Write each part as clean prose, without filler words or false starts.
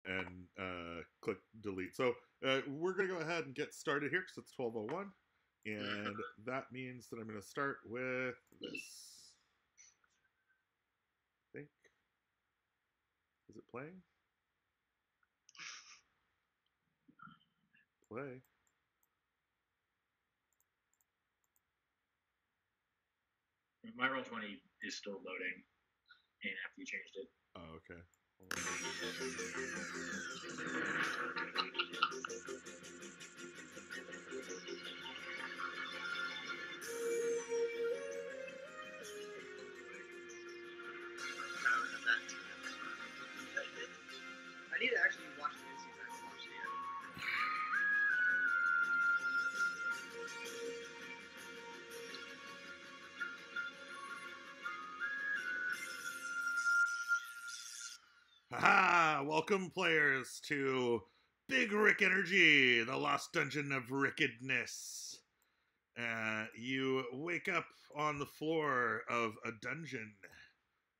and click delete. So we're going to go ahead and get started here because it's 12:01. And that means that I'm going to start with this. I think. Is it playing? Play. My Roll20 is still loading, and after you changed it. Oh, okay. I need to actually watch the new season. I haven't watched it yet. Haha! Welcome, players, to Big Rick Energy, the Lost Dungeon of Rickedness. You wake up on the floor of a dungeon.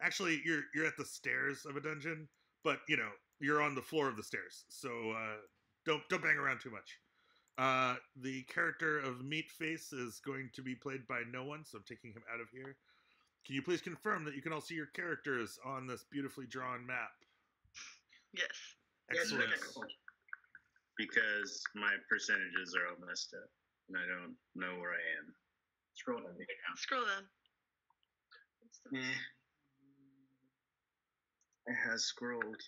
Actually, you're at the stairs of a dungeon, but you're on the floor of the stairs. So don't bang around too much. The character of Meatface is going to be played by no one, so I'm taking him out of here. Can you please confirm that you can all see your characters on this beautifully drawn map? Yes. Excellent. Because my percentages are all messed up, and I don't know where I am. Scroll down. Scroll down. It has scrolled.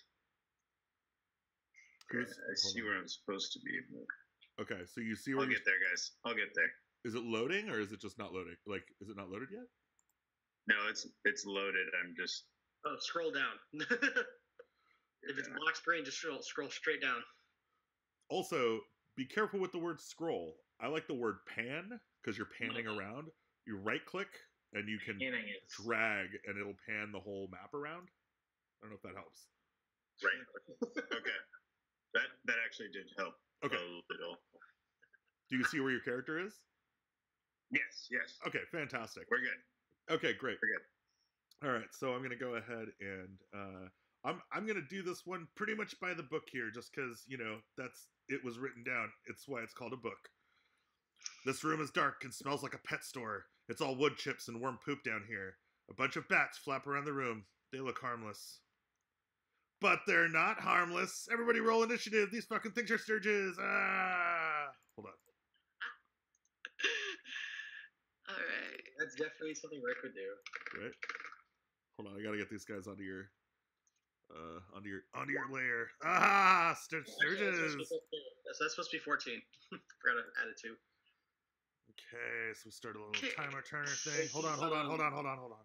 Okay, I see where I'm supposed to be. But okay, so you see where I'll get there, guys. I'll get there. Is it loading or is it just not loading? Like, is it not loaded yet? No, it's loaded. I'm just. Oh, scroll down. If it's black screen, just scroll straight down. Also, be careful with the word scroll. I like the word pan because you're panning around. You right click and you can drag and it'll pan the whole map around. I don't know if that helps. Right. Okay. That actually did help. Okay. A little. Do you see where your character is? Yes. Okay, fantastic. We're good. Okay, great. We're good. All right, so I'm gonna go ahead and I'm gonna do this one pretty much by the book here, just because it was written down. It's why it's called a book. This room is dark and smells like a pet store. It's all wood chips and worm poop down here. A bunch of bats flap around the room. They look harmless. But they're not harmless. Everybody roll initiative. These fucking things are sturges. Ah! Hold on. All right. That's definitely something Rick would do. Right. Hold on. I gotta get these guys onto your layer. Ah, sturges. So that's supposed to be 14. Forgot to add it to. Okay, so we start a little timer turner thing. Hold on.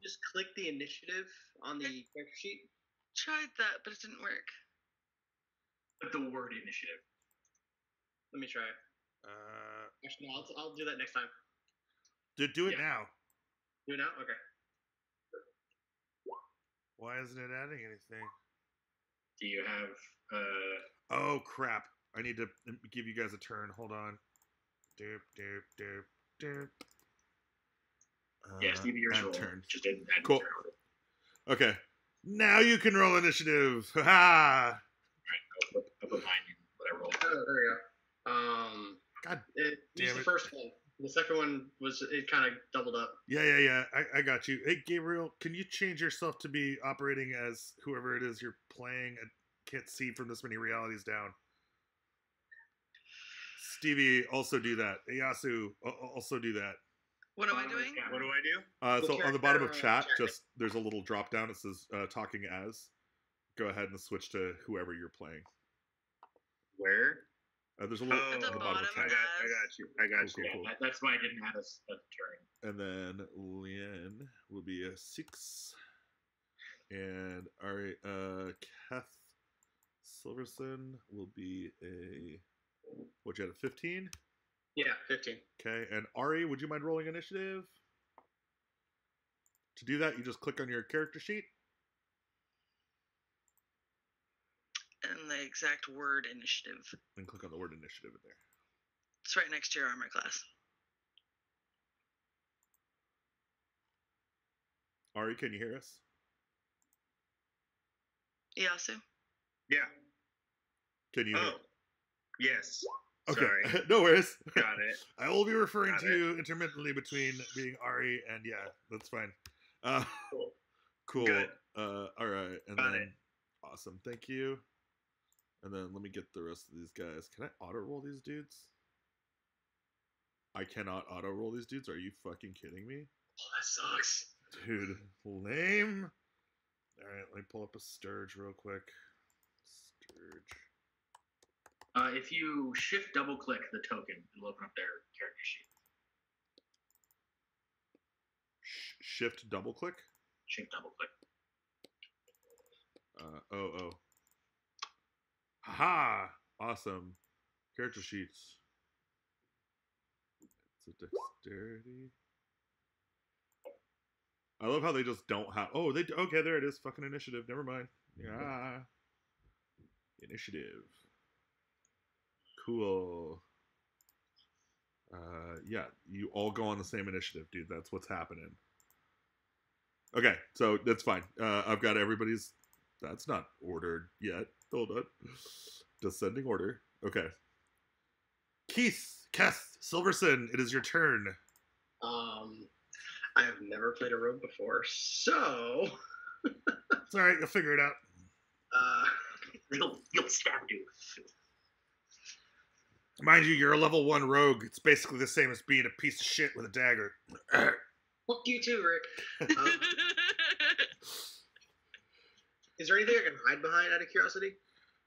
Just click the initiative on the character sheet. Tried that, but it didn't work. But the word initiative. Let me try. Actually, no, I'll do that next time. Do it now. Do it now? Okay. Why isn't it adding anything? Do you have Oh crap. I need to give you guys a turn. Hold on. Doop. yeah, Stevie, yours roll. Turn. Just didn't add cool. Turn. Okay. Now you can roll initiative. Ha! Alright, I'll put mine in what I rolled. Oh, there we go. God damn it. The first one. The second one it kind of doubled up. Yeah. I got you. Hey, Gabriel, can you change yourself to be operating as whoever it is you're playing? I can't see from this many realities down. Stevie, also do that. Iyasu, also do that. What am I doing? What do I do? So on the bottom of chat, just there's a little drop down. It says talking as. Go ahead and switch to whoever you're playing. Where? There's a little at the bottom. I got you. Cool. That's why I didn't add a turn. And then Lien will be a 6. And Ari, Kath Silverson will be a... What, you had a 15? Yeah, 15. Okay, and Ari, would you mind rolling initiative? To do that, you just click on your character sheet. And the exact word initiative. And click on the word initiative in there. It's right next to your armor class. Ari, can you hear us? Iyasu? Yeah. Can you? Oh, yes. Okay. Sorry. No worries. Got it. I will be referring Got to you intermittently between being Ari and that's fine. Uh, Cool. cool. Good. All right, and Got then it. awesome. Thank you. And then let me get the rest of these guys. Can I auto roll these dudes? I cannot auto roll these dudes. Are you fucking kidding me? Oh, that sucks. Dude, lame. Alright, let me pull up a Sturge real quick. Sturge. If you shift double click the token, it'll open up their character sheet. Shift double click? Shift double click. Oh. Haha! Awesome. Character sheets. It's a dexterity. I love how they just don't have. Oh, they. Okay, there it is. Fucking initiative. Never mind. Yeah. Initiative. Cool. Yeah, you all go on the same initiative, dude. That's what's happening. Okay, so that's fine. I've got everybody's. That's not ordered yet. Hold on. Descending order. Okay. Keith, Keth, Silverson, it is your turn. I have never played a rogue before, so It's all right. You'll figure it out. You'll stab you. Mind you, you're a level 1 rogue. It's basically the same as being a piece of shit with a dagger. fuck you too, Rick. Is there anything I can hide behind out of curiosity?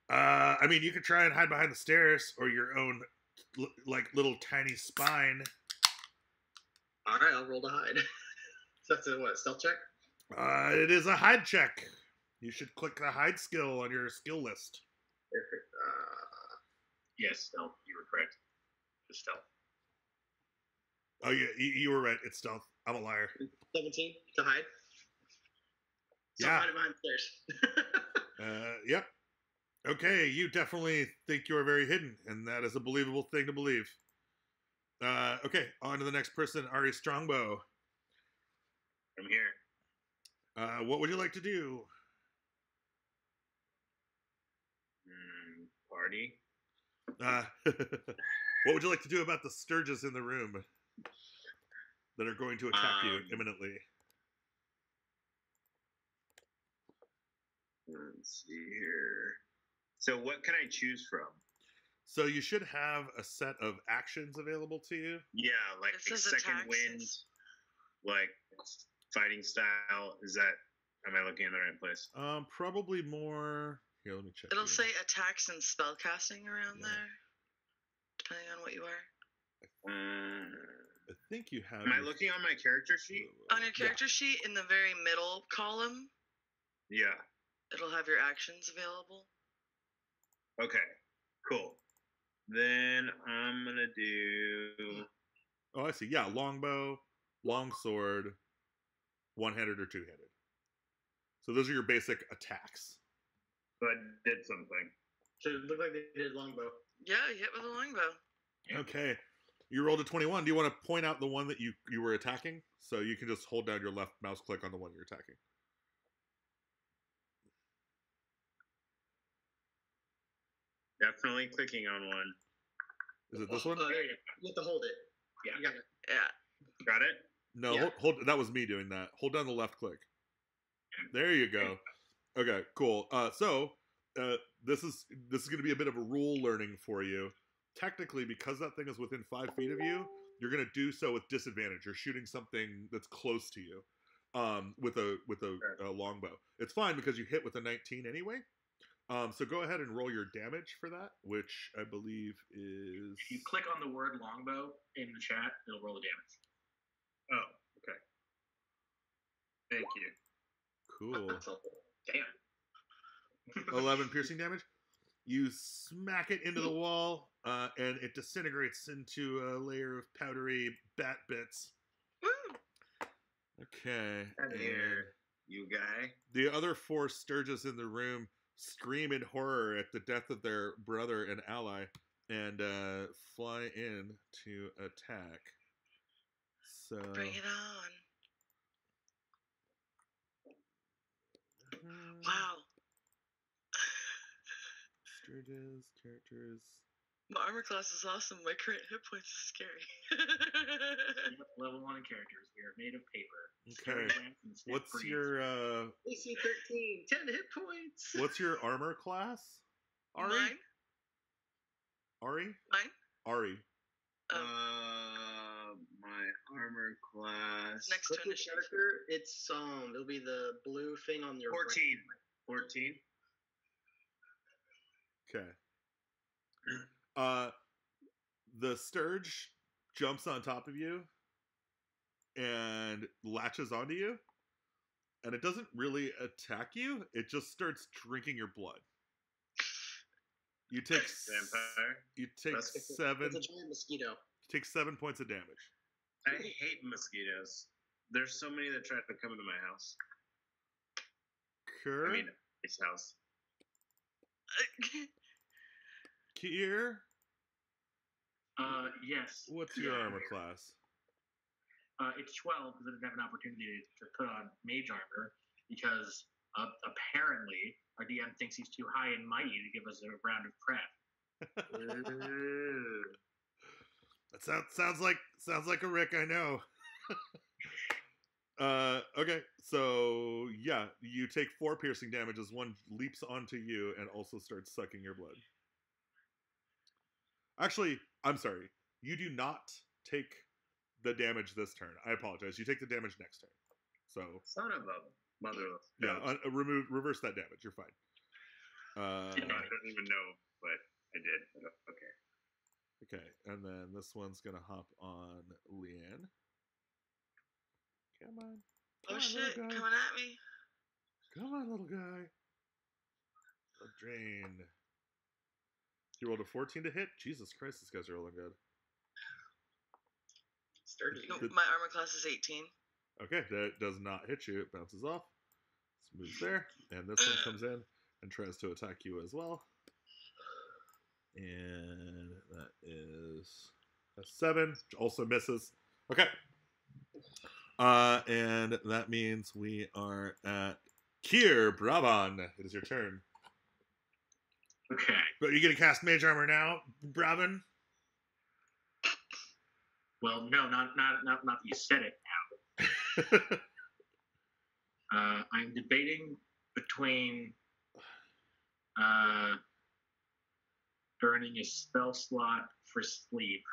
I mean, you could try and hide behind the stairs or your own, like, little tiny spine. All right, I'll roll to hide. So that's a what, stealth check? It is a hide check. You should click the hide skill on your skill list. Perfect. Yes, stealth. You were correct. Just stealth. Oh, you were right. It's stealth. I'm a liar. 17 to hide. So Yeah. hide it behind the stairs. Yep. Okay, you definitely think you're very hidden, and that is a believable thing to believe. Okay, on to the next person, Ari Strongbow. I'm here. What would you like to do? Party. What would you like to do about the Sturges in the room that are going to attack you imminently? Let's see here. So what can I choose from? So you should have a set of actions available to you. Yeah, like It says second attacks wind, is- like fighting style. Is that? Am I looking in the right place? Probably more. Here, let me check. It'll here. say attacks and spellcasting around Yeah. there, depending on what you are. I think you have. Am I looking on my character sheet? On your character sheet, in the very middle column, Yeah. it'll have your actions available. Okay. Cool. Then I'm gonna do. Oh, I see. Yeah, longbow, longsword, one-handed or two-handed. So those are your basic attacks. So I did something. So it looked like they did longbow. Yeah, you hit with a longbow. Okay. You rolled a 21. Do you want to point out the one that you were attacking? So you can just hold down your left mouse click on the one you're attacking. Definitely clicking on one. Is it this one? Oh, there you go. You have to hold it. Yeah. You got it. Yeah. Got it? No, Yeah. hold. That was me doing that. Hold down the left click. There you go. Okay, cool. This is going to be a bit of a rule learning for you. Technically, because that thing is within 5 feet of you, you're going to do so with disadvantage. You're shooting something that's close to you, with a longbow. It's fine because you hit with a 19 anyway. So go ahead and roll your damage for that, which I believe is. If you click on the word longbow in the chat, it'll roll the damage. Oh, okay. Thank you. Cool. That's helpful. Damn. 11 piercing damage. You smack it into the wall, and it disintegrates into a layer of powdery bat bits. Woo! Okay. Come and here, you guy. the other 4 Sturges in the room scream in horror at the death of their brother and ally, and fly in to attack. So Bring it on. Wow. Sturges, characters. My armor class is awesome. My current hit points is scary. Yep, level 1 characters. We are made of paper. Okay. Sturdy lance and stiff What's breeze. your AC 13, 10 hit points. what's your armor class? Ari? Mine? Ari? Mine? Ari. My armor class. Next Click to your initiative. character. It's it'll be the blue thing on your 14. 14. Okay. The Sturge jumps on top of you and latches onto you, and it doesn't really attack you. It just starts drinking your blood. You take Vampire. You take That's- It's a 7. giant mosquito. You take 7 points of damage. I hate mosquitoes. There's so many that try to come into my house. Kerr, I mean, his house. Kier, Yes. what's your Yeah. armor class? It's 12 because I didn't have an opportunity to put on mage armor because apparently our DM thinks he's too high and mighty to give us a round of prep. That sounds like a Rick I know. Okay, so yeah, you take 4 piercing damage as one leaps onto you and also starts sucking your blood. Actually, I'm sorry. You do not take the damage this turn. I apologize. You take the damage next turn. So Son of a mother. yeah, reverse that damage. You're fine. I don't even know, but I did. Okay. Okay, and then this one's gonna hop on Leanne. Come on. Oh Come on, shit, little guy. coming at me. Come on, little guy. A drain. You rolled a 14 to hit? Jesus Christ, these guys are rolling good. Sturdy. No, Good. my armor class is 18. Okay, that does not hit you. It bounces off. This moves there. And this one comes in and tries to attack you as well. And that is a 7, which also misses. Okay. And that means we are at Kier Braban. It is your turn. Okay. But you're gonna cast Mage Armor now, Braban? Well, no, not that you said it now. I'm debating between burning a spell slot for sleep,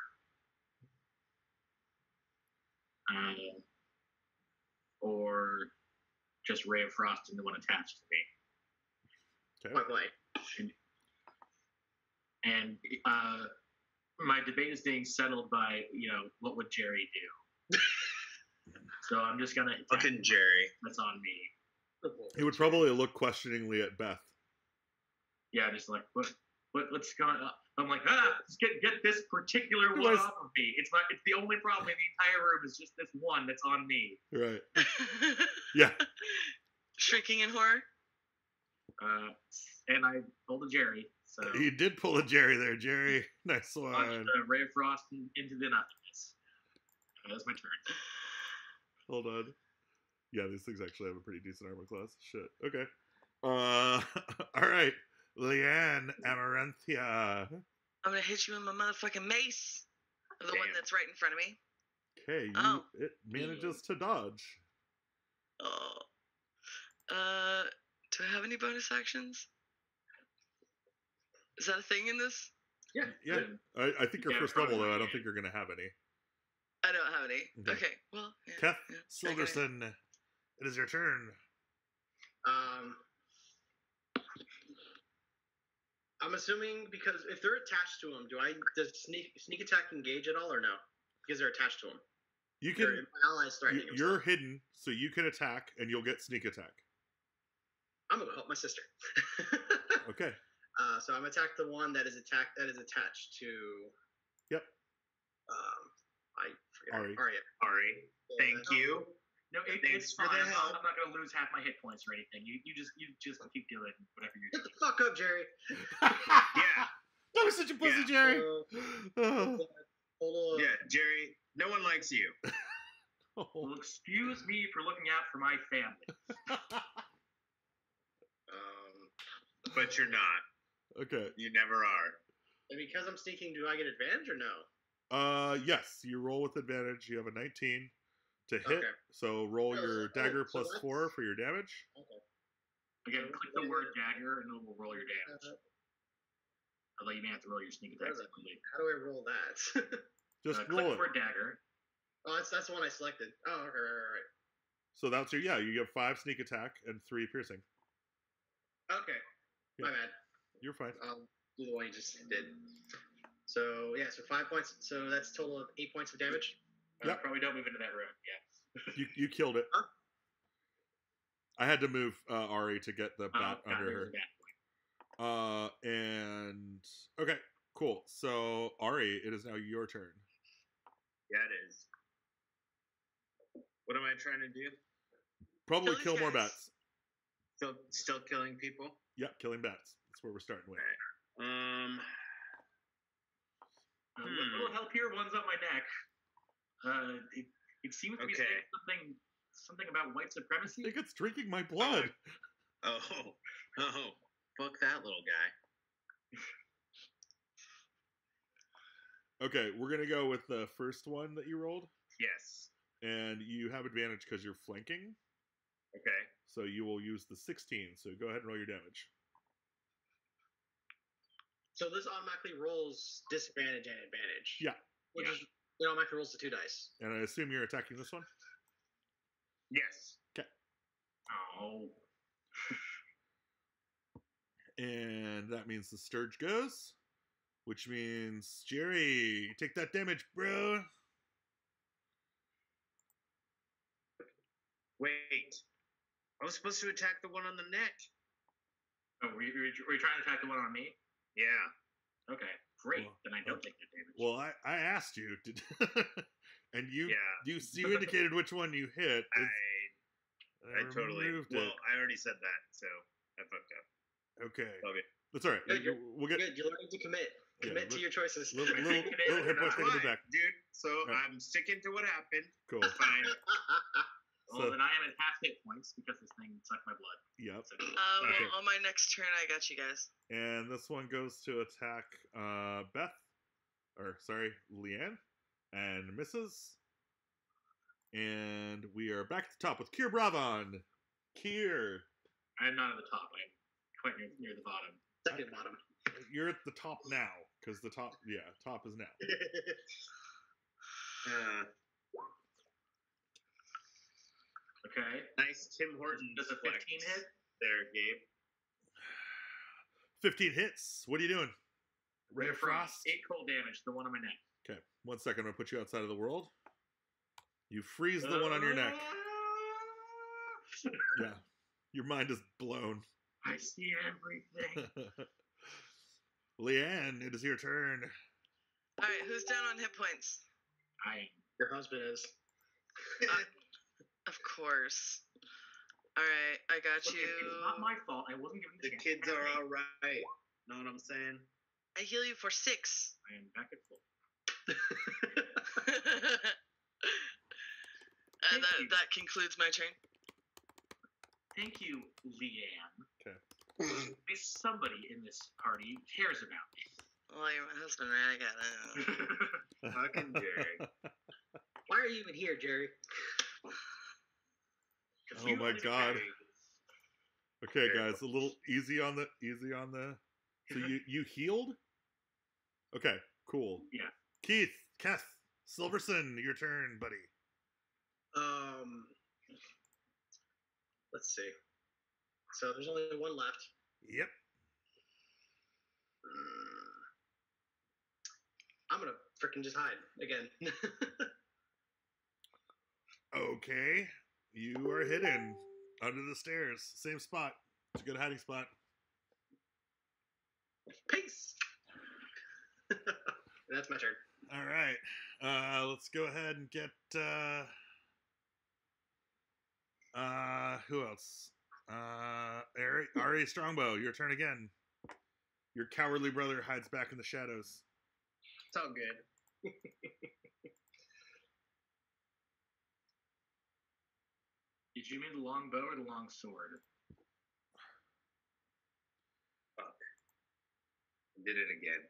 or just Ray of Frost and the one attached to me. Okay. Point blank. And my debate is being settled by, what would Jerry do? So I'm just gonna attack. Fucking Jerry. That's on me. He would probably look questioningly at Beth. Yeah, just like what's going on? I'm like, just get this particular one Otherwise- off of me. It's the only problem in the entire room is just this one that's on me. Right. Yeah. Shrieking in horror. And I pulled a Jerry. So You did pull a Jerry there, Jerry. Nice launched one. a Ray of Frost into the nothingness. That's my turn. Hold on. Yeah, these things actually have a pretty decent armor class. Shit. Okay. All right. Leanne Amaranthia. I'm gonna hit you with my motherfucking mace. The one Damn. that's right in front of me. Okay, Oh. it manages to dodge. Oh. Do I have any bonus actions? Is that a thing in this? Yeah. Yeah. I think your Yeah, first level, probably though, I not don't yet. think you're going to have any. I don't have any. Okay. Okay, well, yeah. Keth yeah. Silverson, it is your turn. I'm assuming because if they're attached to him, does sneak attack engage at all or no? Because they're attached to him. You They're can. allies threatening him. You're hidden, so you can attack, and you'll get sneak attack. I'm gonna help my sister. Okay. So I'm attack the one that is attached to. Yep. I forget. Ari. Ari. Thank you. No, Thanks it's for fine. the I'm help. not gonna lose half my hit points or anything. You just keep doing whatever you're Get doing. the fuck up, Jerry. Yeah. That was such a pussy, Yeah. Jerry. Hold on. Yeah, Jerry. No one likes you. Well, excuse me for looking out for my family. But you're not. Okay. You never are. And because I'm sneaking, do I get advantage or no? Yes, you roll with advantage. You have a 19 to hit. Okay. So roll your dagger so plus that's- 4 for your damage. Okay. Again, click the word dagger and it will roll your damage. Although you may have to roll your sneak attack separately. How do I roll that? Just Click roll the it. word dagger. Oh, that's the one I selected. Oh, okay, right. So that's your you get 5 sneak attack and 3 piercing. Okay. Yeah. My bad. You're fine. I'll do the one you just did. So yeah, so 5 points. So that's a total of 8 points of damage. Yep. Probably don't move into that room. Yeah. You killed it. Huh? I had to move Ari to get the bat God, under there's her. a bat point. And okay, cool. So Ari, it is now your turn. Yeah, it is. What am I trying to do? Probably Kill kill these more guys. bats. Still killing people? Yep, killing bats. That's where we're starting with. A little help here. One's on my neck. It seems to be Okay. saying something about white I supremacy. think it's drinking my blood. Oh, fuck that little guy. Okay, we're gonna go with the first one that you rolled, Yes. and you have advantage because you're flanking. Okay. So you will use the 16. So go ahead and roll your damage. So this automatically rolls disadvantage and advantage. Yeah. Which Yeah. is it automatically rolls the 2 dice. And I assume you're attacking this one. Yes. Oh. And that means the Sturge goes, which means Jerry, take that damage, bro. Wait. I was supposed to attack the one on the neck. Oh, were you trying to attack the one on me? Yeah. Okay, great. Well, Then I don't take the damage. Well, I asked you, and you Yeah. you indicated which one you hit. I totally. removed Well, it. I already said that, so I fucked up. Okay, Okay. that's all right. Good, We'll get Good, you're learning to commit. Yeah, Commit to your choices. little hit points Fine, into the back. dude. So Right. I'm sticking to what happened. Cool. Fine. Well, then I am at half hit points because this thing sucked my blood. Yep. So, Okay. On my next turn, I got you guys. And this one goes to attack Leanne, and misses. And we are back at the top with Kier Bravon. Kier, I'm not at the top. I'm quite near the bottom. Second bottom. you're at the top now, because the top is now. Okay. Nice Tim Hortons. Does a 15 flex hit? there, Gabe? 15 hits. What are you doing? Ray of Frost? 8 cold damage to the one on my neck. Okay, 1 second. I'm going to put you outside of the world. You freeze the one on your neck. Yeah. Your mind is blown. I see everything. Leanne, it is your turn. All right, who's down on hit points? I am. Your husband is. Of course. All right, I got Look, you. it's not my fault. I wasn't given the The chance. kids are all right. Know what I'm saying? I heal you for 6. I am back at full. And that concludes my turn. Thank you, Leanne. Okay. Somebody in this party cares about me. Well, you're my husband, right? I got it. Fucking Jerry. Why are you even here, Jerry? Oh my God. Okay, guys, a little easy on the. So you healed? Okay, cool. Yeah. Keth, Silverson, your turn, buddy. Let's see. So there's only one left. Yep. I'm gonna freaking just hide again. Okay, you are hidden under the stairs. Same spot. It's a good hiding spot. Peace. That's my turn. All right. Let's go ahead and get who else? Ari Strongbow, your turn again. Your cowardly brother hides back in the shadows. It's all good. Did you mean the long bow or the long sword? Fuck. Did it again.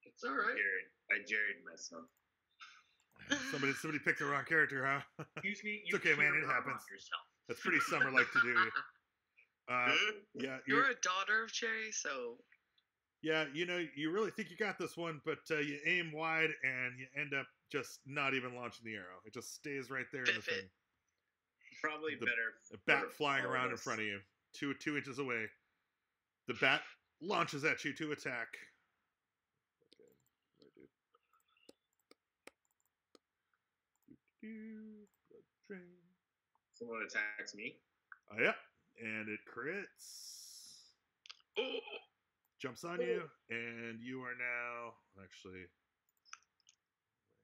It's all right. I Jared myself. Somebody picked the wrong character, huh? Excuse me. It's okay, man. It happens. Yourself. That's pretty summer-like to do. Yeah, You're a daughter of Cherry, so yeah. You really think you got this one, but you aim wide and you end up just not even launching the arrow. It just stays right there in the thing. Probably better. A bat flying around in front of you, two inches away. The bat launches at you to attack. Someone attacks me. Oh, yeah, and it crits. oh, Jumps on you, and you are now actually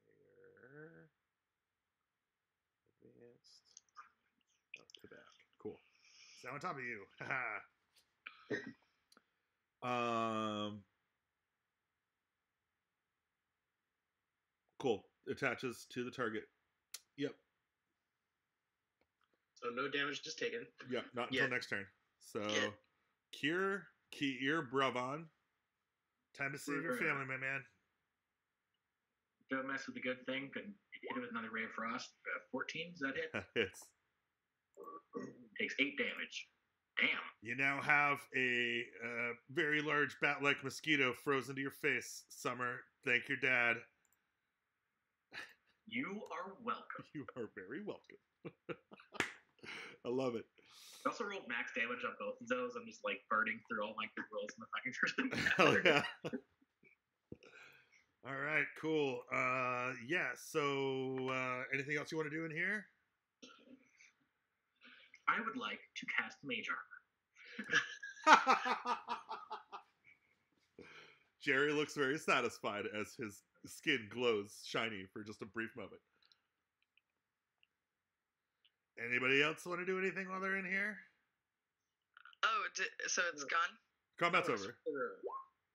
where advanced up to back. Cool. So on top of you. Cool. Attaches to the target. Yep. So no damage just taken. Yep. Not until next turn. So Kier Bravon. Time to save your family, my man. Don't mess with the good thing. Could hit it with another Ray of Frost. 14, does that hit? Hits. Takes 8 damage. Damn. You now have a very large bat-like mosquito frozen to your face. Summer, thank your dad. You are welcome. You are very welcome. I love it. I also rolled max damage on both of those. I'm just like burning through all my good rolls in the fucking first Hell yeah. All right, cool. Yeah, so anything else you want to do in here? I would like to cast Mage Armor. Jerry looks very satisfied as his skin glows shiny for just a brief moment. Anybody else want to do anything while they're in here? oh, so it's gone? Combat's over.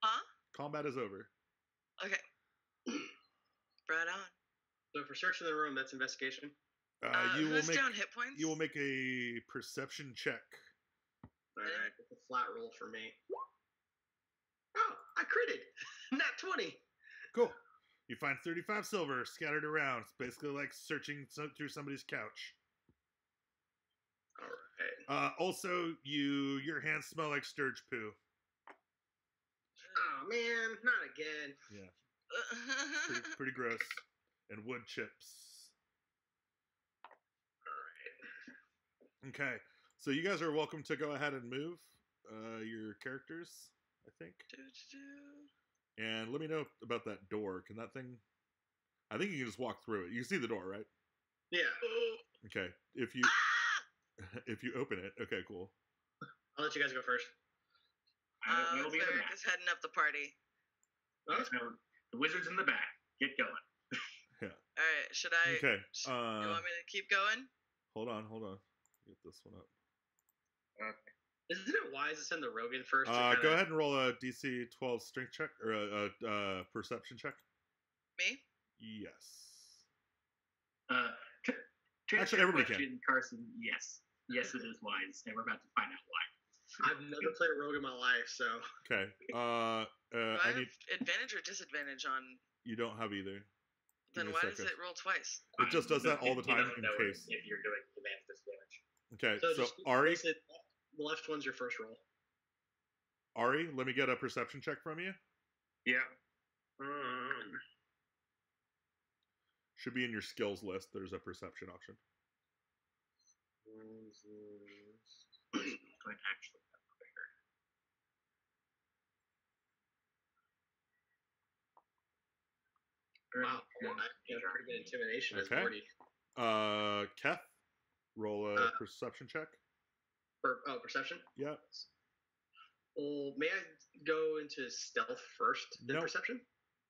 Huh? Combat is over. Okay. Right on. So for searching the room, that's investigation. You will who's make down hit points? you will make a perception check. All right, it's a flat roll for me. Oh, I critted. Nat 20. Cool. You find 35 silver scattered around. It's basically like searching through somebody's couch. All right. Also, your hands smell like sturge poo. Oh man, not again. Yeah, pretty gross. And wood chips. All right. Okay, so you guys are welcome to go ahead and move your characters, I think. And let me know about that door. Can that thing... I think you can just walk through it. You can see the door, right? Yeah. Okay. If you open it, okay, cool. I'll let you guys go first. I'll be in the Cleric back. is heading up the party. Oh. So the wizard's in the back. Get going. Yeah. All right, should I? Okay. You want me to keep going? Hold on. Get this one up. Isn't it wise to send the Rogan first? Go ahead and roll a DC 12 strength check or a perception check. Me? Yes. To Actually, your everybody question, Carson, yes, it is wise, and we're about to find out why. I've never played a rogue in my life, so. Okay. Do I I have need. advantage or disadvantage on? You don't have either. Give Then me a why does second. it roll twice? It just does that all the You time don't in know case. if you're doing advanced disadvantage. Okay. So just Ari, basically, the left one's your first roll. let me get a perception check from you. Yeah. Should be in your skills list. There's a perception option. Going actually quicker. Wow. I have pretty good intimidation as Okay. Morty. Keth, roll a perception check. Perception? Yeah. Well, may I go into stealth first, then Nope. perception?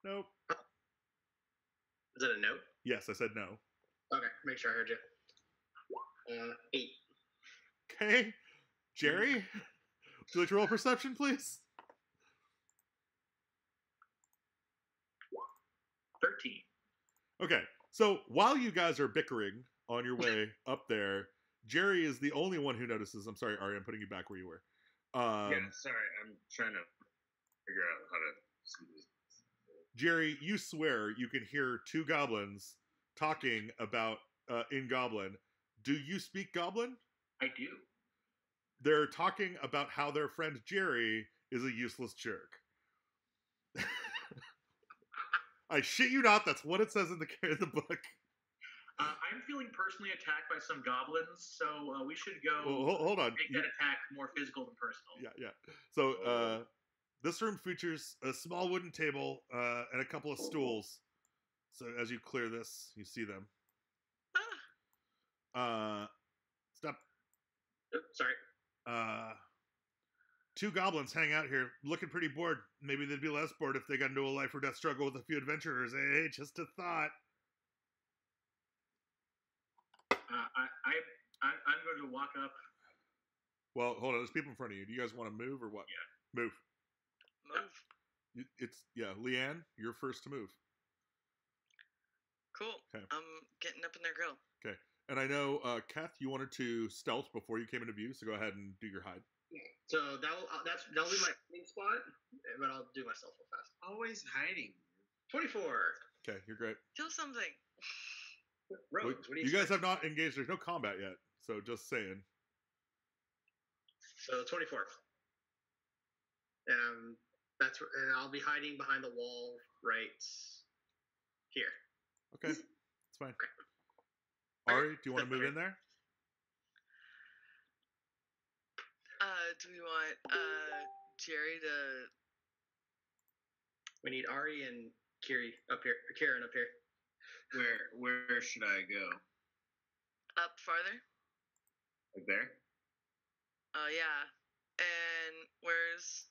Nope. Is that a no? Yes, I said no. Okay, make sure I heard you. 8. Okay. Jerry, would you like to roll perception, please? 13. Okay. So while you guys are bickering on your way up there, Jerry is the only one who notices. I'm sorry, Ari, I'm putting you back where you were. Yeah, sorry, I'm trying to figure out how to see this. Jerry, you swear you can hear two goblins talking about in Goblin. Do you speak Goblin? I do. They're talking about how their friend Jerry is a useless jerk. I shit you not, that's what it says in the book. I'm feeling personally attacked by some goblins, so we should go Well, hold on. make that attack more physical than personal. Yeah. So, this room features a small wooden table and a couple of stools. So as you clear this, you see them. Stop. Sorry. Two goblins hang out here, looking pretty bored. Maybe they'd be less bored if they got into a life or death struggle with a few adventurers. Hey, just a thought. I'm going to walk up. Well, hold on. There's people in front of you. Do you guys want to move or what? Yeah. Move. Move. Leanne, you're first to move. Cool. Okay. I'm getting up in their grill. Okay. And I know, Kath, you wanted to stealth before you came into view, so go ahead and do your hide. So that'll be my hiding spot, but I'll do myself real fast. Always hiding. 24. Okay, you're great. Do something. Rogues, what do You guys say? have not engaged. There's no combat yet, so just saying. So 24. And I'll be hiding behind the wall right here. Okay, it's fine. Ari, do you want to move in there? Do we want Jerry to? We need Ari and Karen up here. Where should I go? Up farther? Like there? Oh, yeah. And where's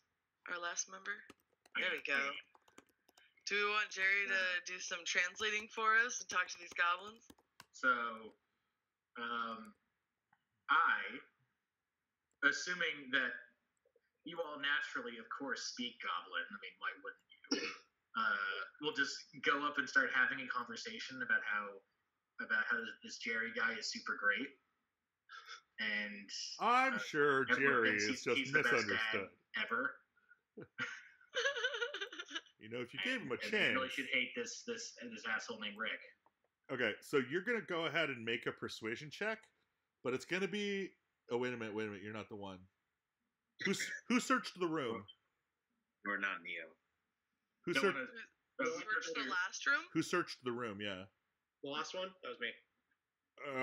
our last member? There we go. Do we want Jerry to do some translating for us and talk to these goblins? So, assuming that you all naturally, of course, speak Goblin. I mean, why wouldn't you? We'll just go up and start having a conversation about how this Jerry guy is super great. And I'm sure everyone Jerry thinks is just he's the best misunderstood. dad ever. You know, if you gave him a and chance. you really should hate this asshole named Rick. Okay, so you're gonna go ahead and make a persuasion check, but it's gonna be. Oh, wait a minute, you're not the one. Who searched the room? You're not Neo. Who Don't searched? wanna- Search the last room? Who searched the room? Yeah. The last one? That was me.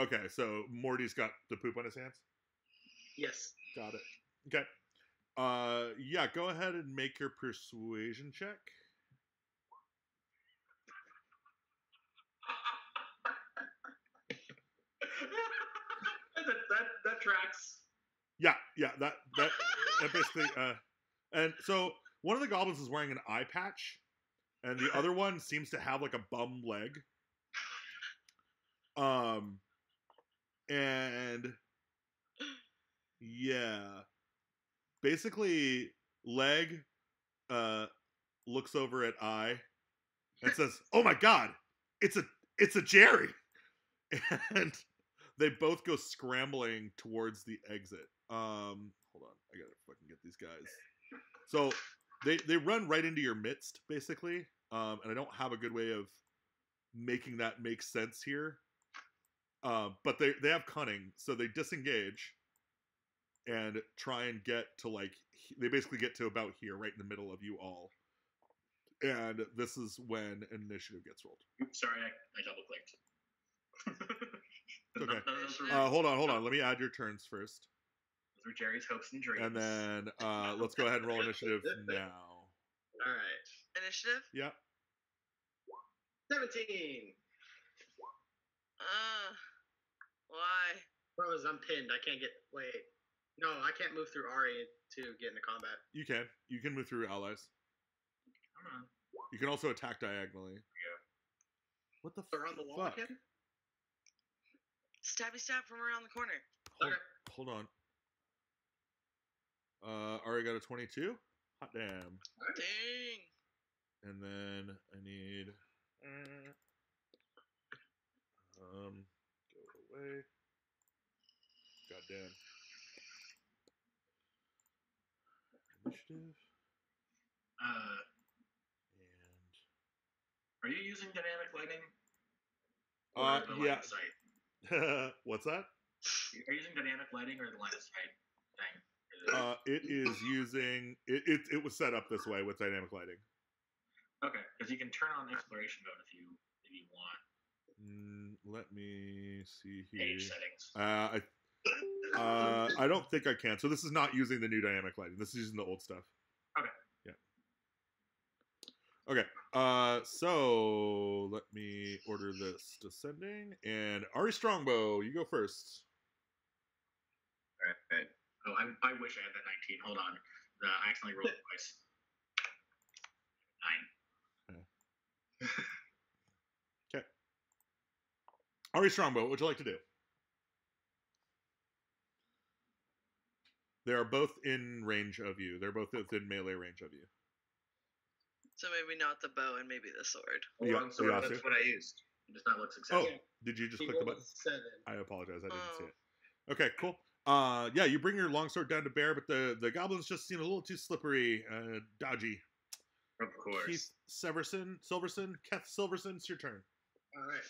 Okay, so Morty's got the poop on his hands. Yes. Got it. Okay. Yeah. Go ahead and make your persuasion check. that tracks. Yeah. That basically. And so one of the goblins is wearing an eye patch, and the other one seems to have like a bum leg. And yeah, basically leg looks over at eye and says, "Oh my god, it's a Jerry." And they both go scrambling towards the exit. Hold on, I gotta fucking get these guys. So they run right into your midst, basically. And I don't have a good way of making that make sense here. But they have cunning, so they disengage and try and get to they basically get to about here, right in the middle of you all. And this is when initiative gets rolled. Oops, sorry, I double clicked. Okay. Hold on. Let me add your turns first. Those were Jerry's hopes and dreams. And then let's go ahead and roll initiative now. All right. Initiative? Yeah. 17. Why? Bros, I'm pinned. I can't get. Wait. No, I can't move through Ari to get into combat. You can. You can move through allies. Come on. You can also attack diagonally. Yeah. What the Around the wall fuck? again? Stabby stab from around the corner. Hold on. Ari got a 22. Hot damn. Dang. And then I need go away. Goddamn. Initiative. And Are you using dynamic lighting? Or the line yeah. of sight? What's that? Are you using dynamic lighting or the line of sight thing? It is using it was set up this way with dynamic lighting. Okay, because you can turn on exploration mode if you want. Let me see Page here. settings. I don't think I can. So this is not using the new dynamic lighting. This is using the old stuff. Okay. Yeah. Okay. So let me order this descending. And Ari Strongbow, you go first. All right. Oh, I wish I had that 19. Hold on. I accidentally rolled twice. 9. Okay. Ari Strongbow, what would you like to do? They are both in range of you. They're both within melee range of you. So maybe not the bow and maybe the sword. Yeah, So yeah, that's what I used. It does not look successful. Oh, did you just He click the rolled button? a 7. I apologize. I didn't see it. Okay, cool. Yeah, you bring your longsword down to bear, but the goblins just seem a little too slippery, dodgy. Of course. Keith Silverson, Keth Silverson, it's your turn. All right.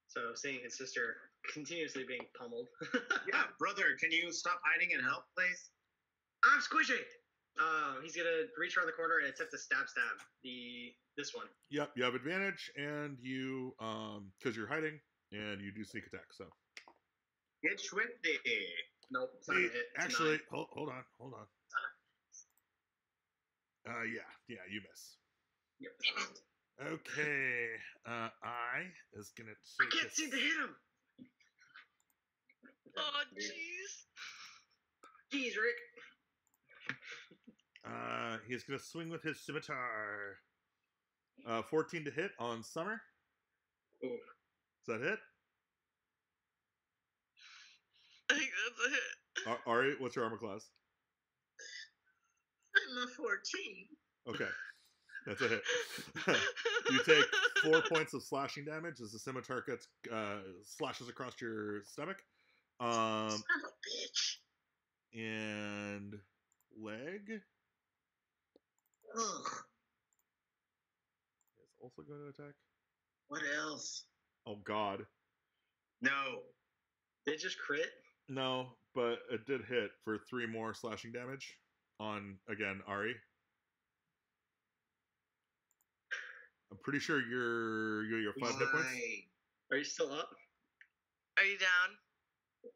So seeing his sister continuously being pummeled. Yeah, brother, can you stop hiding and help, please? I'm squishy. He's gonna reach around the corner and attempt to stab this one. Yep, you have advantage, and you because you're hiding, and you do sneak attack. So Get swifty. Nope, it's not gonna hit. It's a actually, 9. hold on. Yeah, you miss. Yep. Okay, I is gonna. I can't seem to hit him. Oh, jeez. Jeez, Rick. He's gonna swing with his scimitar. 14 to hit on Summer. Ooh. Does that hit? I think that's a hit. Ari, what's your armor class? I'm a 14. Okay, that's a hit. You take 4 points of slashing damage as the scimitar gets slashes across your stomach. Son of a bitch. And leg Ugh. is also going to attack. What else? Oh God, No. Did it just crit? no, but it did hit for 3 more slashing damage on again Ari. I'm pretty sure you're 5 hit points. Why? Are you still up? Are you down?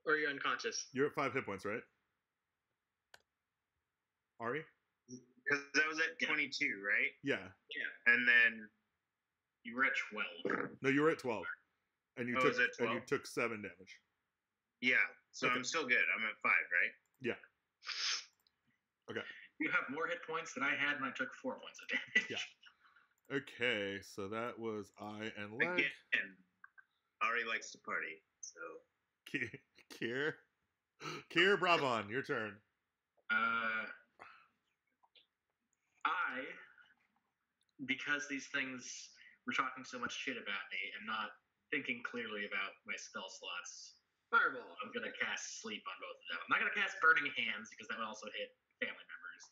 Or are you unconscious? You're at 5 hit points, right? Ari? Because that was at 22, right? Yeah. And then You were at 12. No, you were at 12, and you Oh, took is it and you 12? took 7 damage. yeah, so Okay. I'm still good. I'm at 5, right? Yeah. Okay. You have more hit points than I had, and I took 4 points of damage. Yeah. Okay, so that was eye and leg. Again, Ari likes to party, so Kier Bravon, your turn. Because these things were talking so much shit about me and not thinking clearly about my spell slots, Fireball. I'm gonna cast sleep on both of them. I'm not gonna cast burning hands because that would also hit family members.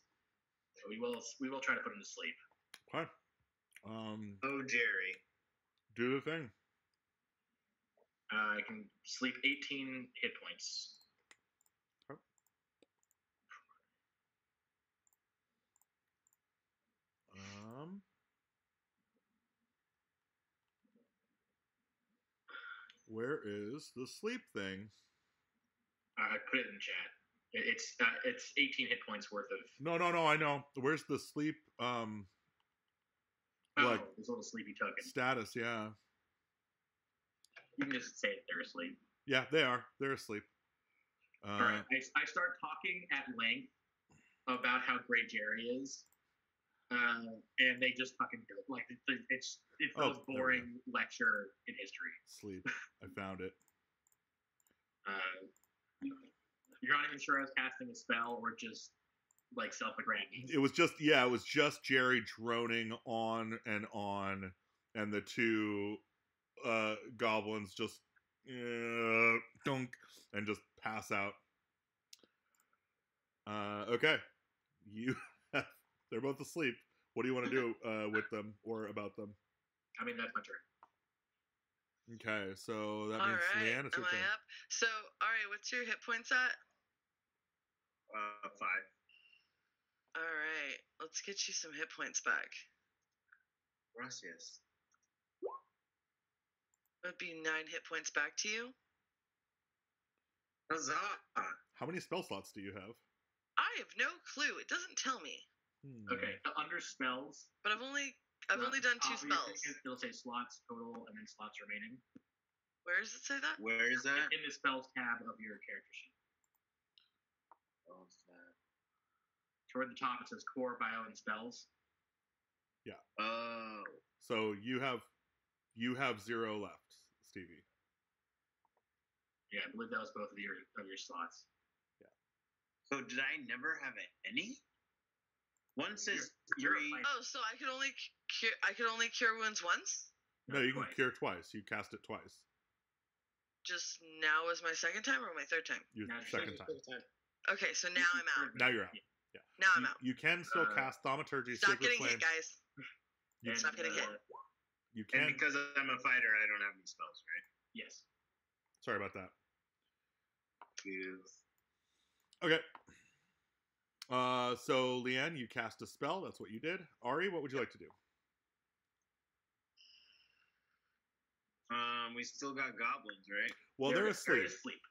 So we will try to put them to sleep. Okay. oh Jerry. Do the thing. I can sleep 18 hit points. Where is the sleep thing? I put it in chat. It's 18 hit points worth of. No, I know. Where's the sleep? Like this little sleepy token. Status, yeah. You can just say it they're asleep. Yeah, they are. They're asleep. All right. I start talking at length about how great Jerry is, and they just fucking do it. Like it's the most boring lecture in history. Sleep. I found it. You're not even sure I was casting a spell or just like self-aggrandizing. It was just Jerry droning on, and the 2 goblins just dunk and just pass out. Okay, you have They're both asleep. What do you want to do with them or about them? I mean, that's my turn. Okay, so that All means right. Leanne, it's Am your turn. I up? So, Ari, what's your hit points at? 5. All right. Let's get you some hit points back. Gracias. That'd be 9 hit points back to you. Huzzah! How many spell slots do you have? I have no clue. It doesn't tell me. Okay, under spells. But I've only done 2 spells. It'll say slots total and then slots remaining. Where does it say that? Where is that? In the spells tab of your character sheet. Oh, it's that. Toward the top, it says core, bio, and spells. Oh. So you have 0 left, Stevie. Yeah, I believe that was both of your slots. So did I never have any? One says You're a 3. fighter. Oh, so I could only cure wounds once? No, you can Twice. cure twice. You cast it twice. Just now was my second time or my third time? Your Now, second time. Okay, so now I'm out. Now you're out. Now I'm out. You can still cast Thaumaturgy, Stop Sacred getting Flame. hit, guys. You, And, Stop getting hit. you And can. because I'm a fighter, I don't have any spells, right? Yes. Sorry about that. Yes. Okay. So Leanne, you cast a spell. That's what you did. Ari, what would you like to do? We still got goblins, right? Well, they're asleep. asleep.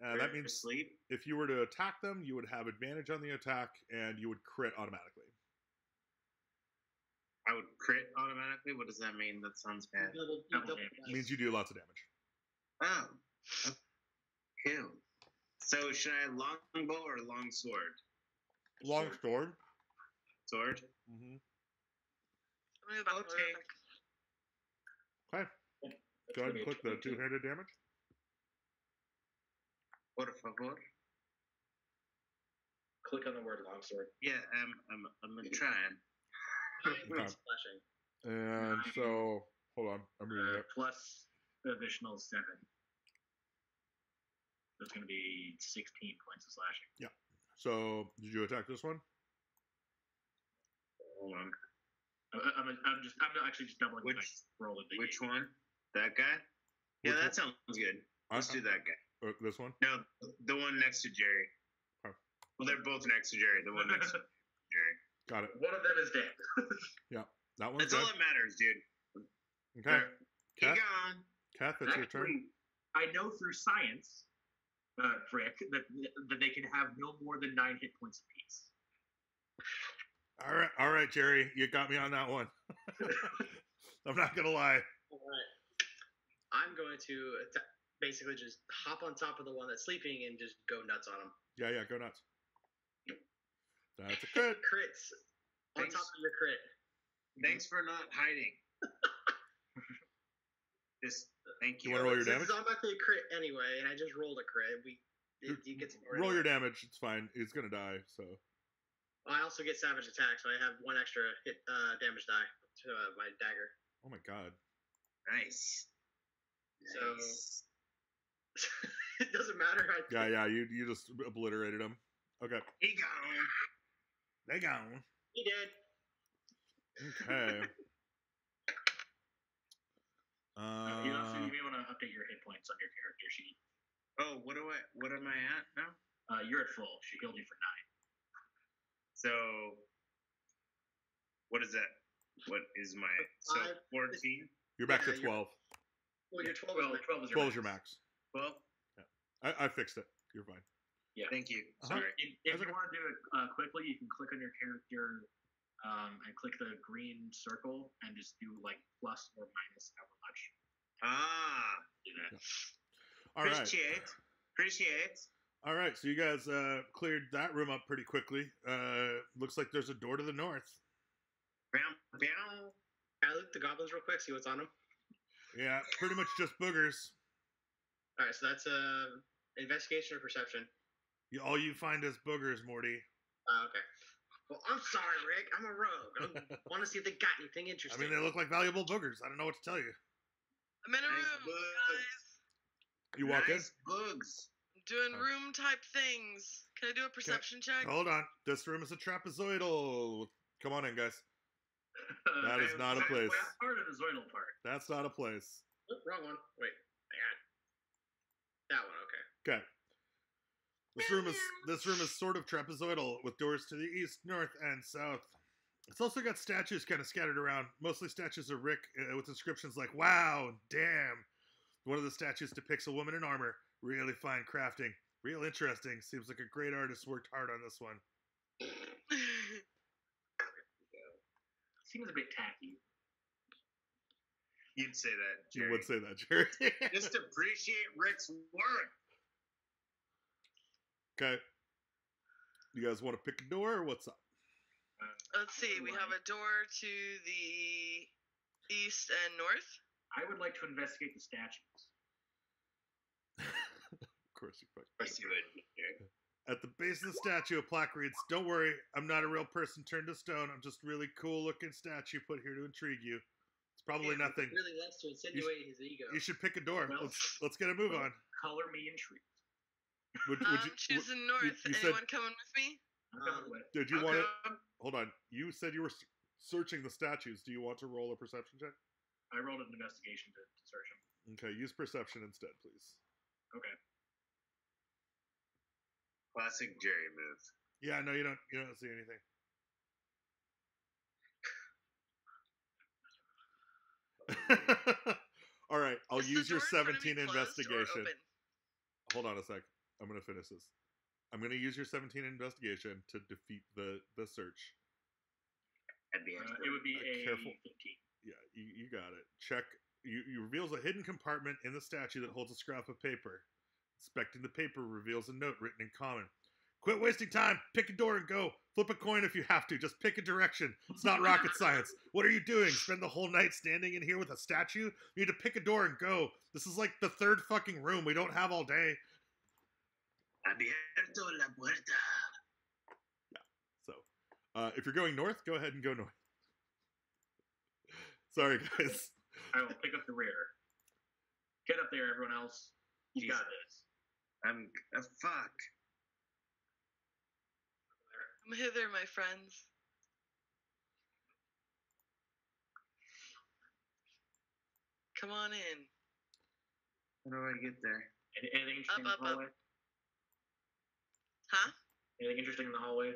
That They're means asleep. if you were to attack them, you would have advantage on the attack, and you would crit automatically. I would crit automatically. What does that mean? That sounds bad. Double damage. It means you do lots of damage. Oh. Cool. So should I longbow or long sword? Long sword. Sword. Mm-hmm. I'm gonna go back to Okay. Okay. Go ahead and click the two-handed damage. Por favor. Click on the word longsword. Yeah, I'm trying. Okay. Slashing. And so, hold on. I'm reading it. Plus the additional 7. That's going to be 16 points of slashing. So, did you attack this one? Hold on. I'm actually just doubling Which- my roll of the Which one? That guy? Yeah, Which that sounds good. Let's do that guy. This one? No, the one next to Jerry. Oh. Well, they're both next to Jerry. The one next to Jerry. Got it. One of them is dead. That one's That's all dead. that matters, dude. Okay. Keep Kath, going. Kath, that's your turn. Actually, I know through science, Rick, that they can have no more than 9 hit points apiece. All right, Jerry, you got me on that one. I'm not gonna lie. All right. I'm going to basically just hop on top of the one that's sleeping and just go nuts on him. Yeah, go nuts. That's a crit. Crits on Thanks. top of your crit. Thanks for not hiding. Just thank you. You wanna roll your Since damage? it's automatically a crit anyway, and I just rolled a crit. You get some Roll your damage. It's fine. He's gonna die. So I also get savage attack, so I have 1 extra hit damage die to my dagger. oh my god. Nice. So- Nice. It doesn't matter. Yeah. You just obliterated him. Okay. He gone. They gone. He did. Okay. You may want to update your hit points on your character sheet. Oh, what am I at now? You're at full. She healed you for 9. So, what is that? What is my, so 14? You're back Yeah, to you're- 12. Well, you're 12. Well, 12 is your 12 is max. your max. 12? I fixed it. You're fine. Thank you. Uh-huh. Sorry. If That's you want to do it quickly, you can click on your character and click the green circle and just do like plus or minus however much. Ah, Do that. All right. Appreciate. All right. So you guys cleared that room up pretty quickly. Looks like there's a door to the north. Bow. Can I look at the goblins real quick, see what's on them? Yeah, pretty much just boogers. All right, so that's investigation or perception. All you find is boogers, Morty. Okay. Well, I'm sorry, Rick. I'm a rogue. I want to see if they got anything I interesting. mean, they look like valuable boogers. I don't know what to tell you. I'm in a Nice room, bugs. guys. You walk in. Nice bugs. I'm Doing room type things. Can I do a perception check? Hold on. This room is a trapezoidal. Come on in, guys. That is not a place. Part of the zoidal part. That's not a place. Oh, wrong one. Wait, hang on. That one, okay. Okay. This room is sort of trapezoidal with doors to the east, north, and south. It's also got statues kind of scattered around. Mostly statues of Rick with inscriptions like "Wow," "Damn." One of the statues depicts a woman in armor. Really fine crafting. Real interesting. Seems like a great artist worked hard on this one. Seems a bit tacky. You'd say that, Jerry. You would say that, Jerry. Just appreciate Rick's work. Okay. You guys want to pick a door or what's up? Let's see. We have a door to the east and north. I would like to investigate the statues. Of course you fucking. Of course you would. At the base of the statue, a plaque reads, "Don't worry, I'm not a real person turned to stone. I'm just a really cool-looking statue put here to intrigue you. It's probably nothing. He really likes to insinuate his ego. You should pick a door. Well, Let's get a move on." Color me intrigued. I'm choosing north. Anyone coming with me? I'm coming with. Did you want to? Hold on. You said you were searching the statues. Do you want to roll a perception check? I rolled an investigation to search them. Okay, use perception instead, please. Okay. Classic Jerry move. Yeah, no, you don't see anything. All right, I'll Is use the your door gonna be 17 closed or investigation. open? Hold on a sec. I'm gonna finish this. I'm gonna use your 17 investigation to defeat the search. That'd be It would be a careful. 15. Yeah, you got it. Check. You reveals a hidden compartment in the statue that holds a scrap of paper. Inspecting the paper reveals a note written in common. "Quit wasting time. Pick a door and go. Flip a coin if you have to. Just pick a direction. It's not rocket science. What are you doing? Spend the whole night standing in here with a statue? You need to pick a door and go. This is like the third fucking room. We don't have all day." Abierto la puerta. Yeah. So, if you're going north, go ahead and go north. Sorry, guys. I will pick up the rear. Get up there, everyone else. You got this. I'm fuck. Come hither, my friends. Come on in. How do I get there? Anything interesting Up, in the hallway? Huh? Anything interesting in the hallway?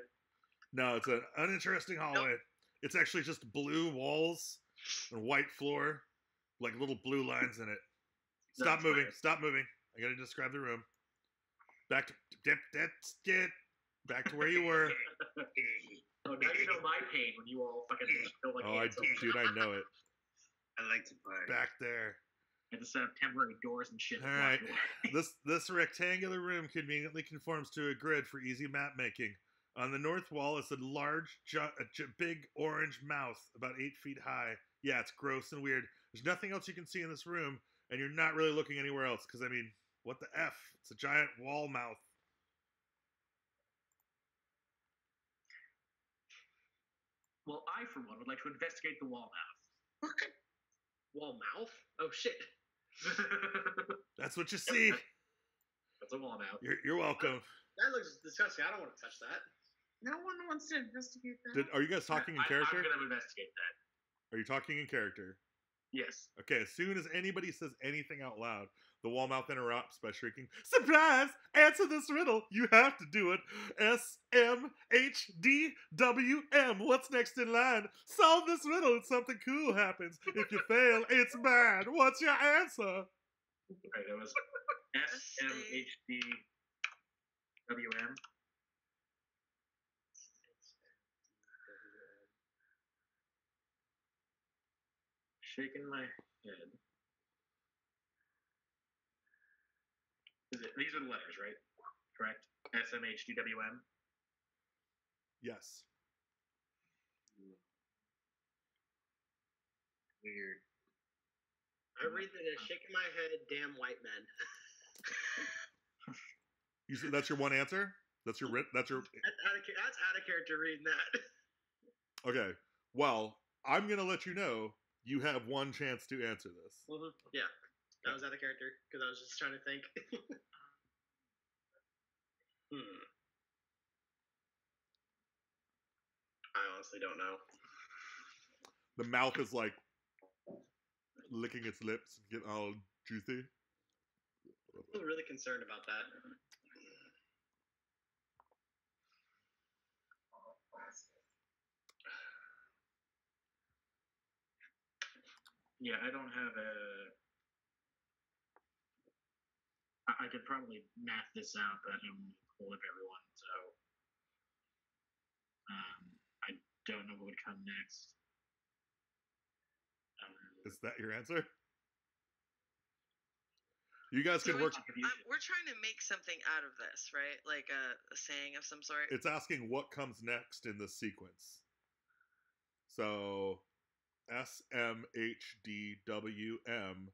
No, it's an uninteresting hallway. It's actually just blue walls and white floor, like little blue lines in it. Stop That's moving. nice. Stop moving. I gotta describe the room. Back to where you were. Oh, now you know my pain when you all fucking feel like Oh, dude, I know it. I like to party. Back there. And to set up temporary doors and shit. All right. This rectangular room conveniently conforms to a grid for easy map making. On the north wall is a large, big orange mouth about 8 feet high. Yeah, it's gross and weird. There's nothing else you can see in this room, and you're not really looking anywhere else, because, I mean, what the F? It's a giant wall mouth. Well, I, for one, would like to investigate the wall mouth. Okay. Wall mouth? Oh, shit. That's what you see. That's a wall mouth. You're welcome. That looks disgusting. I don't want to touch that. No one wants to investigate that. Are you guys talking in I'm character? going to investigate that. Are you talking in character? Yes. Okay, as soon as anybody says anything out loud, the wall mouth interrupts by shrieking, "Surprise! Answer this riddle! You have to do it! SMHDWM! What's next in line? Solve this riddle and something cool happens. If you fail, it's bad. What's your answer?" Okay, that was SMHDWM. Shaking my head. These are the letters, right? Correct? SMHDWM. Yes. Weird. I read that as shaking my head, damn white men. You said that's your one answer? That's your. That's out of character reading that. Okay. Well, I'm gonna let you know you have one chance to answer this. Yeah, that was out of character because I was just trying to think. I honestly don't know. The mouth is like licking its lips, getting all juicy. I'm really concerned about that. Yeah, I don't have a. I could probably math this out, but I'm full of everyone, so I don't know what would come next. Is that your answer? You guys can work. We're trying to make something out of this, right? Like a saying of some sort. It's asking what comes next in the sequence. So SMHDWM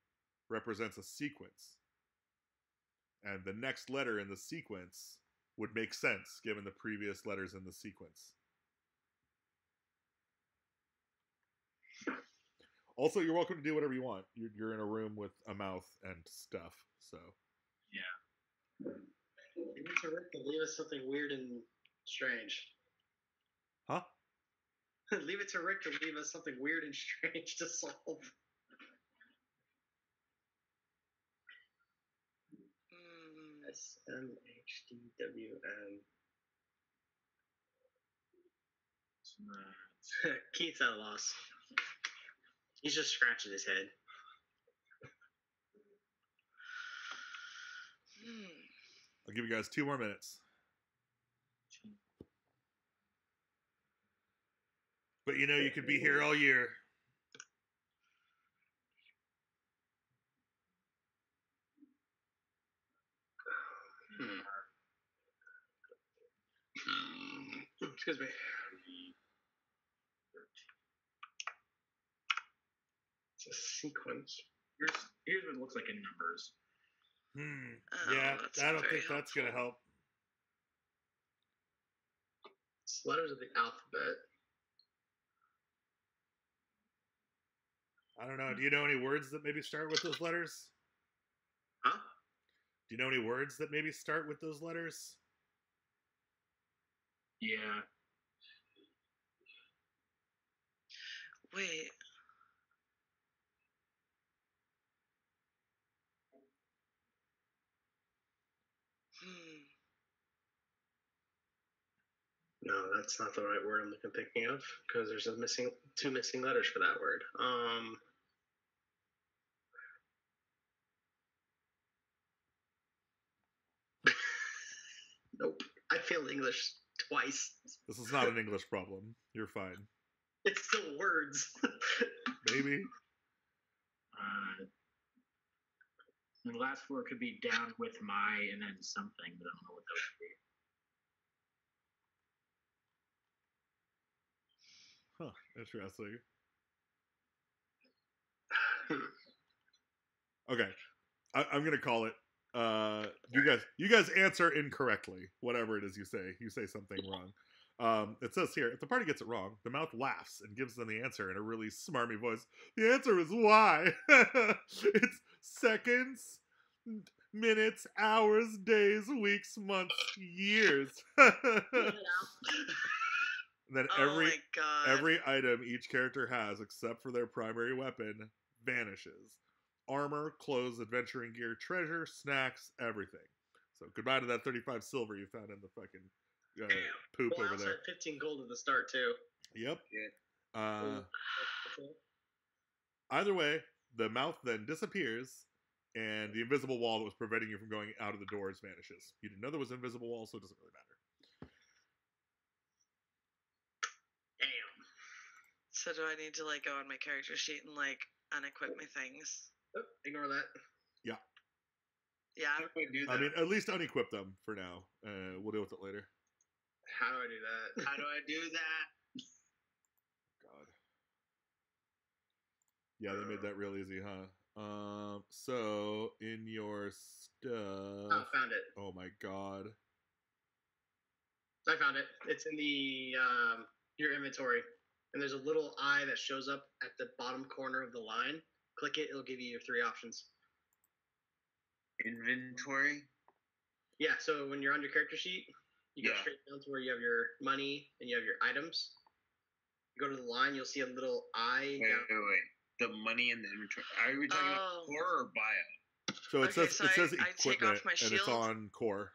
represents a sequence. And the next letter in the sequence would make sense given the previous letters in the sequence. Also, you're welcome to do whatever you want. You're in a room with a mouth and stuff, so. Yeah. You need to leave us something weird and strange. Huh? Leave it to Rick to leave us something weird and strange to solve. SMHDWM. Keith's at a loss. He's just scratching his head. I'll give you guys 2 more minutes. But you know you could be here all year. Excuse me. It's a sequence. Here's what it looks like in numbers. Yeah, I don't think that's going to help. It's letters of the alphabet. I don't know. Do you know any words that maybe start with those letters? Huh? Do you know any words that maybe start with those letters? Yeah. Wait. No, that's not the right word I'm thinking of because there's two missing letters for that word. Nope. I failed English twice. This is not an English problem. You're fine. It's still words. Maybe. The last 4 could be down with my and then something, but I don't know what that would be. Huh. Interesting. Okay. I'm going to call it. You guys answer incorrectly. Whatever it is you say. You say something wrong. It says here, if the party gets it wrong, the mouth laughs and gives them the answer in a really smarmy voice. The answer is Y. It's seconds, minutes, hours, days, weeks, months, years. Then every item each character has, except for their primary weapon, vanishes. Armor, clothes, adventuring gear, treasure, snacks, everything. So goodbye to that 35 silver you found in the fucking poop over there. I 15 gold at the start too. Yep. Either way, the mouth then disappears, and the invisible wall that was preventing you from going out of the doors vanishes. You didn't know there was an invisible wall, so it doesn't really matter. Damn. So do I need to go on my character sheet and unequip my things? Oh, ignore that. Yeah. Yeah. How do I do that? I mean, at least unequip them for now. We'll deal with it later. How do I do that? How do I do that? God. Yeah, they made that real easy, huh? So in your stuff. Oh, found it. Oh my God. I found it. It's in the your inventory, and there's a little eye that shows up at the bottom corner of the line. Click it; it'll give you your 3 options. Inventory. Yeah, so when you're on your character sheet, you go Yeah. straight down to where you have your money and you have your items. You go to the line, you'll see a little eye. Wait. The money in the inventory. Are we talking about core or bio? So it Okay, says so it says I take equipment, off my and it's shield. on core.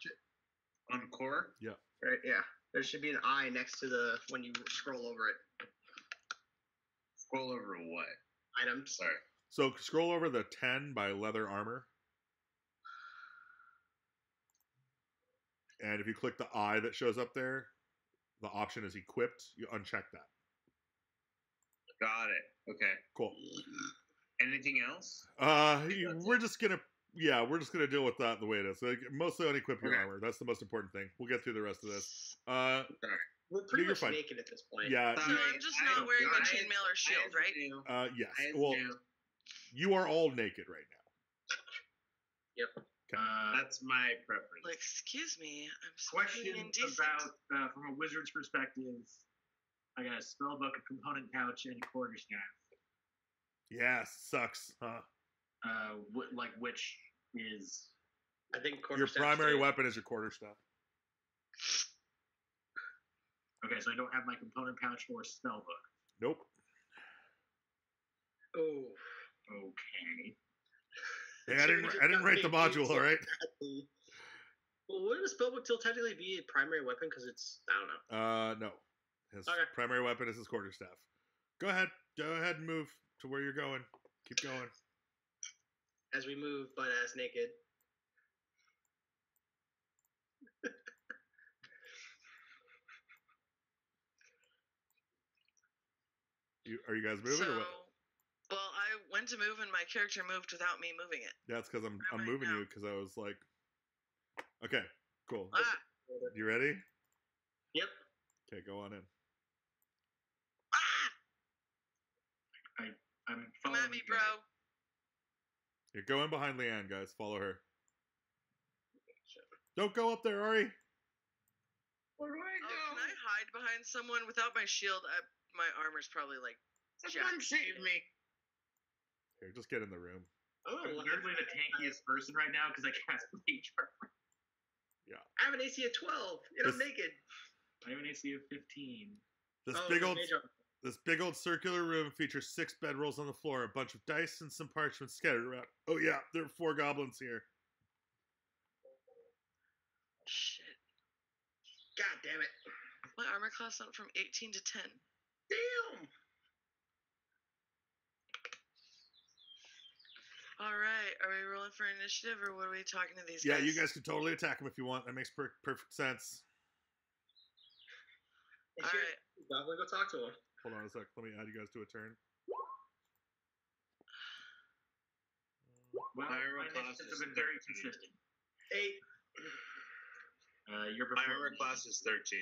On core? Right, yeah. There should be an eye next to the when you scroll over it. Scroll over what? Items. Sorry. So scroll over the 10 by leather armor. And if you click the eye that shows up there, the option is equipped. You uncheck that. Got it. Okay. Cool. Anything else? We're just gonna deal with that the way it is. Like, mostly unequip your Okay. armor. That's the most important thing. We'll get through the rest of this. We're pretty You're much fine. naked at this point. Yeah. So Sorry, I'm just not wearing my chainmail or shield, right? Yes. I Well, knew. you are all naked right now. Yep. Okay. That's my preference. Like, excuse me, I'm so Question indecent. about from a wizard's perspective. I got a spellbook, a component pouch, and a quarterstaff. Yeah, sucks, huh? Which is I think Your quarterstaff's primary safe. weapon is your quarterstaff. okay. So I don't have my component pouch or spellbook. Nope. Oh. Okay. Hey, I didn't write the module, all right? Well, wouldn't a spellbook still technically be a primary weapon? Because it's, I don't know. No. His Okay. primary weapon is his quarterstaff. Go ahead and move to where you're going. Keep going. As we move, butt ass naked. Are you guys moving or what? Well, I went to move and my character moved without me moving it. That's because I'm Where am I moving now? you because I was like, okay, cool. Ah! You ready? Yep. Okay, go on in. Ah! I'm Come following at me, you bro. guys. You're going behind Leanne, guys. Follow her. Don't go up there, Ari. Where do I Oh, can I hide behind someone without my shield? My armor's probably like Someone save me. Here, just get in the room. Oh, I'm weirdly the tankiest person right now because I cast Mage Armor. I have an AC of 12, and I'm This- naked. I have an AC of 15. This Oh, big the old mage armor. This big old circular room features 6 bedrolls on the floor, a bunch of dice, and some parchment scattered around. Oh yeah, there are 4 goblins here. shit. God damn it. My armor class went from 18 to 10. Damn. All right, are we rolling for initiative or what are we talking to these Yeah, guys? you guys can totally attack him if you want. That makes perfect sense. Hey, All shit, right. Definitely go talk to him. Hold on a sec. Let me add you guys to a turn. Well, My armor my class initiatives is have been very 13. consistent. 8. You're My before armor me. class is 13.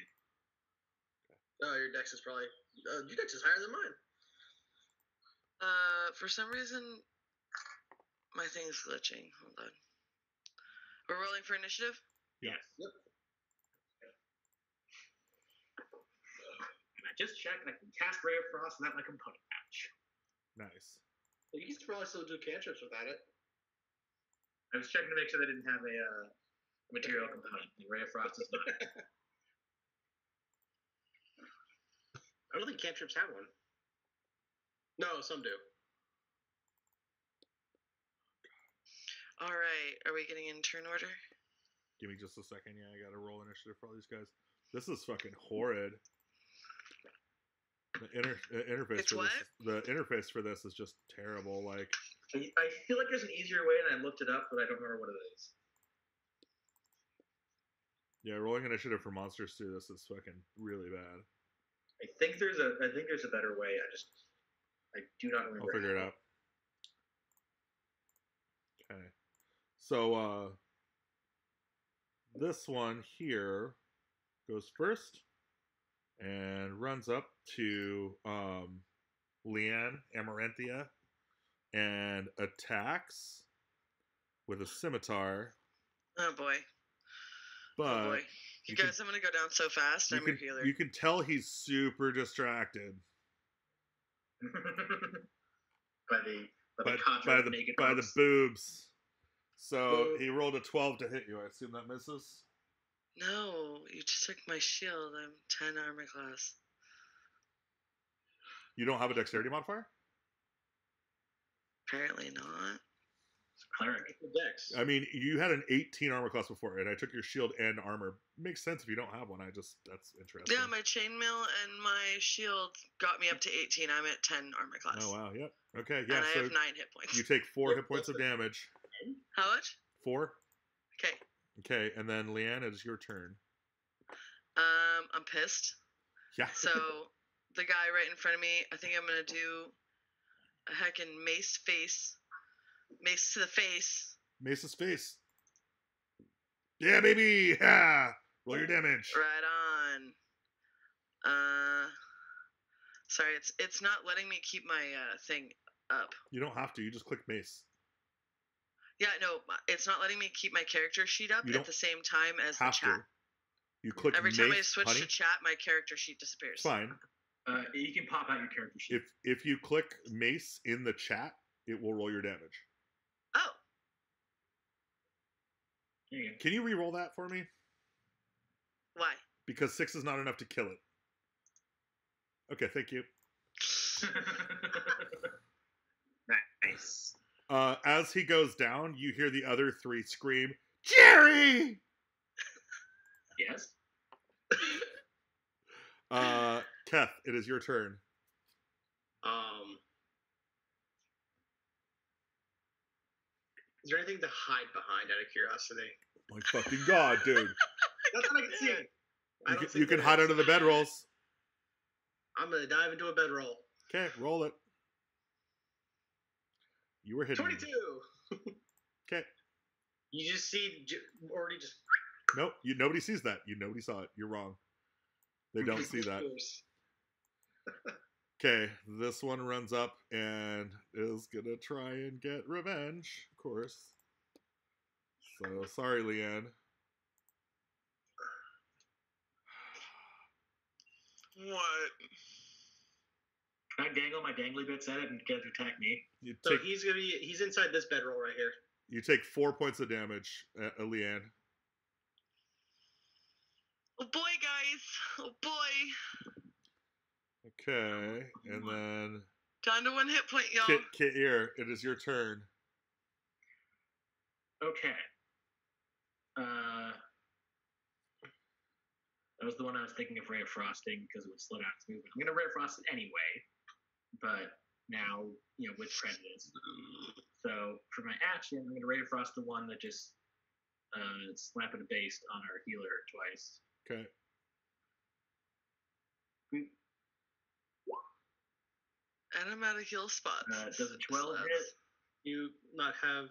Oh, your dex is probably. Your dex is higher than mine. For some reason, my thing is glitching. Hold on. We're rolling for initiative? Yes. Yep. And I just checked, and I can cast Ray of Frost without my component pouch. Nice. You can probably still do cantrips without it. I was checking to make sure they didn't have a material component. The Ray of Frost is not. I don't think cantrips have one. No, some do. All right, are we getting in turn order? Give me just a second. Yeah, I gotta roll initiative for all these guys. This is fucking horrid. The interface It's for what? this. The interface for this is just terrible. Like, I feel like there's an easier way, and I looked it up, but I don't remember what it is. yeah, rolling initiative for monsters too. This is fucking really bad. I think there's a better way. I do not remember. I'll figure it how. out. Okay. So this one here goes first and runs up to Leanne Amaranthia and attacks with a scimitar. Oh boy. But Oh boy. You you guys, I'm gonna go down so fast. I'm your healer. you can tell he's super distracted by the contour of naked by the folks. boobs. So he rolled a 12 to hit you. I assume that misses. No, you just took my shield. I'm 10 armor class. You don't have a dexterity modifier? Apparently not. Cleric. Dex. I mean, you had an 18 armor class before, and I took your shield and armor. Makes sense if you don't have one. That's interesting. Yeah, my chainmail and my shield got me up to 18. I'm at 10 armor class. Oh, wow. Yep. Okay, yeah. And I So have 9 hit points. you take 4 hit points of damage. How much? 4? Okay. Okay, and then Leanne, it is your turn. I'm pissed. Yeah. So the guy right in front of me, I think I'm gonna do a heckin' mace to the face. Mace's face. Yeah, baby! Ha! Roll your damage. Right on. Sorry, it's not letting me keep my thing up. You don't have to. You just click mace. Yeah, no, it's not letting me keep my character sheet up You at don't the same time as the Have chat. to. You click Every mace, time I switch honey. to chat, my character sheet disappears. It's fine. You can pop out your character sheet. If you click mace in the chat, it will roll your damage. Oh, There you Can you re-roll that for me? why? Because 6 is not enough to kill it. Okay, thank you. go. Nice. As he goes down, you hear the other 3 scream, Jerry! Yes. Keth, it is your turn. Is there anything to hide behind out of curiosity? My fucking god, dude. That's what I can see. You can hide under the bedrolls. I'm gonna dive into a bedroll. Okay, roll it. You were hidden. 22. Okay. You just see already just. Nope, nobody sees that. Nobody saw it. You're wrong. They don't see that. Okay, this one runs up and is gonna try and get revenge, of course. So, sorry, Leanne. What? Can I dangle my dangly bits at it and get it to attack me? So he's inside this bedroll right here. You take 4 points of damage, Leanne. Oh boy, guys. Oh boy. Okay, and then Down to 1 hit point, y'all. Kit Ear, it is your turn. Okay. That was the one I was thinking of Ray of Frosting because it would slow down its movement. I'm gonna Ray of Frost it anyway, but now with prejudice. So for my action, I'm gonna Ray of Frost the one that just slap it based on our healer twice. Okay. And I'm out of heal spots. Does a 12 hit? You not have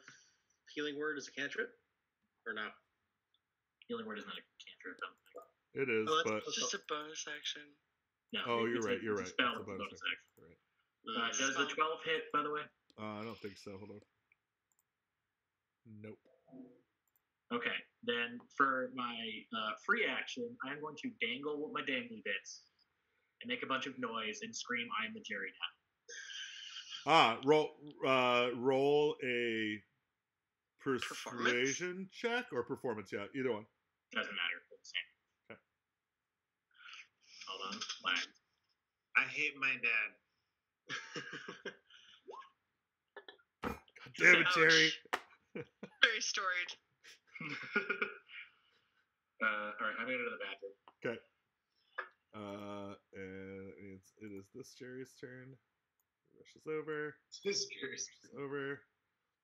healing word as a cantrip, or no? Healing word is not a cantrip. It is, Oh, but It's just a bonus action. No. oh, you're it's right. You're it's right. A spell It's a with a bonus bonus action. action. Right. Does the 12 hit, by the way? I don't think so. Hold on. Nope. Okay. Then for my free action, I'm going to dangle my dangly bits and make a bunch of noise and scream, "I'm the Jerry now." Roll a persuasion check or performance. Yeah, either one. Doesn't matter. It's the same. Okay. Hold on. Lag. I hate my dad. God damn it, Jerry. Very storied. All right. I'm going to go to the bathroom. Okay. And it is this Jerry's turn. Rush is over. This curious. It's over.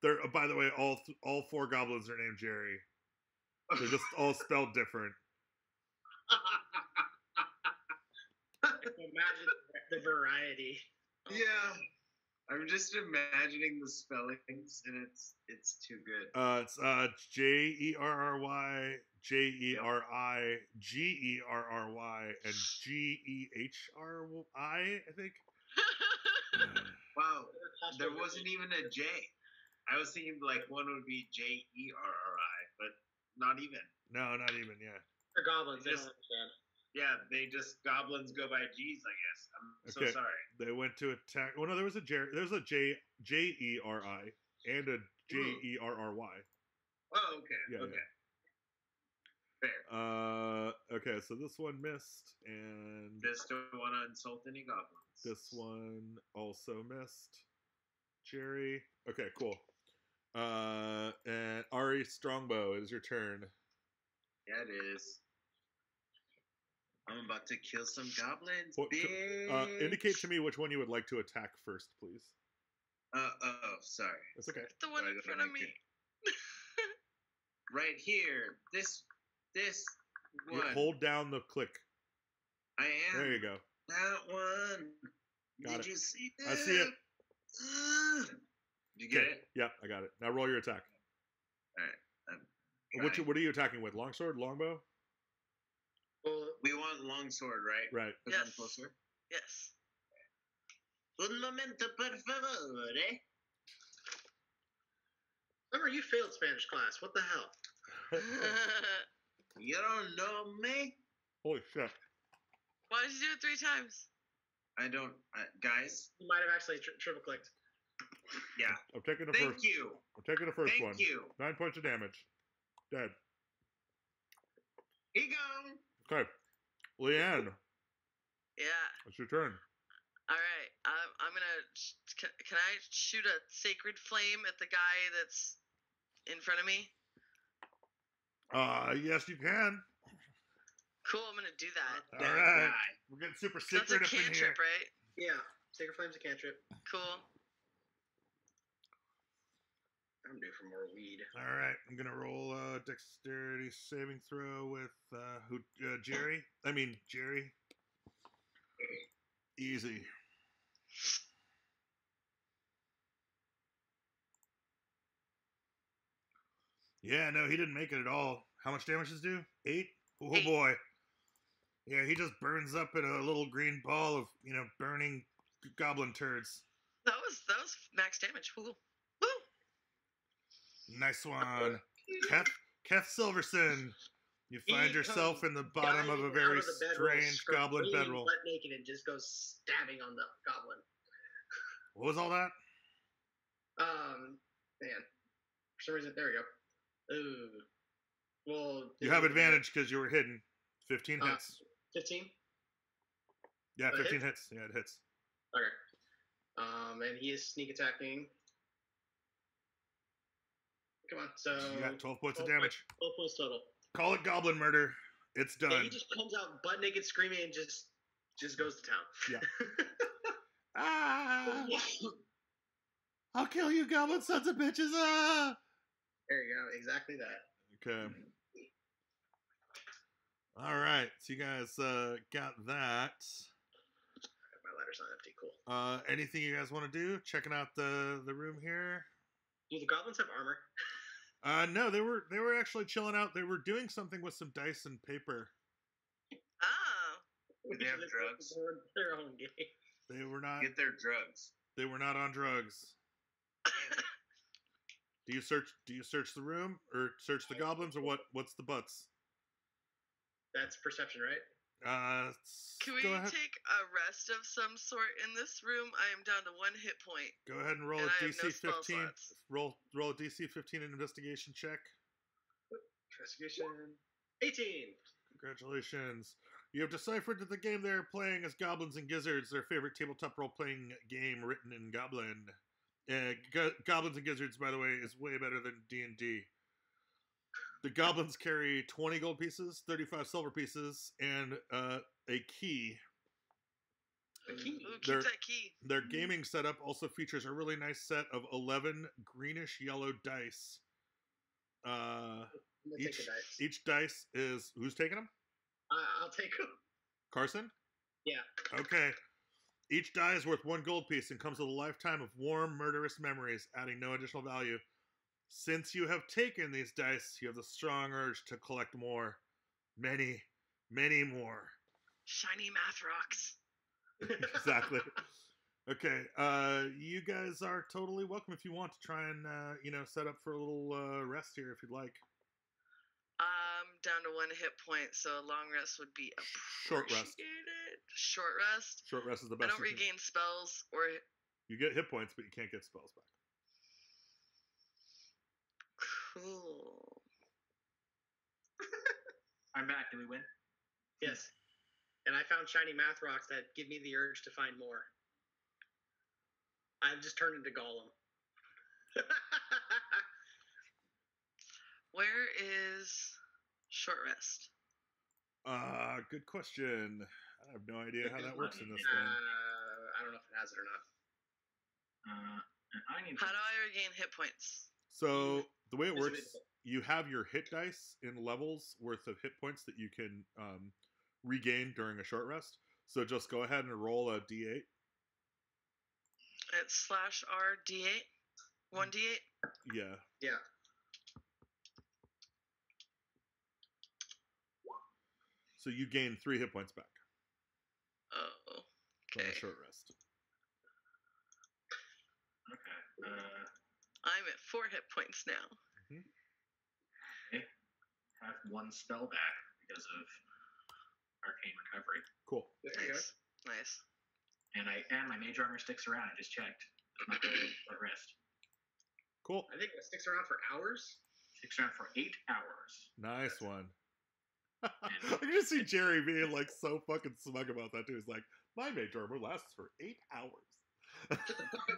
They're by the way, all 4 goblins are named Jerry. They're just all spelled different. Imagine the variety. Yeah. I'm just imagining the spellings, and it's too good. It's Jerry, Jerry, and Gehry, I think. Wow, there wasn't even a J. I was thinking like one would be Jerri, but not even. No, not even. Yeah. For goblins, they don't Just- understand. Yeah, they just goblins go by G's, I guess. I'm so Okay. sorry. They went to attack. Well, no, there was a Jerry. There's a Jerry and a Jerry. Oh, okay. Yeah, okay. yeah. Fair. Okay, so this one missed, and Just don't want to insult any goblins. this one also missed. Jerry. Okay, cool. And Ari Strongbow, it is your turn. Yeah, it is. I'm about to kill some goblins, What- bitch. Indicate to me which one you would like to attack first, please. Oh, sorry. That's okay. The one Gotta in go front of right me. Right here. This You one. hold down the click. I am. There you go. That one. Got Did it. you see that? I see it. Did you get Okay. it? Yep, I got it. Now roll your attack. Alright. What are you attacking with? Longsword, longbow? Well, We want longsword, right? Right. Put Yes. them closer. Yes. Un momento, por favor, eh? remember you failed Spanish class. What the hell? You don't know me? Holy shit. Why did you do it 3 times? I don't. Guys, You might have actually triple clicked. yeah. I'm taking the Thank first. you. I'm taking the first Thank one. you. 9 points of damage. Dead. Here you go. Okay. Leanne, Yeah. it's your turn. All right. I'm gonna. Can I shoot a sacred flame at the guy that's in front of me? Yes, you can. Cool. I'm gonna do that. All That right. guy. We're getting super So that's a secret up in here. cantrip, right? Yeah. Sacred Flame's a cantrip. Cool. I'm due for more weed. All right, I'm gonna roll a dexterity saving throw with Jerry. I mean Jerry. Easy. Yeah, no, he didn't make it at all. How much damage does it do? 8? Oh 8. boy. Yeah, he just burns up in a little green ball of burning goblin turds. That was max damage. Woo. Woo. Nice one, Keth Silverson. You find yourself in the bottom of a very strange goblin bedroll. Butt naked and just goes stabbing on the goblin. What was all that? Man. For some reason, there we go. Ooh. Well, You have advantage because you were hidden. 15 hits. 15? Yeah, it 15 hits? hits. Yeah, it hits. Okay. And he is sneak attacking. Come on, so You got 12 points of 12 damage. 12 points total. Call it goblin murder. It's done. Yeah, he just comes out butt naked screaming and just goes to town. Ah! I'll kill you, goblin sons of bitches! Ah! There you go, exactly that. Okay. All right, so you guys got that. My ladder's not empty, cool. Anything you guys want to do? Checking out the room here. Do the goblins have armor? No, they were actually chilling out. They were doing something with some dice and paper. Oh. Do they have drugs? Their own game. They were not. Get their drugs. They were not on drugs. Do you search the room or search the goblins or what? What's the butts? That's perception, right? Can we go ahead. take a rest of some sort in this room? I am down to 1 hit point. Go ahead and roll And a I have no DC spell 15. slots. Roll a DC 15 investigation check. Investigation. 18. Congratulations. You have deciphered that the game they are playing is Goblins and Gizzards, their favorite tabletop role-playing game written in Goblin. Goblins and Gizzards, by the way, is way better than D&D. The goblins carry 20 gold pieces, 35 silver pieces, and a key. A key. Ooh, keep Their- that key. Their gaming setup also features a really nice set of 11 greenish-yellow dice. I'm gonna take a dice. Each dice is... Who's taking them? I'll take them. Carson? Yeah. Okay. Each die is worth 1 gold piece and comes with a lifetime of warm, murderous memories, adding no additional value. Since you have taken these dice, you have the strong urge to collect more. Many, many more. Shiny math rocks. Exactly. Okay. You guys are totally welcome if you want to try and, set up for a little rest here if you'd like. I'm down to 1 hit point, so a long rest would be Short rest. appreciated. Short rest? Short rest is the I best. don't you can- regain spells or... You get hit points, but you can't get spells back. Cool. I'm back. Did we win? Yes. And I found shiny math rocks that give me the urge to find more. I've just turned into Gollum. Where is short rest? Good question. I have no idea how that works in this I thing. don't know if it has it or not. And I need How do I regain hit points? So the way it It's works, invisible. you have your hit dice in levels worth of hit points that you can regain during a short rest. So just go ahead and roll a d8. It's /R D8? 1d8? Yeah. Yeah. So you gain 3 hit points back Oh, from okay. a short rest. Okay. I'm at 4 hit points now. Have 1 spell back because of arcane recovery, Cool. There you go. Nice. and my mage armor sticks around. I just checked. It's not going to rest. Cool. I think it sticks around for hours. Sticks around for 8 hours. Nice one. I can just see Jerry being like so fucking smug about that too. He's like, my mage armor lasts for 8 hours.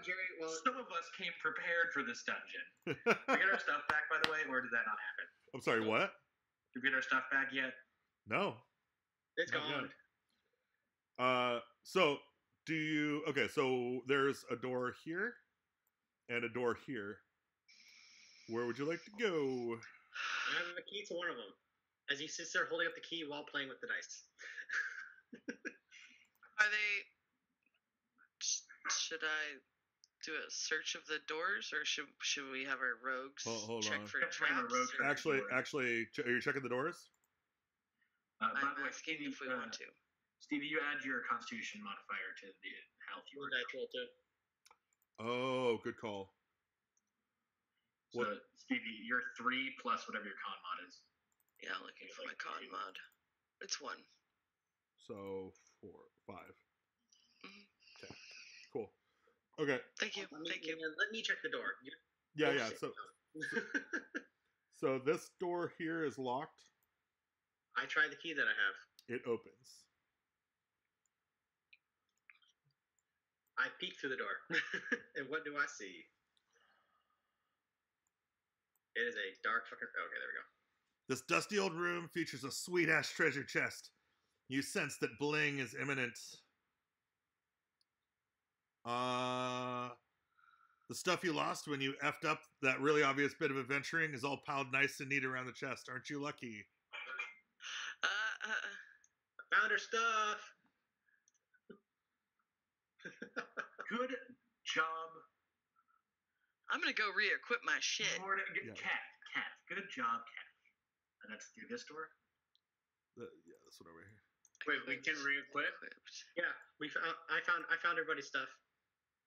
Jerry, well, Some of us came prepared for this dungeon. Did we get our stuff back, by the way, or did that not happen? I'm sorry, what? Did we get our stuff back yet? No. it's Not gone. yet. So do you? Okay, so there's a door here and a door here. Where would you like to go? I have a key to one of them. As you sit there holding up the key while playing with the dice. Are they... Should I do a search of the doors, or should we have our rogues Hold check on. for Let's find our traps? rogues. Actually, are you checking the doors? By I'm the way, asking Stevie, if we want to. Stevie, you add your Constitution modifier to the health you were. Natural too. Oh, good call. So, What? Stevie, you're 3 plus whatever your con mod is. Yeah, looking for my con mod. It's 1. So 4, 5. Mhm. Okay. Cool. Okay. Thank you. Thank you. Let me check the door. Yeah, yeah. So this door here is locked. I tried the key that I have. It opens. I peek through the door. And what do I see? It is a dark fucking... Okay, there we go. This dusty old room features a sweet-ass treasure chest. You sense that bling is imminent. The stuff you lost when you effed up that really obvious bit of adventuring is all piled nice and neat around the chest. Aren't you lucky? I found her stuff. Good job. I'm gonna go re-equip my shit. Yeah. Cat. Good job, Cat. And that's through this door? Yeah, this one over here. Wait, we can re-equip? Equipped. Yeah, I found everybody's stuff.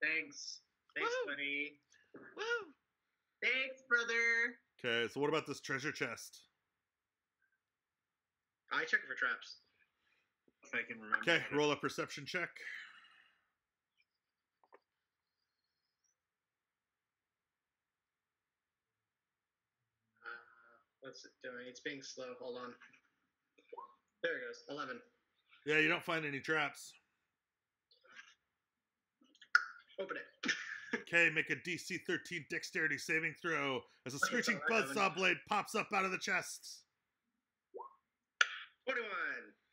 Thanks. Thanks, Woo! buddy. Woo! Thanks, brother. Okay, so what about this treasure chest? I check it for traps. If I can remember. Okay, roll a perception check. What's it doing? It's being slow. Hold on. There it goes. 11. Yeah, you don't find any traps. Open it. Okay, make a DC 13 dexterity saving throw as a screeching so I haven't- buzzsaw blade pops up out of the chest. 21.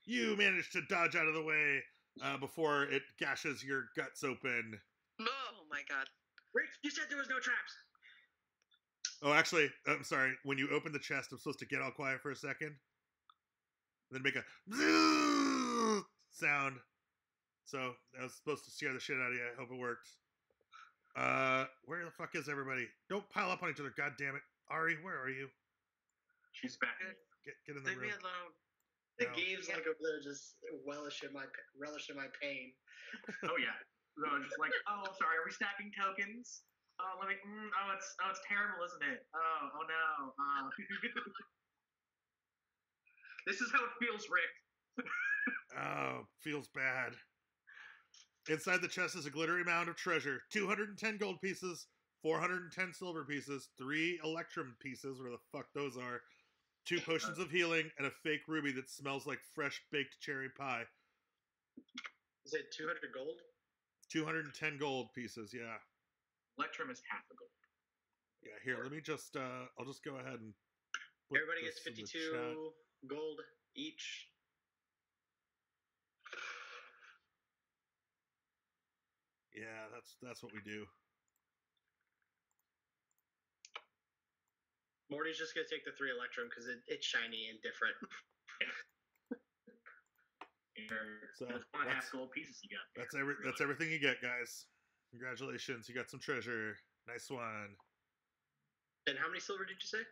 You manage to dodge out of the way before it gashes your guts open. Oh my god. Rick, you said there was no traps. Oh, actually, I'm sorry. When you open the chest, I'm supposed to get all quiet for a second. Then make a sound. So that was supposed to scare the shit out of you. I hope it worked. Where the fuck is everybody? Don't pile up on each other, god damn it. Ari, where are you? She's back. Get in the Leave me room. alone. The No. game's like over there just relish in my pain. Oh yeah. No, just like, oh, sorry. Are we stacking tokens? Oh, let me. It's terrible, isn't it? Oh no. This is how it feels, Rick. Oh, feels bad. Inside the chest is a glittering mound of treasure. 210 gold pieces, 410 silver pieces, 3 electrum pieces, where the fuck those are, 2 potions of healing, and a fake ruby that smells like fresh baked cherry pie. Is it 200 gold? 210 gold pieces, yeah. Electrum is half a gold. Yeah, here, let me just, I'll just go ahead and put Everybody gets this in the 52 chat. gold each. Yeah, that's what we do. Morty's just gonna take the 3 Electrum because it's shiny and different. So That's 1.5 gold pieces you got. That's everything you get, guys. Congratulations, you got some treasure. Nice one. And how many silver did you say?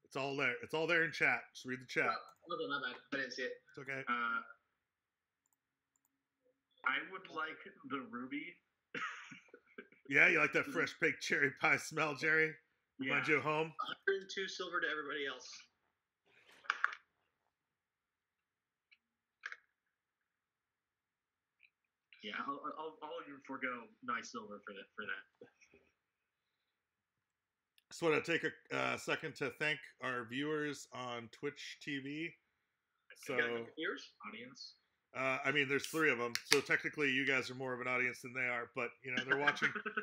It's all there. It's all there in chat. Just read the chat. Oh, okay, my bad. I didn't see it. It's okay. I would like the ruby. Yeah, you like that fresh baked cherry pie smell, Jerry? Remind you of home? 102 silver to everybody else. Yeah, I'll even forego nice silver for that. Just want to take a second to thank our viewers on Twitch TV. So, Viewers? Audience. I mean, there's 3 of them, so technically you guys are more of an audience than they are. But you know,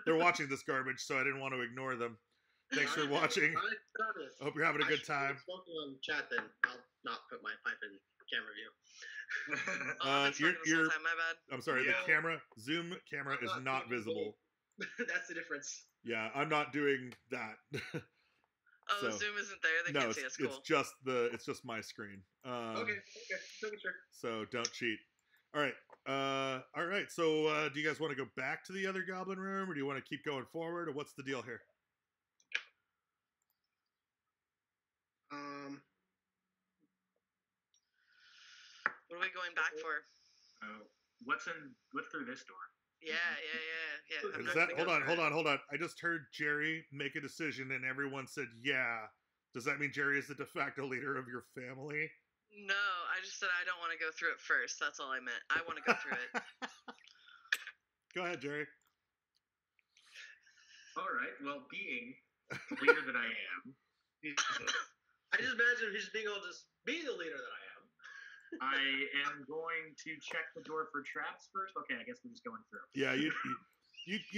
they're watching this garbage, so I didn't want to ignore them. Thanks for watching. I hope you're having a good time. Smoking on chat, then I'll not put my pipe in camera view. I've been smoking this whole time, my bad. I'm sorry. The Zoom camera is not visible. That's the difference. Yeah, I'm not doing that. Oh, the Zoom isn't there. They can't see us. Cool. It's just my screen. Okay, sure. So don't cheat. All right. So do you guys want to go back to the other goblin room, or do you want to keep going forward, or what's the deal here? What are we going back for? What's through this door? Yeah. Is that, hold on. I just heard Jerry make a decision, and everyone said, "Yeah." Does that mean Jerry is the de facto leader of your family? No, I just said I don't want to go through it first. That's all I meant. I want to go through it. Go ahead, Jerry. All right. Well, being the leader that I am, I just imagine he's being all just be the leader that I am. I am going to check the door for traps first. Okay, I guess we're just going through. Yeah, you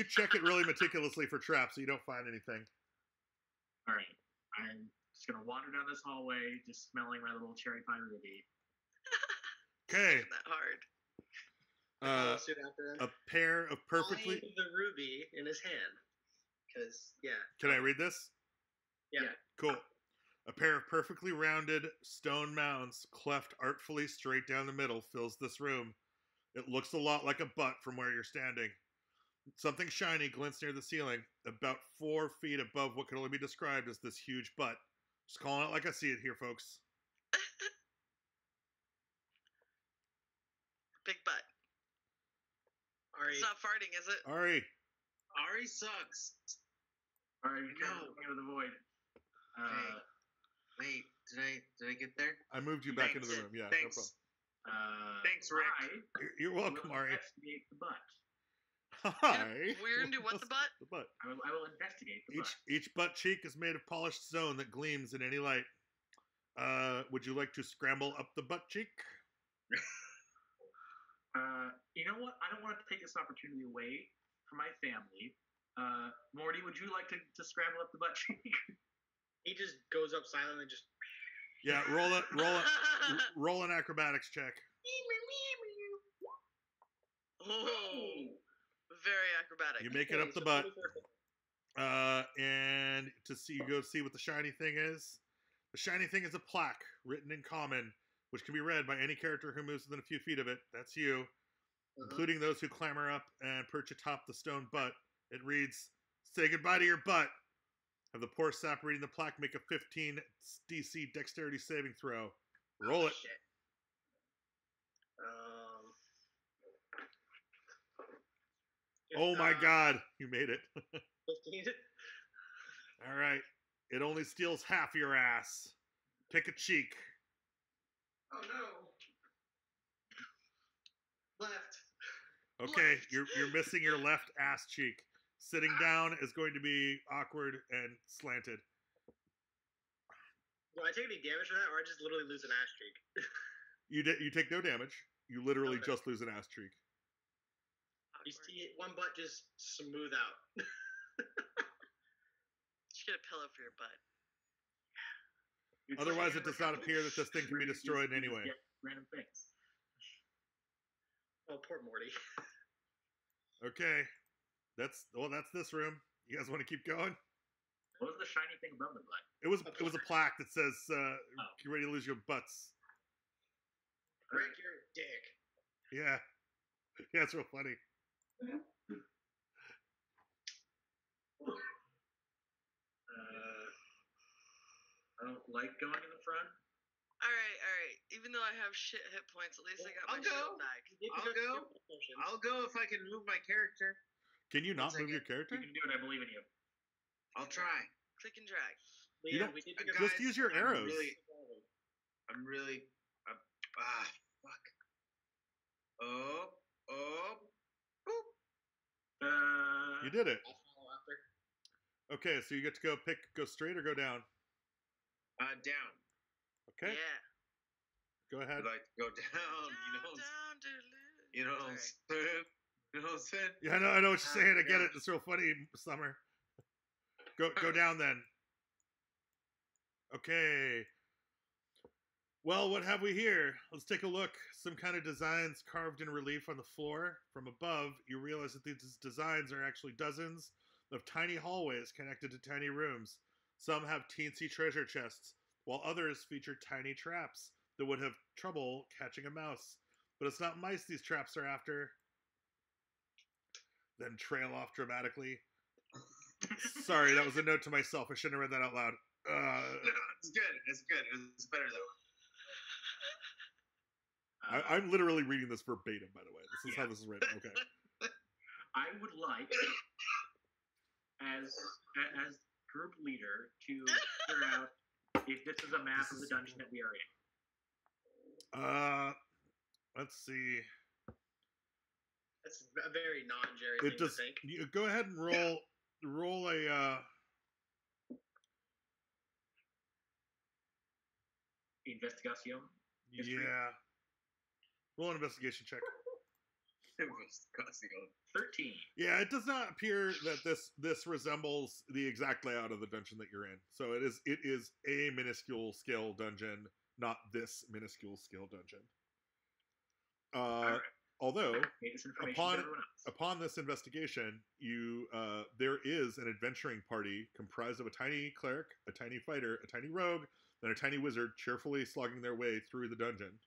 check it really meticulously for traps, so you don't find anything. All right, I'm just gonna wander down this hallway, just smelling my little cherry pie ruby. Okay. Not that hard. A pair of perfectly. The ruby in his hand. Because Can I read this? Yeah. Cool. A pair of perfectly rounded stone mounds, cleft artfully straight down the middle, fills this room. It looks a lot like a butt from where you're standing. Something shiny glints near the ceiling, about 4 feet above what can only be described as this huge butt. Just calling it like I see it here, folks. Big butt. Ari. It's not farting, is it? Ari sucks. All right, go to the void. Wait, did I get there? I moved you back into the room. Yeah, Thanks. no problem. Thanks, Rick. You're welcome, Ari. Investigate the butt. Hi. We're gonna do what, the butt? The butt. I will investigate the butt. Each butt cheek is made of polished stone that gleams in any light. Would you like to scramble up the butt cheek? You know what? I don't want to take this opportunity away from my family. Morty, would you like to scramble up the butt cheek? He just goes up silently, just. Yeah, roll an acrobatics check. Oh, very acrobatic. You make it up the butt. And you go see what the shiny thing is. The shiny thing is a plaque written in common, which can be read by any character who moves within a few feet of it. That's you, including those who clamber up and perch atop the stone butt. It reads, "Say goodbye to your butt." Have the poor sap reading the plaque make a 15 DC dexterity saving throw. Roll it. Shit. Oh my god, you made it. 15. All right. It only steals half your ass. Pick a cheek. Oh no. Left. Okay, you're missing your left ass cheek. Sitting down is going to be awkward and slanted. Do I take any damage from that, or I just literally lose an ass streak? You take no damage. You literally Okay. just lose an ass streak. You see one butt just smooth out. You should get a pillow for your butt. Otherwise, it does not appear that this thing can be destroyed in any way. Random things. Oh, poor Morty. Okay, that's this room. You guys want to keep going? What was the shiny thing above the butt? It was a plaque that says, "Get ready to lose your butts." Rick, you're a dick. Yeah, it's real funny. I don't like going in the front. All right. Even though I have shit hit points, at least I got my shield back. I'll go if I can move my character. Can you not move your character? You can do it. I believe in you. I'll try. Click and drag. You don't- we need to Guys, Just use your arrows. I'm really. Fuck. Oh. Boop. You did it. I'll follow after. Okay, so you get to go straight or go down. Down. Okay, Yeah. go ahead. I'd like to go down. You know what I'm saying? You know what I'm saying? Yeah, I know what you're saying. I get it. It's real funny, Summer. Go down then. Okay. Well, what have we here? Let's take a look. Some kind of designs carved in relief on the floor. From above, you realize that these designs are actually dozens of tiny hallways connected to tiny rooms. Some have teensy treasure chests, while others feature tiny traps that would have trouble catching a mouse. But it's not mice these traps are after. Then trail off dramatically. Sorry, that was a note to myself. I shouldn't have read that out loud. No, it's good. It's good. It's better though. I'm literally reading this verbatim, by the way. This is how this is written. Okay. I would like, as group leader, to figure out if this is a map of the dungeon that we are in. Let's see. That's a very non-Jerry It thing does. to think. You go ahead and roll a. Investigation. History. Yeah. Roll an investigation check. 13. Yeah, it does not appear that this resembles the exact layout of the dungeon that you're in. So it is a minuscule scale dungeon, not this minuscule scale dungeon. Alright. Although Give this information to everyone else. upon this investigation, there is an adventuring party comprised of a tiny cleric, a tiny fighter, a tiny rogue, and a tiny wizard cheerfully slogging their way through the dungeon.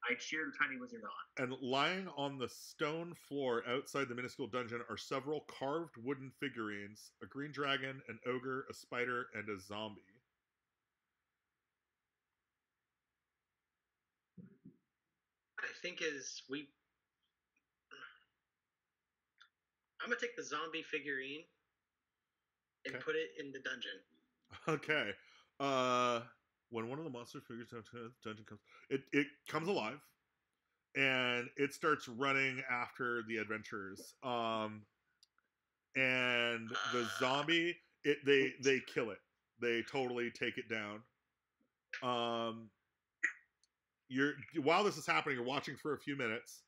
I cheer the tiny wizard on. And lying on the stone floor outside the minuscule dungeon are several carved wooden figurines: a green dragon, an ogre, a spider, and a zombie. I think I'm gonna take the zombie figurine and Okay. put it in the dungeon. Okay. When one of the monster figures into the dungeon comes, it comes alive, and it starts running after the adventurers. And the zombie, they kill it. They totally take it down. While this is happening, you're watching for a few minutes,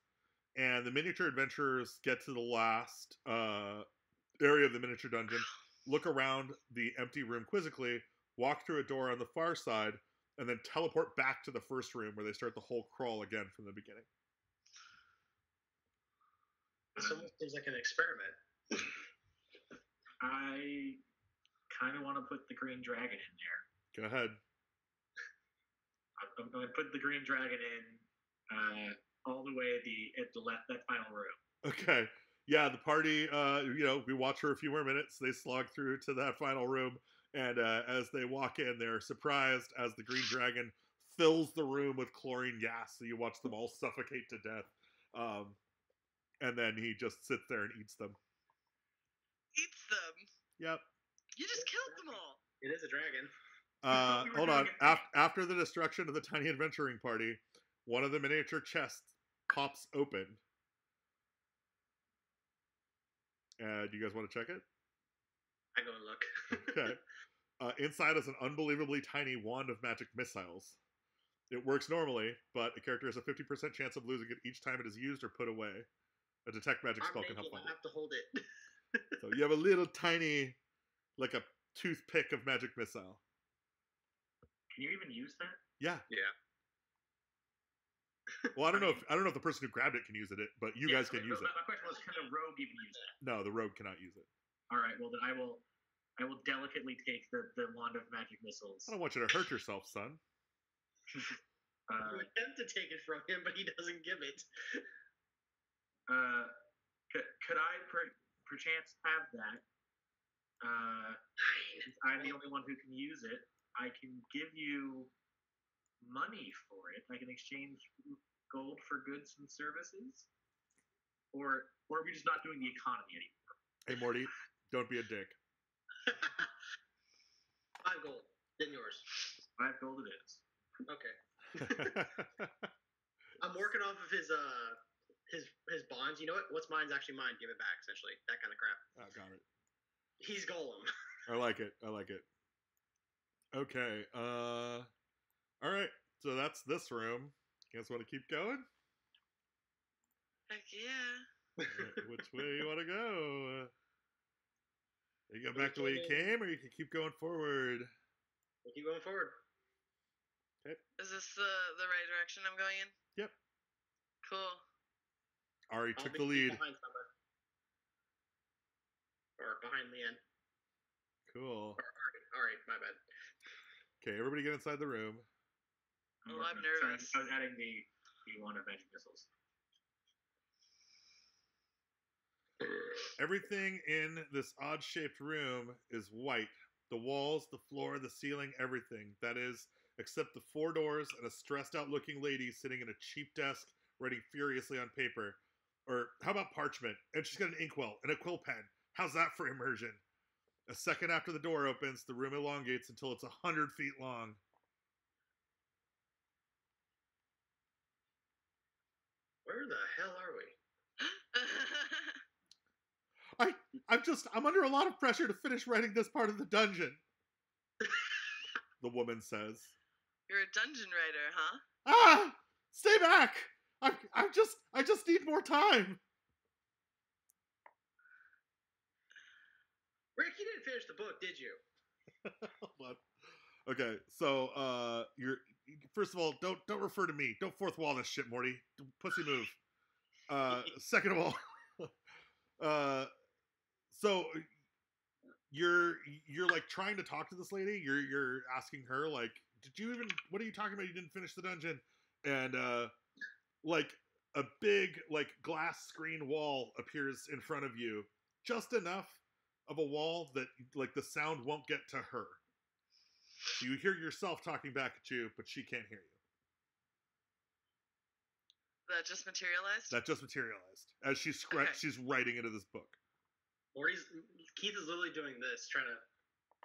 and the miniature adventurers get to the last area of the miniature dungeon, look around the empty room quizzically, walk through a door on the far side, and then teleport back to the first room where they start the whole crawl again from the beginning. This almost seems like an experiment. I kind of want to put the green dragon in there. Go ahead. I'm going to put the green dragon in all the way at the left, that final room. Okay. Yeah, the party, we watch for a few more minutes. They slog through to that final room, and as they walk in, they're surprised as the green dragon fills the room with chlorine gas, so you watch them all suffocate to death. And then he just sits there and eats them. Eats them. Yep. You just killed them all. It is a dragon. Hold on. After the destruction of the tiny adventuring party, one of the miniature chests pops open. Do you guys want to check it? I go and look. Okay. Inside is an unbelievably tiny wand of magic missiles. It works normally, but a character has a 50% chance of losing it each time it is used or put away. A detect magic spell can help find I have to hold it. it. So you have a little tiny, like a toothpick of magic missile. Can you even use that? Yeah. Yeah. Well, I don't know if the person who grabbed it can use it, but you guys can use it. My question was, can the rogue even use it? No, the rogue cannot use it. All right. Well, then I will delicately take the wand of magic missiles. I don't want you to hurt yourself, son. You attempt to take it from him, but he doesn't give it. Could I perchance have that? I'm the only one who can use it. I can give you money for it. I can exchange gold for goods and services. Or are we just not doing the economy anymore? Hey, Morty, don't be a dick. 5 gold. Then yours. 5 gold it is. Okay. I'm working off of his bonds. You know what? What's mine's actually mine. Give it back, essentially. That kind of crap. Oh, got it. He's Golem. I like it. Okay. All right. So that's this room. You guys want to keep going? Heck yeah. Which way you want to go? You go back the way you came, or you can keep going forward? We'll keep going forward. Okay. Is this the right direction I'm going in? Yep. Cool. Ari took the lead. Behind somewhere. Or behind Leanne. Cool. Alright, my bad. Okay, everybody get inside the room. Oh, I'm nervous. Sorry, I was adding the wand of magic missiles. Everything in this odd-shaped room is white. The walls, the floor, the ceiling, everything. That is, except the 4 doors and a stressed-out-looking lady sitting at a cheap desk writing furiously on paper. Or how about parchment? And she's got an inkwell and a quill pen. How's that for immersion? A second after the door opens, the room elongates until it's 100 feet long. Where the hell are we? I'm under a lot of pressure to finish writing this part of the dungeon. The woman says. You're a dungeon writer, huh? Ah! Stay back! I just need more time. Rick, you didn't finish the book, did you? Hold on. Okay, so you're first of all, don't refer to me. Don't fourth wall this shit, Morty. Pussy move. Second of all, so you're like trying to talk to this lady. You're asking her like, what are you talking about? You didn't finish the dungeon, and like a big like glass screen wall appears in front of you, just enough of a wall that like the sound won't get to her. So you hear yourself talking back at you, but she can't hear you. That just materialized? That just materialized as she's writing into this book. Keith is literally doing this, trying to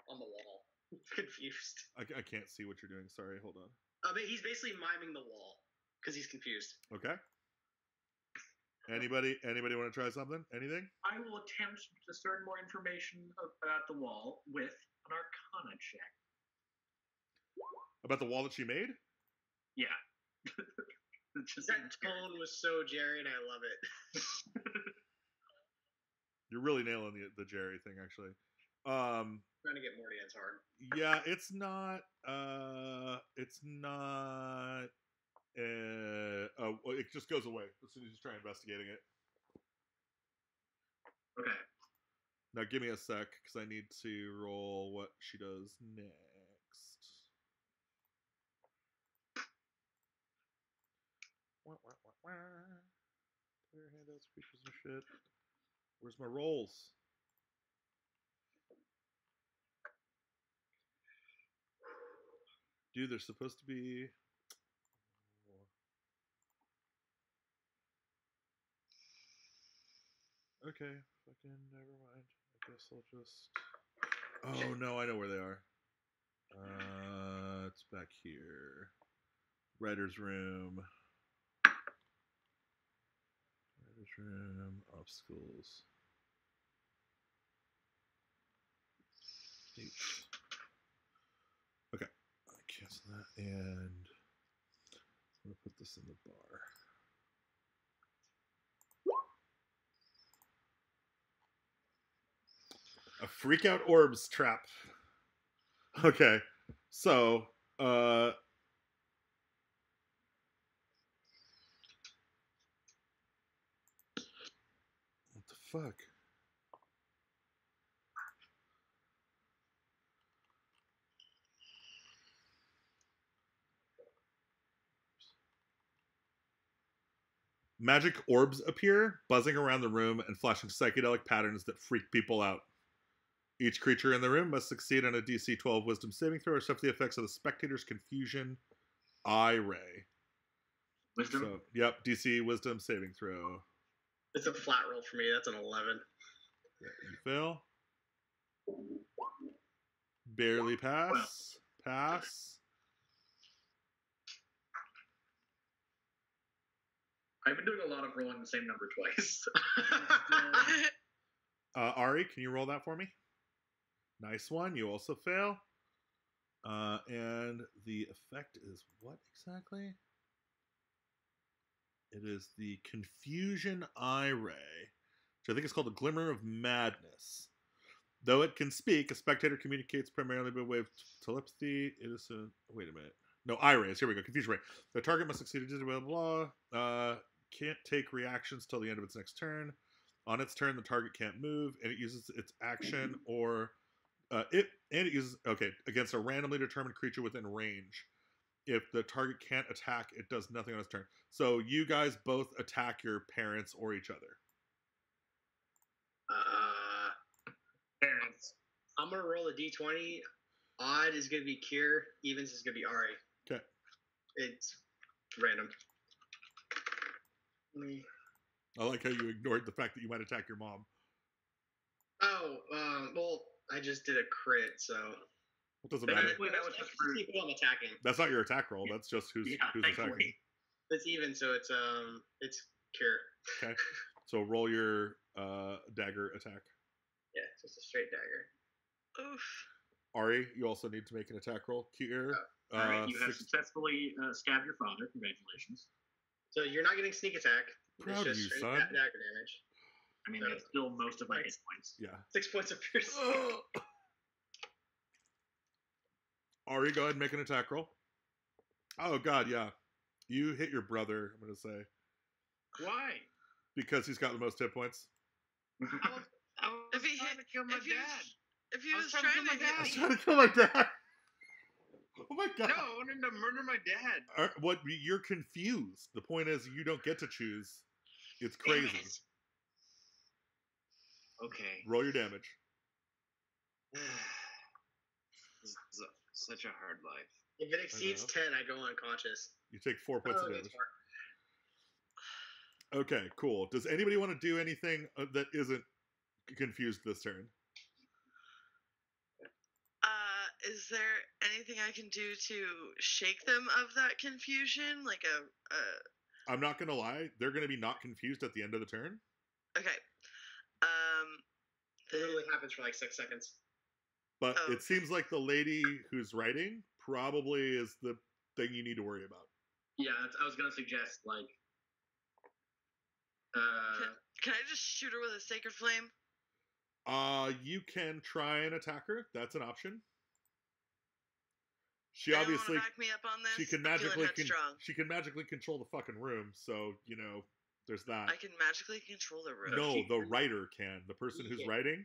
on the wall. Confused. I can't see what you're doing. Sorry, hold on. But he's basically miming the wall because he's confused. Okay. Anybody want to try something? Anything? I will attempt to discern more information about the wall with an Arcana check. About the wall that she made? Yeah. That tone was so Jerry, and I love it. You're really nailing the Jerry thing, actually. Trying to get Morty, it's hard. Yeah, it's not. It just goes away as soon as you try investigating it. Okay. Now give me a sec, because I need to roll what she does next. Clear handouts, creatures and shit. Where's my rolls? Dude, they're supposed to be... Okay, fucking never mind. I guess I'll just... Oh, no, I know where they are. It's back here. Writer's room. Writer's room. Obstacles. 8. And I'm going to put this in the bar. A freak out orbs trap. Okay. So, what the fuck? Magic orbs appear, buzzing around the room and flashing psychedelic patterns that freak people out. Each creature in the room must succeed on a DC 12 Wisdom saving throw or suffer the effects of the spectator's confusion eye ray. Wisdom? So, yep, DC Wisdom saving throw. It's a flat roll for me. That's an 11. Yeah, you fail. Barely pass. Pass. I've been doing a lot of rolling the same number twice. Ari, can you roll that for me? Nice one. You also fail. And the effect is what exactly? It is the Confusion Eye Ray, which I think is called the Glimmer of Madness. Though it can speak, a spectator communicates primarily by way of telepathy. It is a... Wait a minute. No, eye rays. Here we go. Confusion Ray. The target must succeed at blah, blah, blah. Can't take reactions till the end of its next turn. On its turn, the target can't move, and it uses its action or... it uses... Okay, against a randomly determined creature within range. If the target can't attack, it does nothing on its turn. So you guys both attack your parents or each other. Parents. I'm going to roll a d20. Odd is going to be Kier. Evens is going to be Ari. Okay. It's random. I like how you ignored the fact that you might attack your mom. Oh, well, I just did a crit, so... It doesn't matter. That was just for... people I'm attacking. That's not your attack roll. That's just who's attacking. It's even, so it's Kier. Okay. So roll your dagger attack. Yeah, just a straight dagger. Oof. Ari, you also need to make an attack roll. Kier. All right, you have successfully stabbed your father. Congratulations. So you're not getting sneak attack. Proud of you, son. Dagger damage. I mean, that's still most of my hit points. Yeah. 6 points of piercing. Ari, go ahead and make an attack roll. Oh, God, yeah. You hit your brother, I'm going to say. Why? Because he's got the most hit points. I was If he trying hit- to kill my if he- dad. If he I was was trying trying to to kill my I was hit trying to kill my dad. Oh, my God. No, I wanted to murder my dad. What? You're confused. The point is, you don't get to choose. It's crazy. Okay. Roll your damage. This is such a hard life. If it exceeds know. 10, I go unconscious. You take 4 points Oh, of that's damage. far. Okay, cool. Does anybody want to do anything that isn't confused this turn? Is there anything I can do to shake them of that confusion? Like a I'm not going to lie. They're going to be not confused at the end of the turn. okay. It literally happens for like 6 seconds. But Oh, it seems like the lady who's writing probably is the thing you need to worry about. Yeah, I was gonna suggest like. Can I just shoot her with a sacred flame? You can try and attack her. That's an option. She Anyone obviously wanna back me up on this? she can I'm feeling magically headstrong. she can magically control the fucking room. So there's that. I can magically control the room. No, the writer can. The person who's Yeah. writing.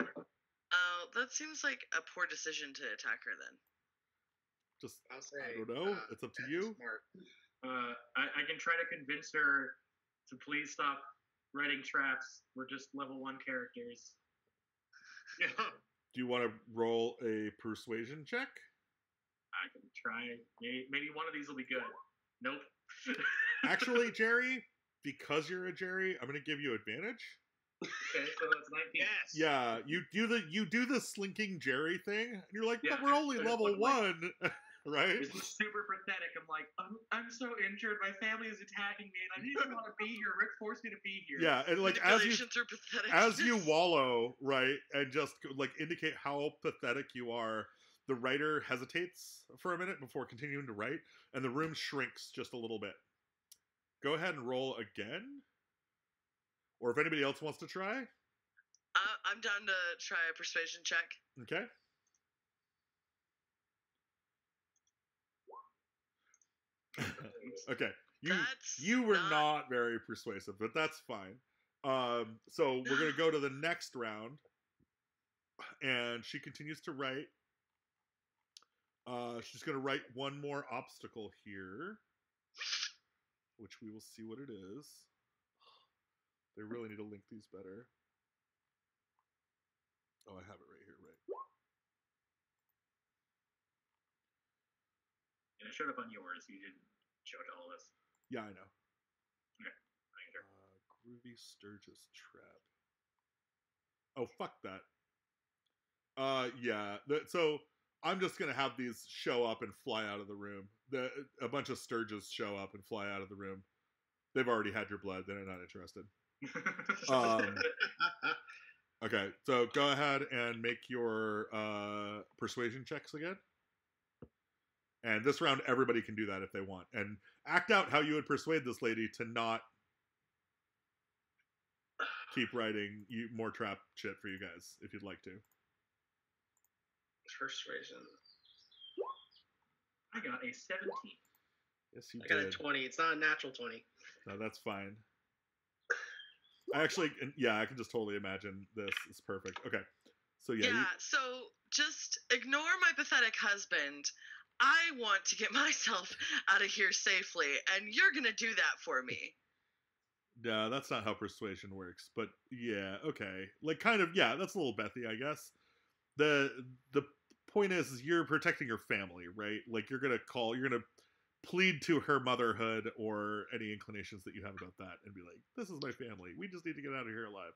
Oh, that seems like a poor decision to attack her then. Just I'll say. I don't know. It's up to that's you. Smart. I can try to convince her to please stop writing traps. We're just level 1 characters. Yeah. Do you want to roll a persuasion check? I can try. Maybe one of these will be good. Nope. Actually, Jerry, because you're a Jerry, I'm going to give you advantage. Okay, so that's 19. Yes. Yeah, you do the slinking Jerry thing, and you're like, Yeah, but we're only I level look like- 1, right? It's super pathetic. I'm like, I'm so injured. My family is attacking me, and I didn't even want to be here. Rick forced me to be here. Yeah, and like as Manipulation through pathetic. you wallow, right, and just like indicate how pathetic you are, the writer hesitates for a minute before continuing to write, and the room shrinks just a little bit. Go ahead and roll again. Or if anybody else wants to try. I'm down to try a persuasion check. Okay. Okay. You were not very persuasive, but that's fine. So we're going to go to the next round. And she continues to write. She's going to write one more obstacle here, which we will see what it is. They really need to link these better. Oh, I have it right here, right? And it showed up on yours. You didn't show it to all of us. Yeah, I know. Okay. Sure. Groovy Sturgis Trap. Oh, fuck that. Yeah. So I'm just gonna have these show up and fly out of the room. A bunch of Sturges show up and fly out of the room. They've already had your blood. They're not interested. Okay, so go ahead and make your persuasion checks again. And this round, everybody can do that if they want. And act out how you would persuade this lady to not keep writing more trap shit for you guys, if you'd like to. Persuasion. I got a 17. Yes, you I did. got a 20. It's not a natural 20. No, that's fine. I can just totally imagine this. It's perfect. Okay. So So just ignore my pathetic husband. I want to get myself out of here safely, and you're gonna do that for me. No, that's not how persuasion works. But yeah, okay. Like kind of, yeah, that's a little Bethy, I guess. The point is you're protecting your family, right? Like you're gonna plead to her motherhood or any inclinations that you have about that and be like, this is my family. We just need to get out of here alive.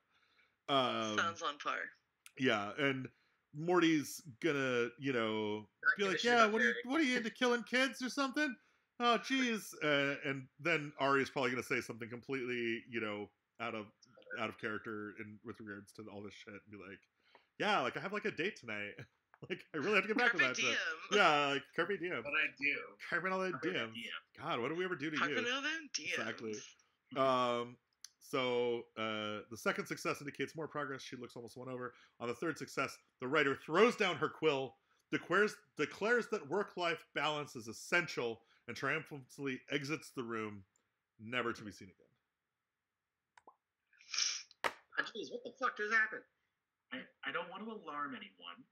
Sounds on par. Yeah, and Morty's gonna, be like, yeah, what are you into killing kids or something? Oh, geez. And then Ari's probably gonna say something completely, out of character with regards to all this shit and be like, yeah, like I have like a date tonight. Like I really have to get back to that shit. Yeah, like Carpe Diem. What I do. Carpe Diem. God, what do we ever do to you? Exactly. So the second success indicates more progress. She looks almost won over. On the third success, the writer throws down her quill, declares that work-life balance is essential, and triumphantly exits the room, never to be seen again. Jeez, what the fuck just happened? I don't want to alarm anyone,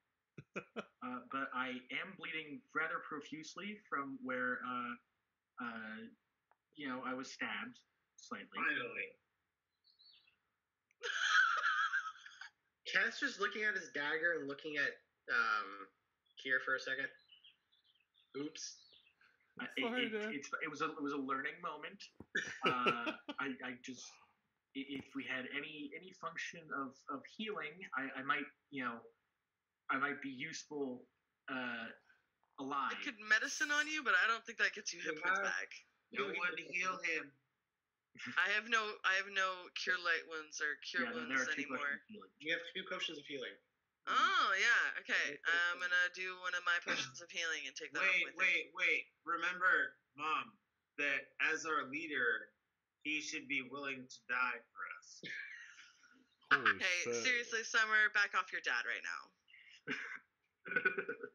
but I am bleeding rather profusely from where, I was stabbed slightly. Finally. Kenneth's just looking at his dagger and looking at Kier for a second. Oops. It was a learning moment. I just, if we had any function of healing, I might be useful alive. I could medicine on you, but I don't think that gets you hit points back. No one to heal him. I have no cure light wounds or cure wounds anymore. You have 2 potions of healing. Oh yeah, okay. I'm gonna do one of my potions of healing and take that off my thing. Wait. Remember, Mom, that as our leader, he should be willing to die for us. Hey, seriously, Summer, back off your dad right now.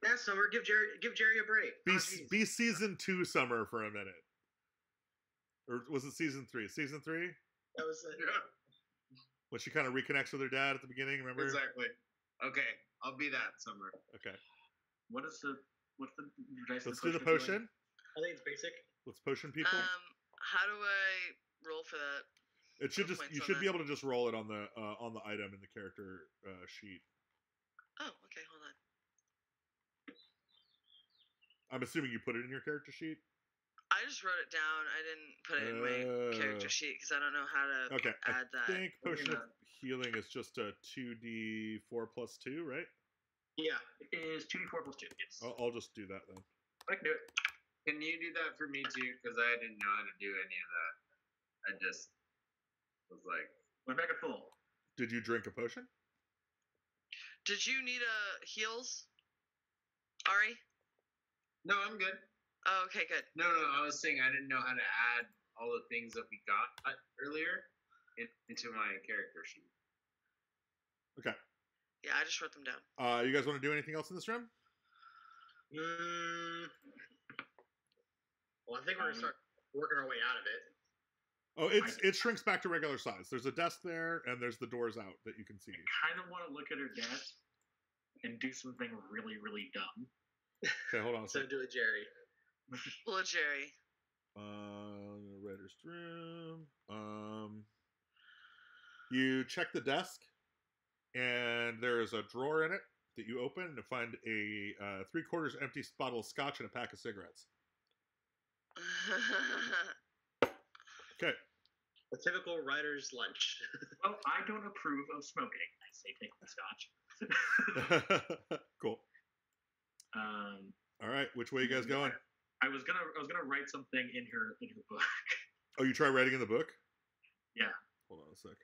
Yeah, Summer, give Jerry a break. Be season 2 Summer for a minute. Or was it season 3? Season 3? That was it. Yeah. When she kind of reconnects with her dad at the beginning, remember? Exactly. Okay, I'll be that Summer. Okay. What's the Let's do the potion. I think it's basic. Let's potion people. How do I roll for that? It should you should be able to just roll it on the item in the character sheet. Oh, okay, hold on. I'm assuming you put it in your character sheet. I just wrote it down. I didn't put it in my character sheet because I don't know how to add that. I think potion of healing is just a 2d4 plus 2, right? Yeah, it is 2d4 plus 2. Yes. I'll just do that then. I can do it. Can you do that for me too? Because I didn't know how to do any of that. I just was like, we're back at full. Did you drink a potion? Did you need heals? Ari? No, I'm good. Oh, okay, good. No, I was saying I didn't know how to add all the things that we got earlier into my character sheet. Okay. Yeah, I just wrote them down. You guys want to do anything else in this room? Well, I think we're gonna start working our way out of it. Oh, it shrinks back to regular size. There's a desk there, and there's the doors out that you can see. I kind of want to look at her desk and do something really, really dumb. Okay, hold on a So second. do it, Jerry. Well, Jerry. Writer's room. You check the desk, and there is a drawer in it that you open to find a 3/4 empty bottle of scotch and a pack of cigarettes. Okay. A typical writer's lunch. Well, I don't approve of smoking. I say take the scotch. Cool. All right, which way you guys going? I was gonna write something in her book. Oh, you try writing in the book? Yeah. Hold on a sec.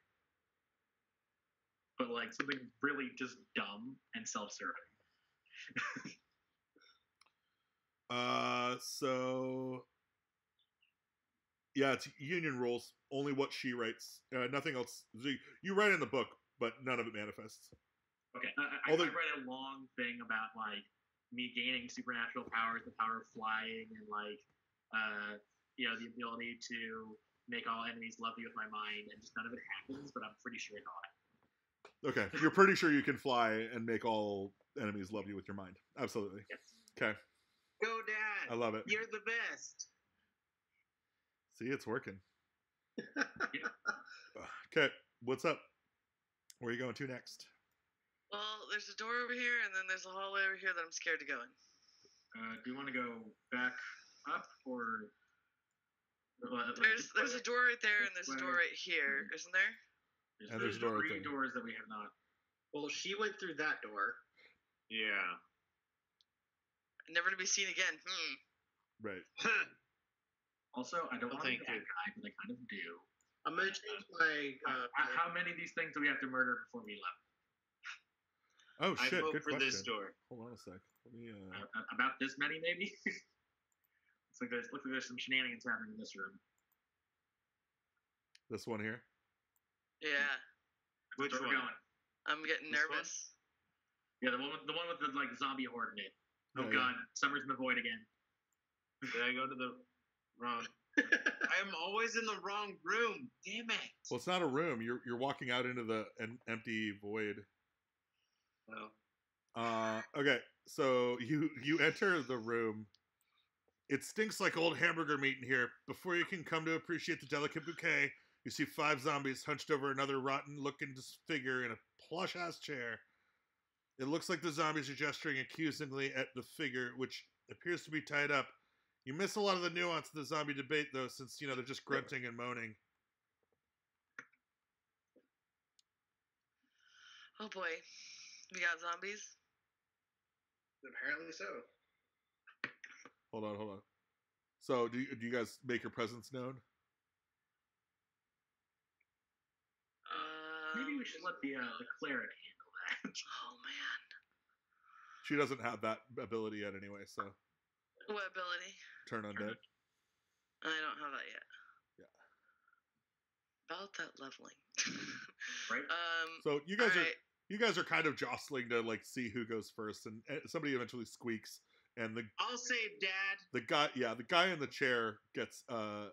But like something really just dumb and self-serving. So yeah, it's union rules. Only what she writes. Nothing else. You write in the book, but none of it manifests. Okay. I read a long thing about like me gaining supernatural powers, the power of flying, and like the ability to make all enemies love me with my mind, and just none of it happens. But I'm pretty sure it all. Okay, you're pretty sure you can fly and make all enemies love you with your mind. Absolutely. Yes. Okay. Go, Dad. I love it. You're the best. See, it's working. Okay, what's up? Where are you going to next? Well, there's a door over here, and then there's a hallway over here that I'm scared to go in. Do you want to go back up or? There's a door right there, and there's a door right here, isn't there? And there's a door right three there. doors that we have not. Well, she went through that door. Yeah. Never to be seen again. Right. Also, I don't want to be thank that you. guy, but I kind of do. I'm gonna change my. How many of these things do we have to murder before we left? Oh I shit! vote Good for question. this door. Hold on a sec. Let me. About this many, maybe. Looks like there's some shenanigans happening in this room. This one here. Yeah, Which Where one? we're going? I'm getting This one? nervous. Yeah, the one with the like zombie horde in it. Oh Yeah, god, Summer's in the void again. Did I go to the wrong? I am always in the wrong room. Damn it. Well, it's not a room. You're walking out into the empty void. Well, Okay, so you enter the room. It stinks like old hamburger meat in here. Before you can come to appreciate the delicate bouquet, you see 5 zombies hunched over another rotten-looking figure in a plush-ass chair. It looks like the zombies are gesturing accusingly at the figure, which appears to be tied up. You miss a lot of the nuance of the zombie debate, though, since, they're just grunting and moaning. Oh boy, we got zombies. Apparently so. Hold on. So, do you guys make your presence known? Maybe we should let the cleric handle that. Oh man. She doesn't have that ability yet anyway, so What ability? turn undead. I don't have that yet. Yeah. About that leveling. Right. So you guys alright. you guys are kind of jostling to like see who goes first, and somebody eventually squeaks, and I'll save Dad. the guy in the chair gets kind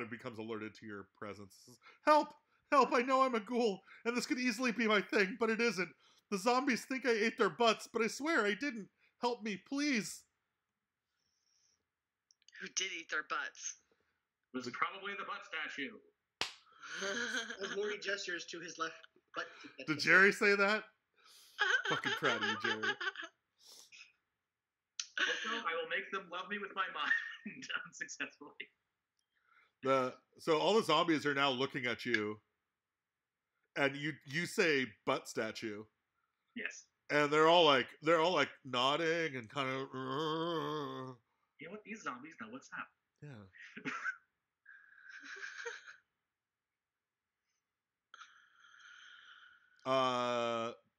of becomes alerted to your presence. Says, help! I know I'm a ghoul, and this could easily be my thing, but it isn't. The zombies think I ate their butts, but I swear I didn't. Help me, please. Who did eat their butts? It was probably the butt statue. As Morty gestures to his left butt. Did Jerry say that? Fucking proud of you, Jerry. Also, I will make them love me with my mind unsuccessfully. So all the zombies are now looking at you, and you say butt statue, Yes. and they're all like nodding and kind of You know what? These zombies know what's up. yeah.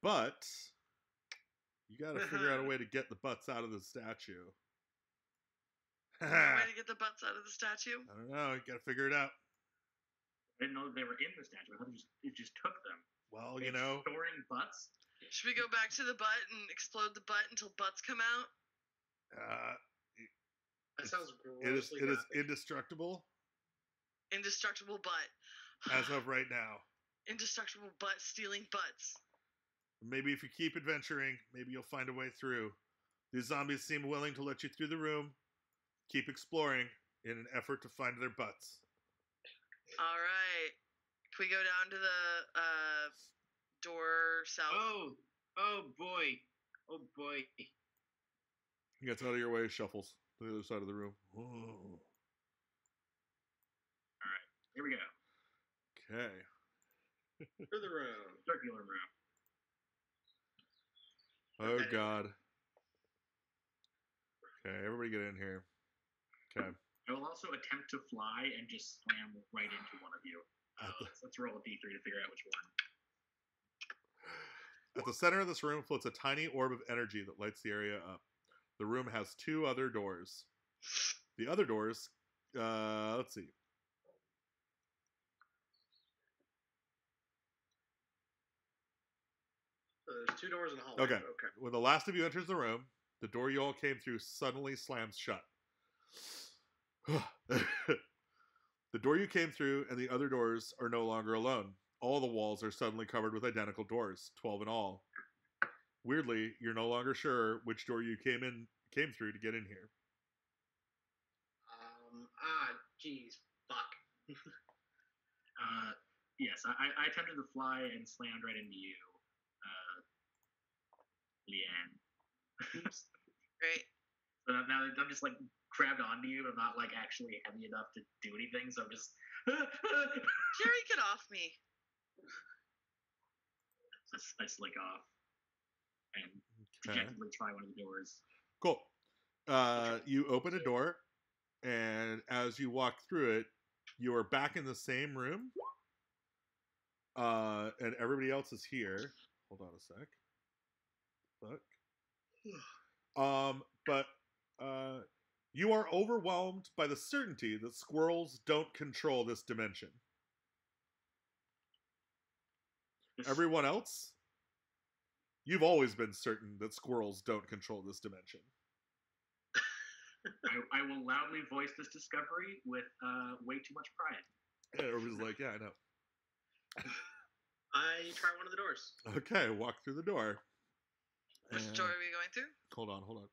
But you You got to figure out a way to get the butts out of the statue. No way to get the butts out of the statue. I don't know. You got to figure it out. I didn't know they were in the statue. I thought it just took them. Well, It's storing butts. Should we go back to the butt and explode the butt until butts come out? That sounds it is grossly indestructible Indestructible butt. as of right now. Indestructible butt stealing butts. Maybe if you keep adventuring, maybe you'll find a way through. These zombies seem willing to let you through the room. Keep exploring in an effort to find their butts. All right. Can we go down to the door south? Oh boy. Oh boy. He gets out of your way, shuffles to the other side of the room. Whoa. Here we go. Okay. Through the room. Circular room. Oh, God. Okay, everybody get in here. Okay. I will also attempt to fly and just slam right into one of you. Let's roll a d3 to figure out which one. At the center of this room floats a tiny orb of energy that lights the area up. The room has 2 other doors. The other doors, let's see. So there's 2 doors in the hallway. Okay. When the last of you enters the room, the door you all came through suddenly slams shut. The door you came through and the other doors are no longer alone. All the walls are suddenly covered with identical doors, 12 in all. Weirdly, you're no longer sure which door you came through to get in here. Jeez, fuck. Yes, I attempted to fly and slammed right into you, Leanne. Great. So now I'm just like grabbed onto you, but I'm not like actually heavy enough to do anything. So I'm just. Jerry, get off me. I slick off and dejectedly try one of the doors. Cool. You open a door, and as you walk through it, you are back in the same room. And everybody else is here. Hold on a sec. Fuck. But you are overwhelmed by the certainty that squirrels don't control this dimension. Everyone else, you've always been certain that squirrels don't control this dimension. I will loudly voice this discovery with way too much pride. And everybody's like, yeah, I know. I try one of the doors. Okay, walk through the door. Which door are we going through? Hold on.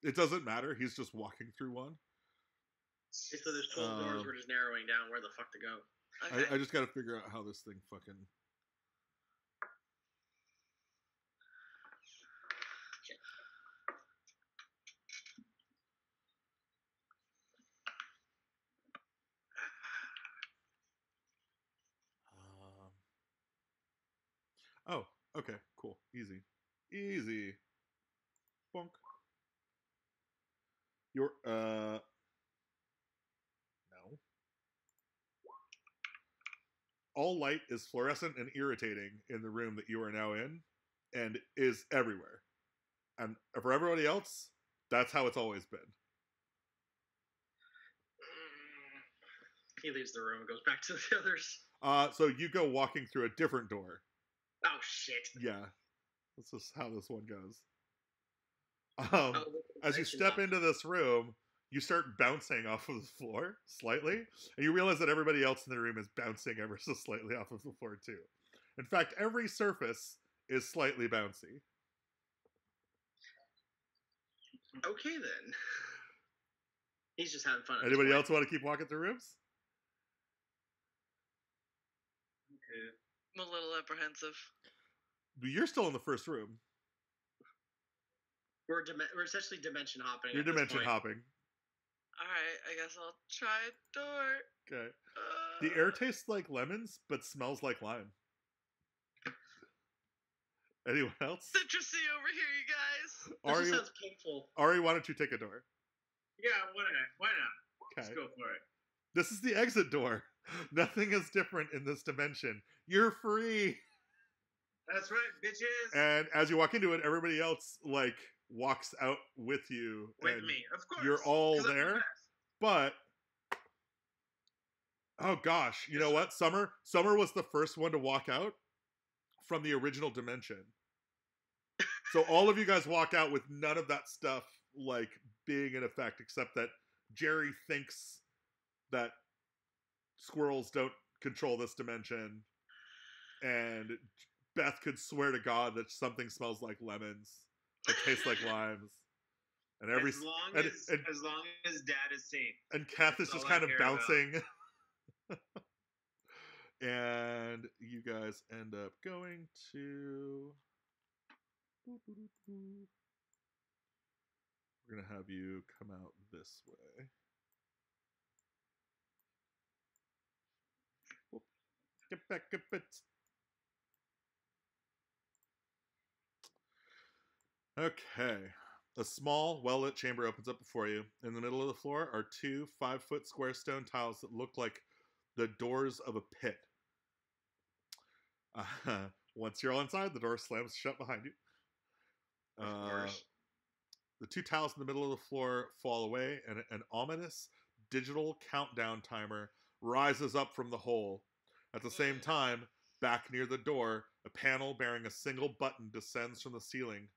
It doesn't matter. He's just walking through one. So there's 12 doors. We're just narrowing down where the fuck to go. Okay. I just got to figure out how this thing fucking... Oh, okay, cool. Easy. Bonk. Your, no. All light is fluorescent and irritating in the room that you are now in, and is everywhere. And for everybody else, that's how it's always been. He leaves the room and goes back to the others. So you go walking through a different door. Oh, shit. Yeah. That's just how this one goes. As you step into this room, you start bouncing off of the floor slightly, and you realize that everybody else in the room is bouncing ever so slightly off of the floor too. In fact, every surface is slightly bouncy. Okay, then. He's just having fun. Anybody else want to keep walking through rooms? I'm a little apprehensive. You're still in the first room. We're essentially dimension hopping. You're dimension hopping. All right, I guess I'll try a door. Okay. The air tastes like lemons, but smells like lime. Anyone else? Citrusy over here, you guys. This sounds painful. Ari, why don't you take a door? Yeah, why not? Okay. Let's go for it. This is the exit door. Nothing is different in this dimension. You're free. That's right, bitches. And as you walk into it, everybody else like walks out with you. With and me, of course. You're all 'cause I'm the there, best. but oh gosh, you know what? Summer was the first one to walk out from the original dimension. So all of you guys walk out with none of that stuff like being in effect, except that Jerry thinks that squirrels don't control this dimension, and Beth could swear to God that something smells like lemons, that tastes like limes, and As long as Dad is safe. and Kath is That's just all kind I of care bouncing. And you guys end up going to. We're gonna have you come out this way. Whoop. Get back a bit. Okay. A small, well-lit chamber opens up before you. In the middle of the floor are 2 5-foot square stone tiles that look like the doors of a pit. Once you're all inside, the door slams shut behind you. Of course. The 2 tiles in the middle of the floor fall away, and an ominous digital countdown timer rises up from the hole. At the same time, back near the door, a panel bearing a single button descends from the ceiling.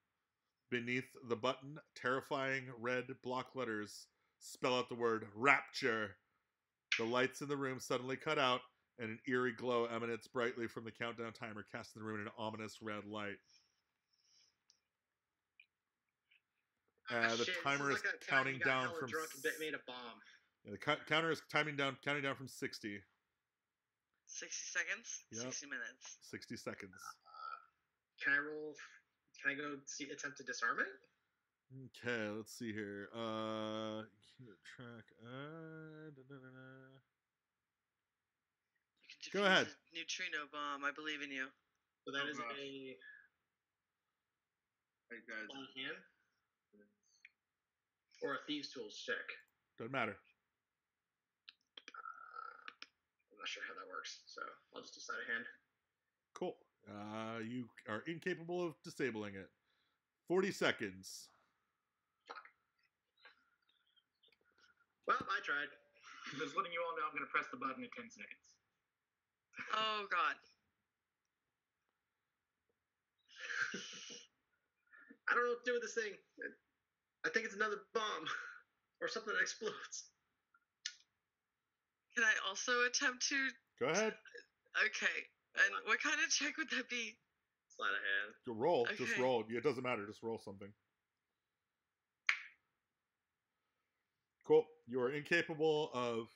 Beneath the button, terrifying red block letters spell out the word Rapture. The lights in the room suddenly cut out, and an eerie glow emanates brightly from the countdown timer, casting the room in an ominous red light. The Shit, timer this is like a time counting you got down hella from. drunk and made a bomb. Yeah, the counter is counting down from 60. 60 seconds? Yep. 60 minutes. 60 seconds. Can I roll? Can I go attempt to disarm it? Okay, let's see here. Track. You can Go defuse ahead. a neutrino bomb. I believe in you. So that is gosh. a Hey, guys. one hand or a thieves' tools check. Doesn't matter. I'm not sure how that works, so I'll just decide a hand. Cool. You are incapable of disabling it. 40 seconds. Well, I tried. Just letting you all know, I'm going to press the button in 10 seconds. Oh, God. I don't know what to do with this thing. I think it's another bomb or something that explodes. Can I also attempt to... Go ahead. Okay. And what kind of check would that be? Slide a hand. Roll. Just Okay. roll. It doesn't matter. Just roll something. Cool. You are incapable of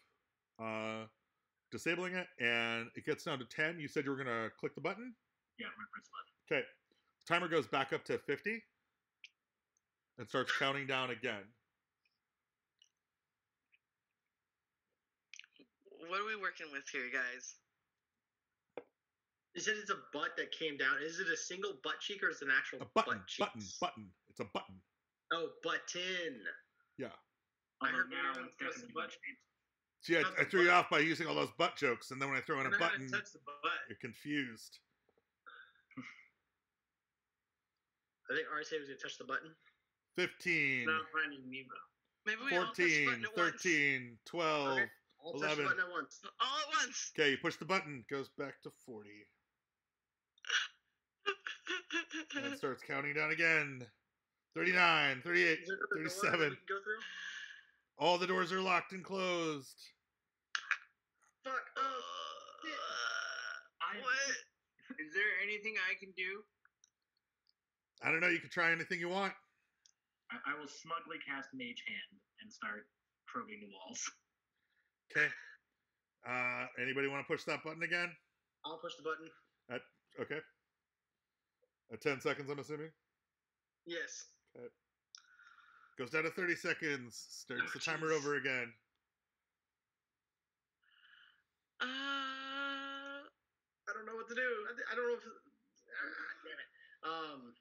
disabling it, and it gets down to 10. You said you were going to click the button? Yeah, I'm going to press the button. Okay. Timer goes back up to 50 and starts counting down again. What are we working with here, guys? You said it's a butt that came down. Is it a single butt cheek or is it an actual A button. butt cheek? Button. It's a button. Oh, button. Yeah. I Although heard now we it's press definitely the button. butt cheeks. See, Not I the threw you button. off by using all those butt jokes, and then when I throw in I a know how to button, touch the butt. you're confused. I think RSA was going to touch the button. 15, Not finding Nemo. Maybe we all touch the 14, button at once. 13, 12. Okay. I'll touch 11. the button at once. All at once. Okay, you push the button, goes back to 40. And it starts counting down again. 39, 38, Is there another door that 37. we can go through? All the doors are locked and closed. Fuck. What? Is there anything I can do? I don't know, you can try anything you want. I will smugly cast Mage Hand and start probing the walls. Okay. Anybody want to push that button again? I'll push the button. Okay. At 10 seconds, I'm assuming? Yes. Goes down to 30 seconds. Starts the timer jeez. over again. I don't know what to do. I don't know if. Damn it.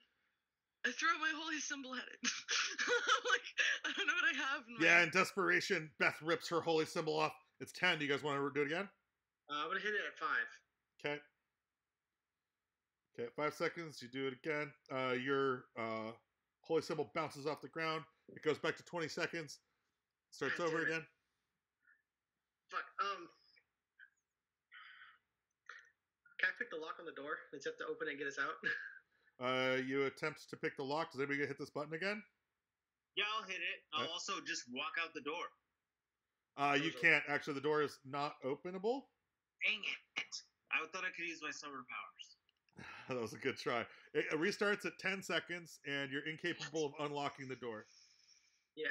I threw my holy symbol at it. I'm like, I don't know what I have. In my... Yeah, in desperation, Beth rips her holy symbol off. It's 10. Do you guys want to do it again? I'm gonna hit it at 5. Okay. Okay, 5 seconds. You do it again. Your holy symbol bounces off the ground. It goes back to 20 seconds. Starts God over damn it. again. Fuck. Can I pick the lock on the door and have to open it and get us out? You attempt to pick the lock. Does anybody hit this button again? Yeah, I'll hit it. I'll also just walk out the door. You can't. Actually, the door is not openable. Dang it! I thought I could use my summer powers. That was a good try. It restarts at 10 seconds, and you're incapable of unlocking the door. Yeah.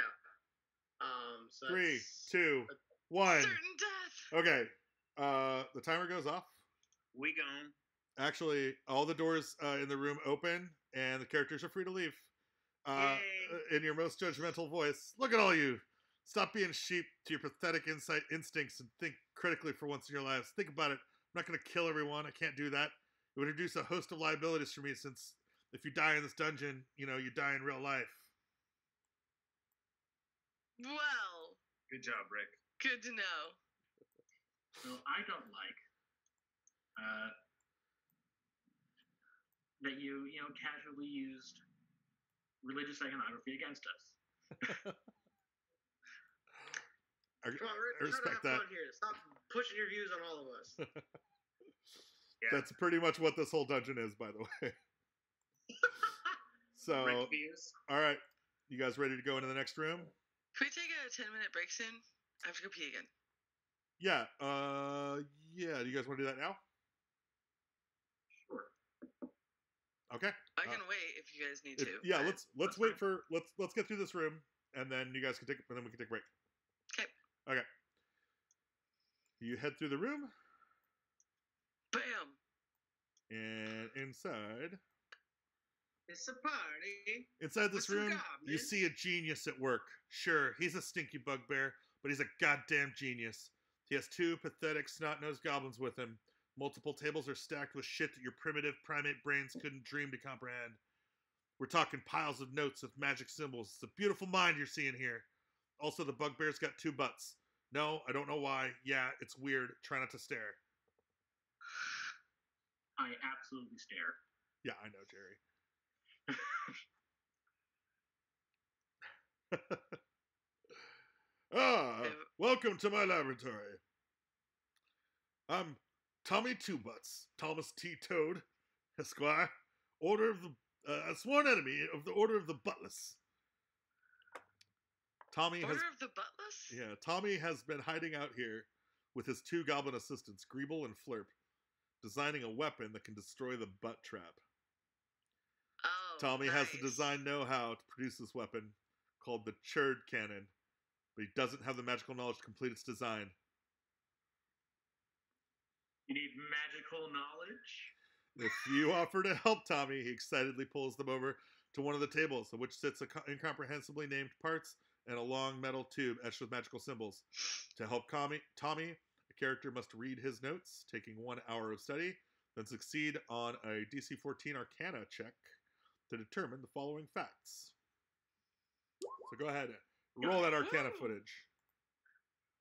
So 3, that's- 2, 1. Certain death. Okay. The timer goes off. We gone. Actually, all the doors in the room open, and the characters are free to leave. Yay. In your most judgmental voice, look at all you. Stop being sheep to your pathetic instincts and think critically for once in your lives. Think about it. I'm not going to kill everyone. I can't do that. It would introduce a host of liabilities for me, since if you die in this dungeon, you die in real life. Well, Good job, Rick. good to know. So I don't like that you casually used religious iconography against us. I Come on, we're trying to respect have that. fun here. Stop pushing your views on all of us. Yeah. That's pretty much what this whole dungeon is, by the way. So, Rick views. all right. You guys ready to go into the next room? Can we take a 10-minute break soon? I have to go pee again. Yeah. Yeah. Do you guys want to do that now? Sure. Okay. I can wait if you guys need to. Yeah. but- Let's wait for let's get through this room, and then you guys can and then we can take a break. 'Kay. Okay. You head through the room, Bam. and inside It's a party. this With some room, you goblins. see a genius at work. Sure, he's a stinky bugbear, but he's a goddamn genius. He has 2 pathetic snot-nosed goblins with him. Multiple tables are stacked with shit that your primitive primate brains couldn't dream to comprehend. We're talking piles of notes with magic symbols. It's a beautiful mind you're seeing here. Also, the bugbear's got 2 butts. No, I don't know why. Yeah, it's weird. Try not to stare. I absolutely stare. Yeah, I know, Jerry. Welcome to my laboratory. I'm Tommy Two Butts, Thomas T. Toad, Esquire, Order of the a sworn enemy of the Order of the Buttless. Tommy Order of the Buttless? Tommy has been hiding out here with his 2 goblin assistants, Greeble and Flurp, designing a weapon that can destroy the butt trap. Oh, Tommy has the nice. design know-how to produce this weapon, called the Churd Cannon, but he doesn't have the magical knowledge to complete its design. You need magical knowledge? If you offer to help Tommy, he excitedly pulls them over to one of the tables, on which sits incomprehensibly named parts and a long metal tube etched with magical symbols. To help Tommy, a character must read his notes, taking 1 hour of study, then succeed on a DC 14 Arcana check to determine the following facts. So go ahead, roll that Arcana Woo! footage.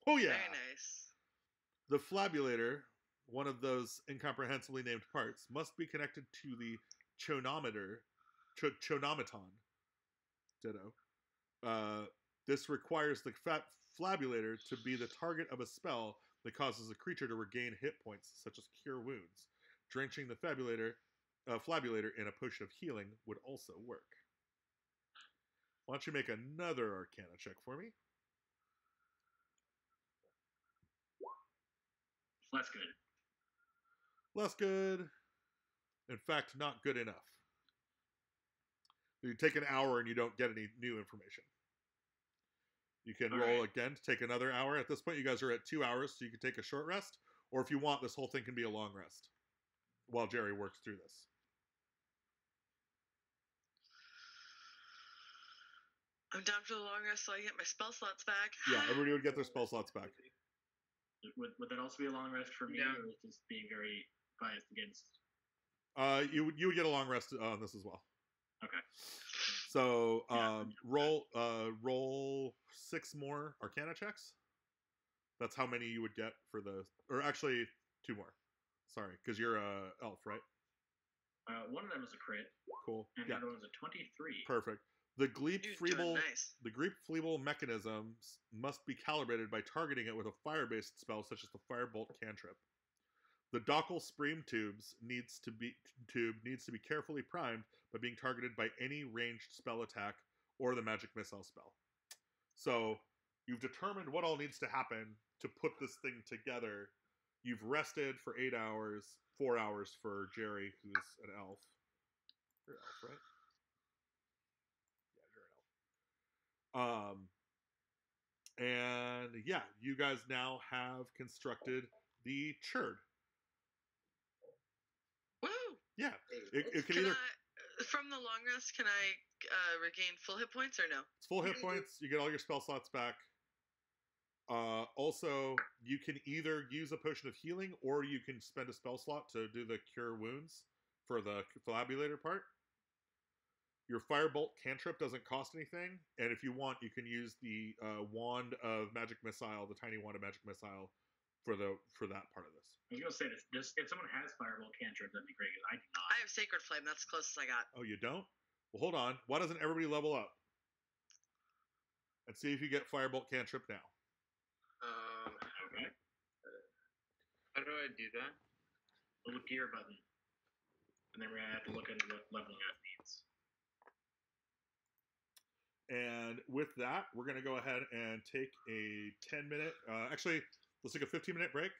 Oh yeah! Very nice. The flabulator, one of those incomprehensibly named parts, must be connected to the chonometer, chonometon. Ditto. This requires the flabulator to be the target of a spell that causes a creature to regain hit points, such as Cure Wounds. Drenching the flabulator in a potion of healing would also work. Why don't you make another Arcana check for me? That's good. Less good. In fact, not good enough. You take an hour and you don't get any new information. You can All roll right. again to take another hour. At this point, you guys are at 2 hours, so you can take a short rest. Or if you want, this whole thing can be a long rest while Jerry works through this. I'm down for the long rest so I get my spell slots back. Yeah, everybody would get their spell slots back. Would that also be a long rest for me, Yeah. or was just being very biased against? You would get a long rest on this as well. Okay. So Yeah. roll 6 more Arcana checks. That's how many you would get for the, or actually 2 more. Sorry, because you're a elf, right? One of them is a crit, Cool. and Yeah. the other one's a 23. Perfect. The Gleep You're Feeble doing nice. the Gleep Feeble mechanisms must be calibrated by targeting it with a fire-based spell such as the Firebolt cantrip. The Dockle Spream tubes needs to be carefully primed by being targeted by any ranged spell attack or the magic missile spell. So you've determined what all needs to happen to put this thing together. You've rested for 8 hours, 4 hours for Jerry, who's an elf. You're an elf, right? Yeah, you're an elf. And yeah, you guys now have constructed the churd. Woo! Yeah, it can Can either I, from the long rest, can I regain full hit points or no? it's full hit points. You get all your spell slots back. Also, you can either use a potion of healing or you can spend a spell slot to do the cure wounds for the flabulator part. Your Firebolt cantrip doesn't cost anything, and if you want, you can use the wand of magic missile, the tiny wand of magic missile, for that part of this. I was gonna say this. If someone has Firebolt cantrip, that'd be great. 'Cause I do not. I have Sacred Flame. That's the closest I got. Oh, you don't? Well, hold on. Why doesn't everybody level up? And see if you get Firebolt cantrip now. Okay. How do I do that? Little gear button, and then we're gonna have to look at what leveling up means. And with that, we're going to go ahead and take a 10-minute, actually, let's take a 15-minute break.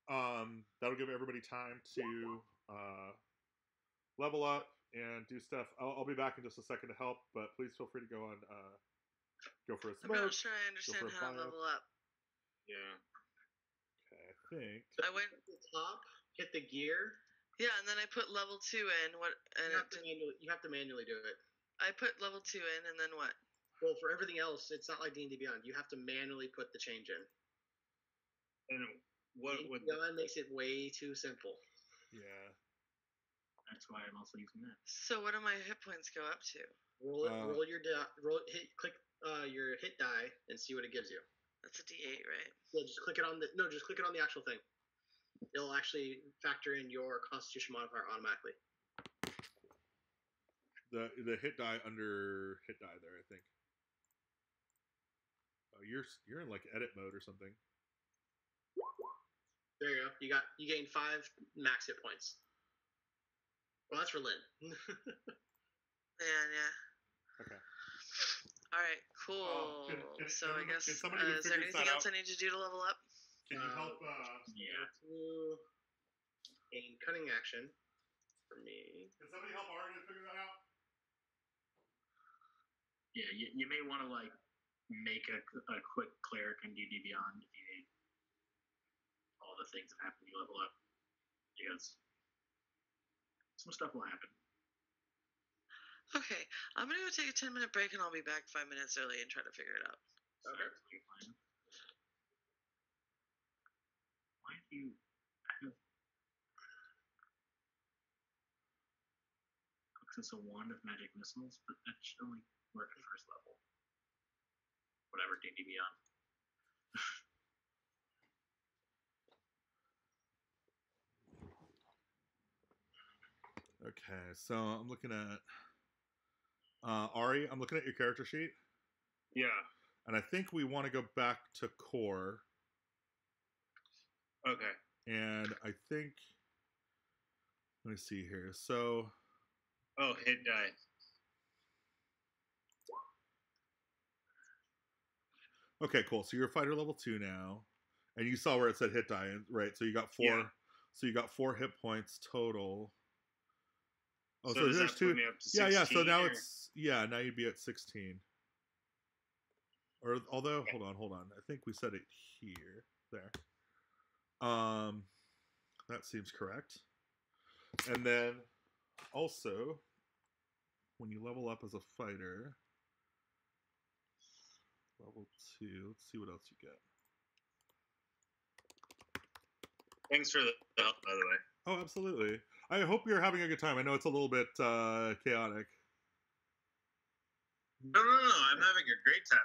That'll give everybody time to level up and do stuff. I'll be back in just a second to help, but please feel free to go on, go for a I'm smoke. not sure I understand for a how to bio. level up. Yeah. Okay, I think. I went, At the top, hit the gear. yeah, and then I put level 2 in. And You have to manually do it. I put level 2 in, and then what? Well, for everything else, it's not like D&D Beyond. You have to manually put the change in. And what D&D would Beyond makes it way too simple. Yeah. That's why I'm also using that. So what do my hit points go up to? Roll your click your hit die and see what it gives you. That's a D8, right? Yeah, just click it on the actual thing. It'll actually factor in your Constitution modifier automatically. The hit die under hit die there, I think. Oh, you're in like edit mode or something. There you go. You gain 5 max hit points. Well, that's for Lynn. Yeah. Okay. All right, cool. can So I guess, can somebody who is there figures anything that else out- I need to do to level up? Can you help? Yeah. To gain cunning action for me. Can somebody help Ari to figure that out? Yeah, you may want to like make a quick cleric on D&D Beyond if you need all the things that happen when you level up, because some stuff will happen. Okay, I'm gonna go take a 10-minute break, and I'll be back 5 minutes early and try to figure it out. Okay. Absolutely fine. Why do you have access a wand of magic missiles? But that should only work at first level. Whatever, D&D Beyond. Okay, so I'm looking at Ari. I'm looking at your character sheet, Yeah. and I think we want to go back to core. Okay. And I think, let me see here. So, Oh, hit die. okay, cool. So you're fighter level 2 now, and you saw where it said hit die, right? So you got 4. Yeah. So you got 4 hit points total. Oh, So so does there's that 2. put me up to Yeah. So 16, now or- it's now you'd be at 16. Or although, hold on. I think we said it here. There. That seems correct. And then also, when you level up as a fighter, level 2. Let's see what else you get. Thanks for the help, by the way. Oh, absolutely. I hope you're having a good time. I know it's a little bit chaotic. No, I'm having a great time.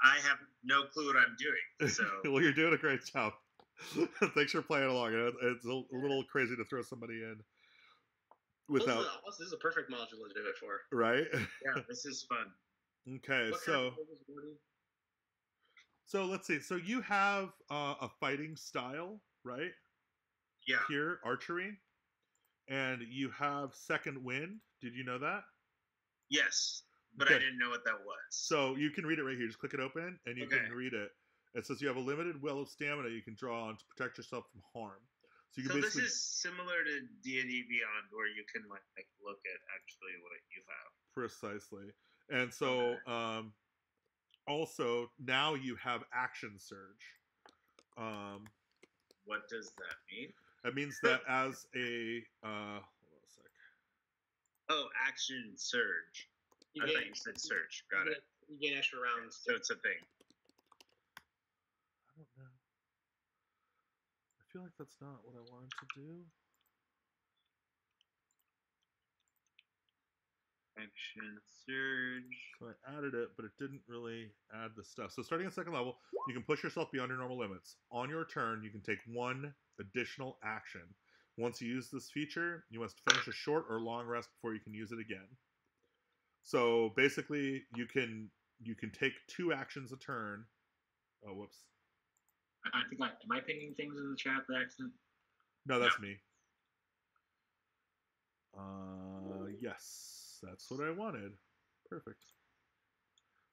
I have no clue what I'm doing. So Well, you're doing a great job. Thanks for playing along. It's a little crazy to throw somebody in. without This is a perfect module to do it for. right. Yeah, this is fun. Okay, What so kind of rules, Morty? so let's see. So you have a fighting style, right? Yeah. Here, archery, and you have second wind. Did you know that? Yes, but Okay. I didn't know what that was. So you can read it right here. Just click it open, and you Okay. can read it. It says you have a limited well of stamina you can draw on to protect yourself from harm. So you can this basically is similar to D&D Beyond, where you can like look at actually what you have. precisely. And so also now you have action surge. What does that mean? That means that as a hold on a sec. Oh, action surge. I thought you said search. Got it. You gain extra rounds. So it's a thing. I don't know. I feel like that's not what I wanted to do. Action surge. So I added it, but it didn't really add the stuff. So starting at second level, you can push yourself beyond your normal limits. On your turn, you can take one additional action. Once you use this feature, you must finish a short or long rest before you can use it again. So basically, you can take 2 actions a turn. Oh, whoops. I think am I pinging things in the chat by accident? No, that's me. Yes, that's what I wanted. Perfect.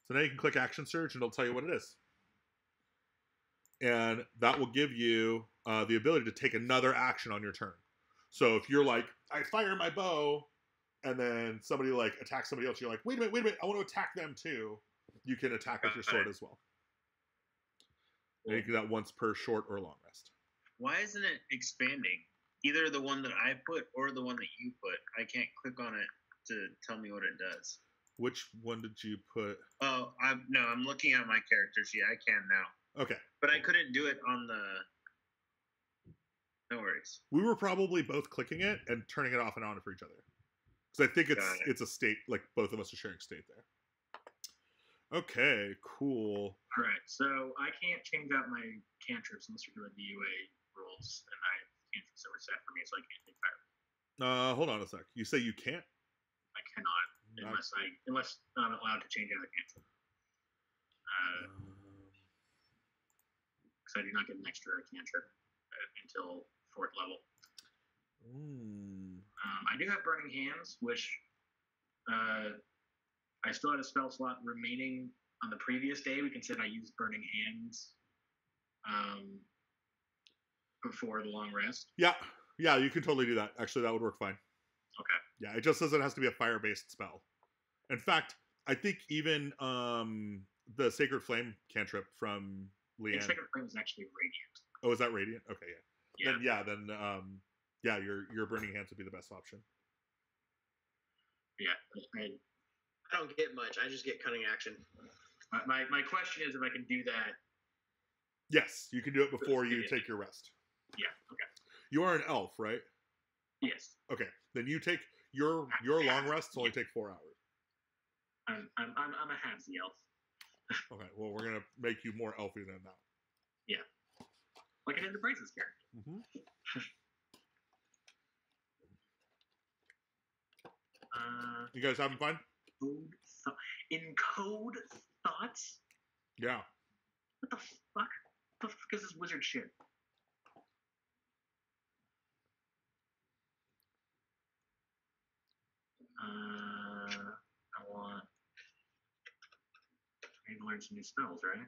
So now you can click Action Surge, and it'll tell you what it is. And that will give you the ability to take another action on your turn. So if you're like, I fire my bow, and then somebody like attacks somebody else, you're like, wait a minute, I want to attack them too. You can attack with your sword as well. And you can do that once per short or long rest. Why isn't it expanding? Either the one that I put or the one that you put. I can't click on it to tell me what it does. Which one did you put? Oh, I'm looking at my character sheet. I can now. Okay. But I couldn't do it on the... No worries. We were probably both clicking it and turning it off and on for each other. Because I think it's a state, like both of us are sharing state there. Okay, cool. All right, so I can't change out my cantrips unless you're doing the UA rules, and I have cantrips that were set for me, so I can't take fire. Hold on a sec. You say you can't? I cannot unless I'm allowed to change out a cantrip. Because I do not get an extra cantrip until 4th level. I do have Burning Hands, which I still had a spell slot remaining on the previous day. We considered I used Burning Hands before the long rest. Yeah, you can totally do that. Actually, that would work fine. Okay. Yeah, it just says it has to be a fire-based spell. In fact, I think even the Sacred Flame cantrip from Leanne. Sacred Flame is actually Radiant. Oh, is that Radiant? Okay, yeah. Yeah. Then your Burning Hands would be the best option. Yeah, I don't get much. I just get cunning action. My question is if I can do that. Yes, you can do it before you take your rest. Yeah. Okay. You are an elf, right? Yes. Okay, then you take your long rests only take 4 hours. I'm a halfsy elf. Okay, well we're gonna make you more elfy than that. Yeah. Like I did the Braces character. Mm-hmm. You guys having fun? Code thoughts? Yeah. What the fuck? What the fuck is this wizard shit? I need to learn some new spells, right?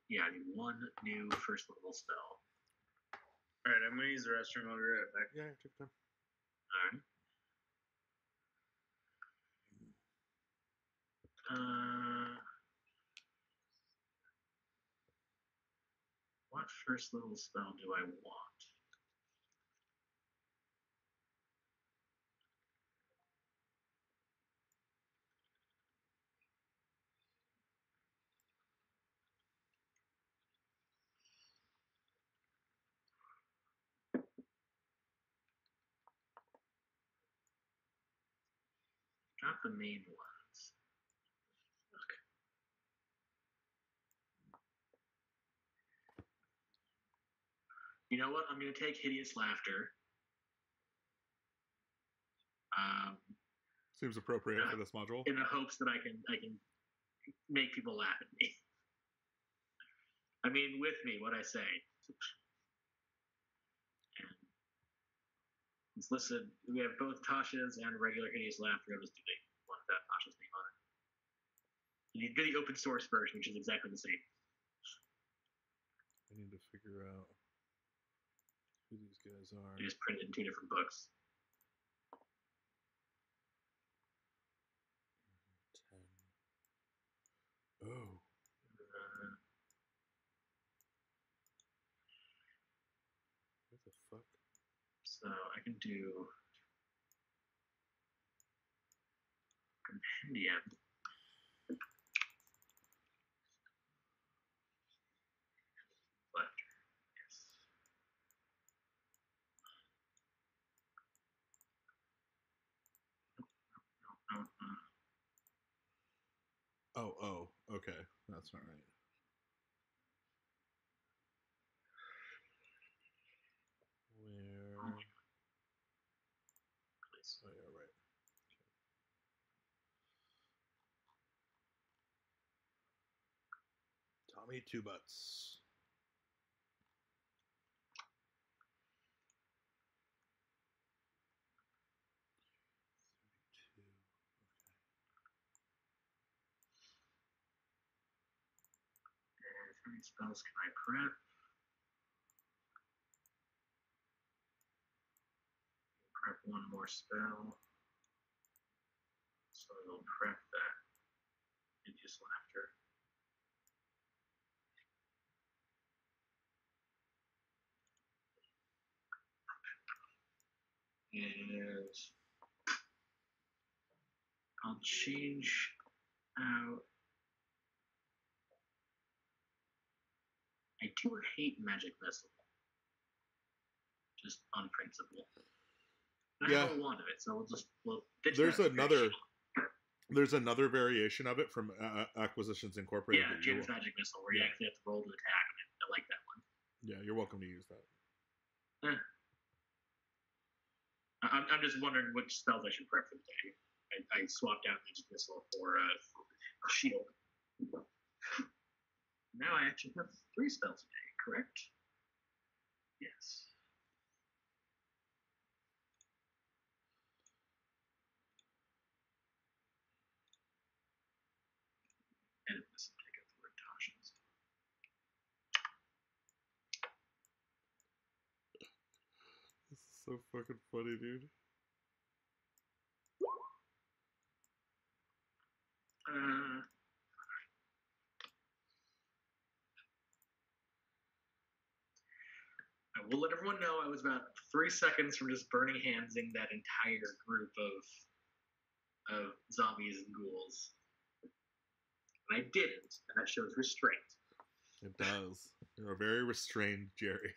Yeah, I need 1 new 1st level spell. Alright, I'm going to use the restroom. I'll be right back. Yeah, take time. Alright. What 1st level spell do I want? Not the main ones. Okay. You know what? I'm going to take Hideous Laughter Seems appropriate for this module. in the hopes that I can make people laugh at me. I mean, with me, what I say. And it's listed. We have both Tasha's and regular hideous laughter. Let's do the one without Tasha's name on it. You need the open source version, which is exactly the same. I need to figure out who these guys are. You just printed in 2 different books. 10. Oh. What the fuck? So I can do compendium. But yes. No. Oh, okay. That's not right. Where? Please. Oh, yeah, right. Okay. Tommy Two Butts. How many spells can I prep? Prep one more spell. So it'll prep that. Hideous laughter. And I'll change out. I do hate magic missile. Just on principle. I have a lot of it, so we'll ditch There's another variation of it from Acquisitions Incorporated. Yeah, James Magic Missile, where you actually have to roll to attack. I like that one. Yeah, you're welcome to use that. I'm just wondering which spells I should prep for the day. I swapped out Magic Missile for Shield. Now I actually have 3 spells a day, correct? Yes. Edit this and take out the word Tasha's. This is so fucking funny, dude. I will let everyone know I was about 3 seconds from just burning handsing that entire group of zombies and ghouls. And I didn't, and that shows restraint. It does. You're a very restrained Jerry.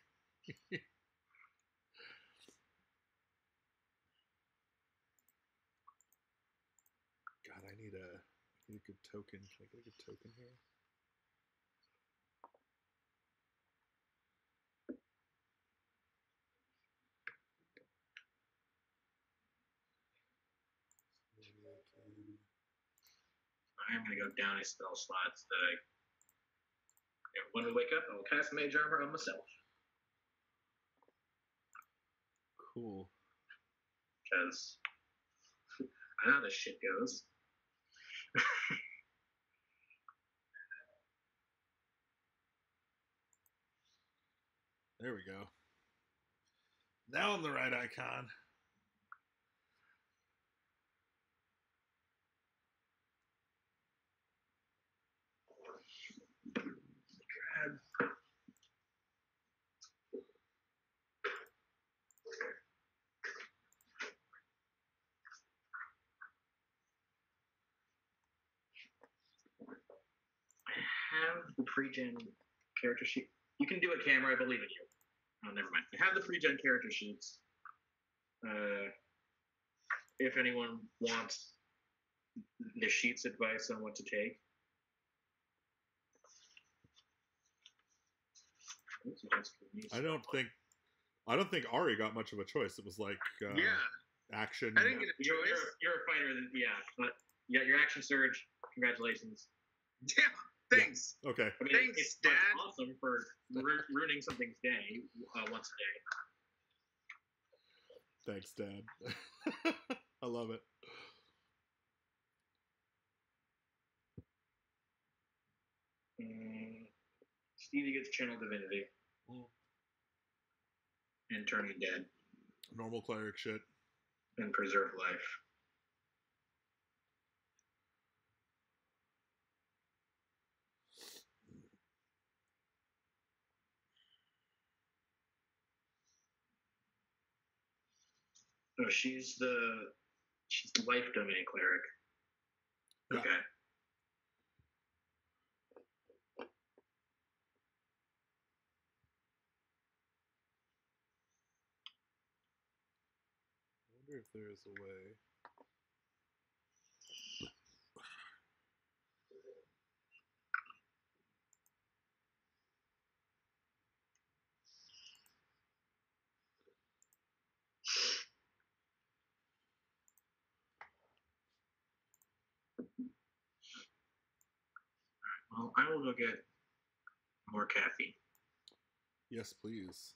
God, I need a good token. Can I get a good token here? I am going to go down a spell slot so that when we wake up, I will cast Mage Armor on myself. Cool. Because I know how this shit goes. There we go. Now I'm the right icon. I have the pre-gen character sheet. You can do it, camera. I believe in you. Oh, never mind. I have the pre-gen character sheets. If anyone wants the sheets advice on what to take. I don't think Ari got much of a choice. It was like yeah. Action. I didn't get a You're, choice. you're a fighter, yeah. But you got your action surge. Congratulations. Damn. Thanks. Okay. I mean, Thanks, it's Dad. awesome for ruining something's day once a day. Thanks, Dad. I love it. Stevie gets channel divinity and turning dead Normal cleric shit. and preserve life. No, she's the life domain cleric. Yeah. Okay. I wonder if there is a way. Well, I will go get more caffeine. Yes, please.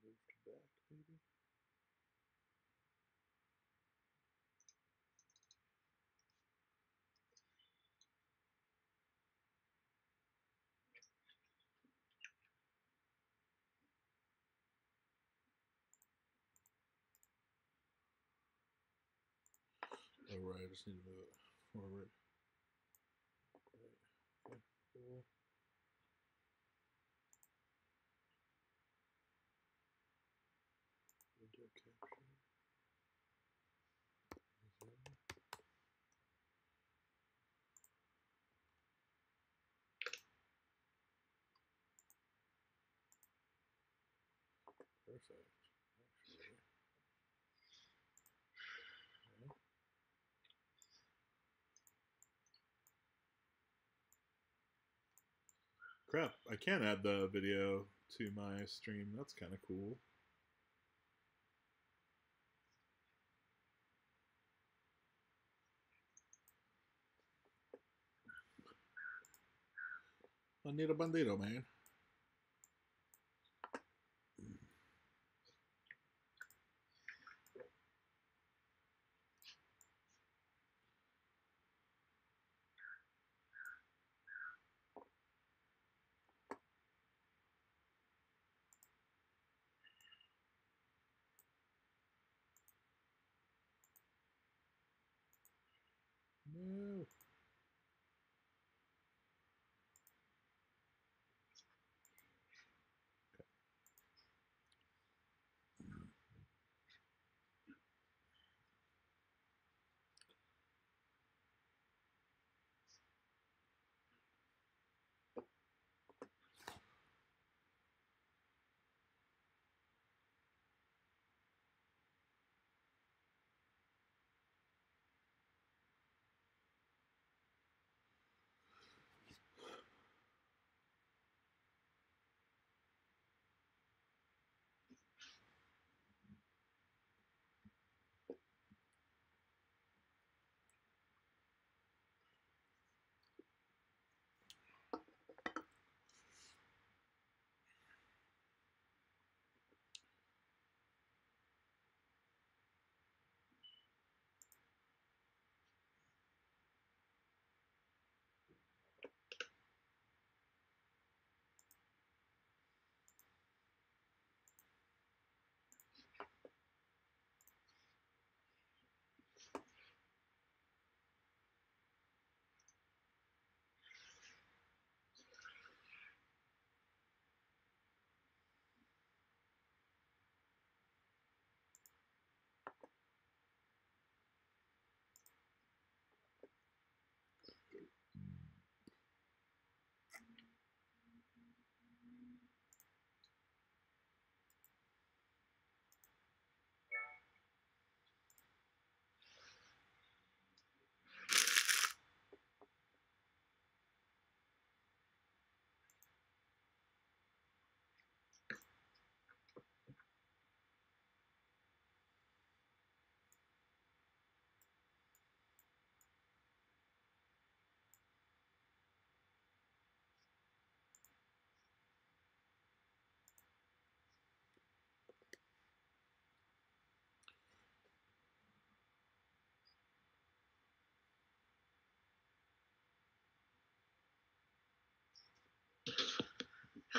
Moved back, maybe. Oh, right. I just need to move it forward. Right. Okay. Cool. Window capture. Zoom. Perfect. Actually. Okay. Crap, I can add the video to my stream. That's kind of cool. I need a bandito, man. No.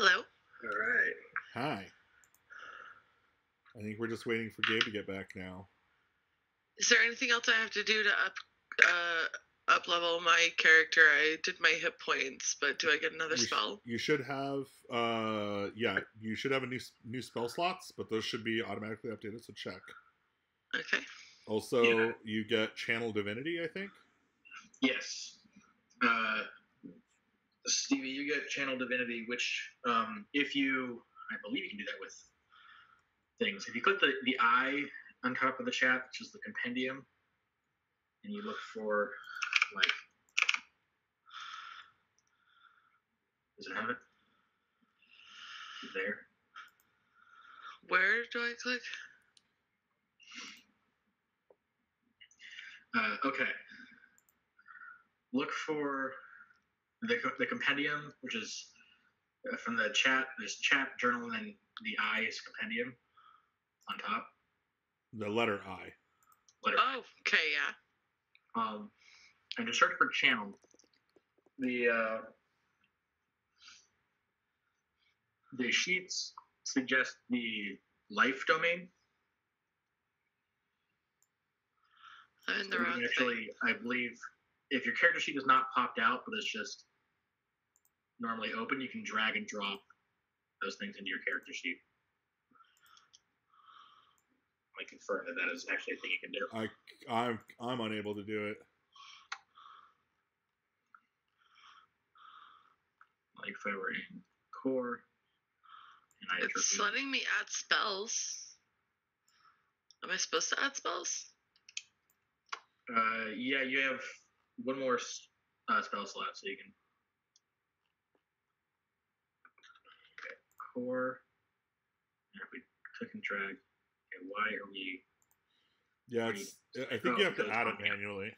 Hello. All right. Hi. I think we're just waiting for Gabe to get back now. Is there anything else I have to do to up level my character? I did my hit points, but do I get another spell? You should have, you should have a new spell slots, but those should be automatically updated, so check. Okay. Also, you get Channel Divinity, I think? Yes. Stevie, you get Channel Divinity, which, I believe you can do that with things. If you click the eye on top of the chat, which is the compendium, and you look for, like, does it have it? There. Where do I click? Okay. Look for the compendium, which is from the chat. There's chat, journal, and then the I is compendium on top. The letter I. Oh, okay, yeah. And to search for channel, the sheets suggest the life domain. I'm in the So you wrong can actually, thing. I believe, if your character sheet is not popped out, but it's just normally open, you can drag and drop those things into your character sheet. I confirm that is actually a thing you can do. I'm unable to do it. Like if I were in core, and It's letting me add spells. Am I supposed to add spells? Yeah, you have one more spell slot, so you can. Okay, core. And if we click and drag, okay, why are we? Yeah, I think you have to add it manually.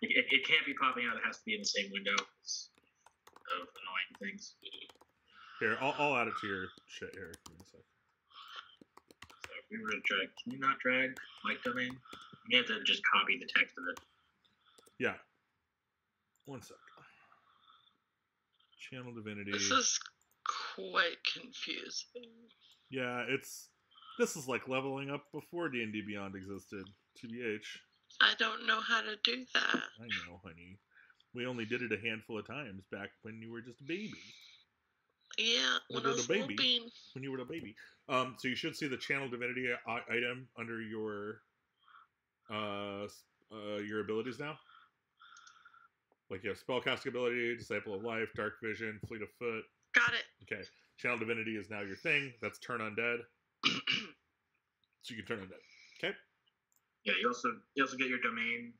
It can't be popping out. It has to be in the same window of annoying things. Here, I'll add it to your shit here. Give me a sec. So if we were to drag, can you not drag light domain? You have to just copy the text of it. Yeah. One sec. Channel Divinity. This is quite confusing. Yeah, this is like leveling up before D&D Beyond existed. TBH. I don't know how to do that. I know, honey. We only did it a handful of times back when you were just a baby. Yeah, when I was a baby. When you were a baby. So you should see the Channel Divinity item under your abilities now. Like you have Spellcasting ability, Disciple of Life, Dark Vision, Fleet of Foot. Got it. Okay. Channel Divinity is now your thing. That's Turn Undead. So you can turn undead. Okay? Yeah, you also get your domain,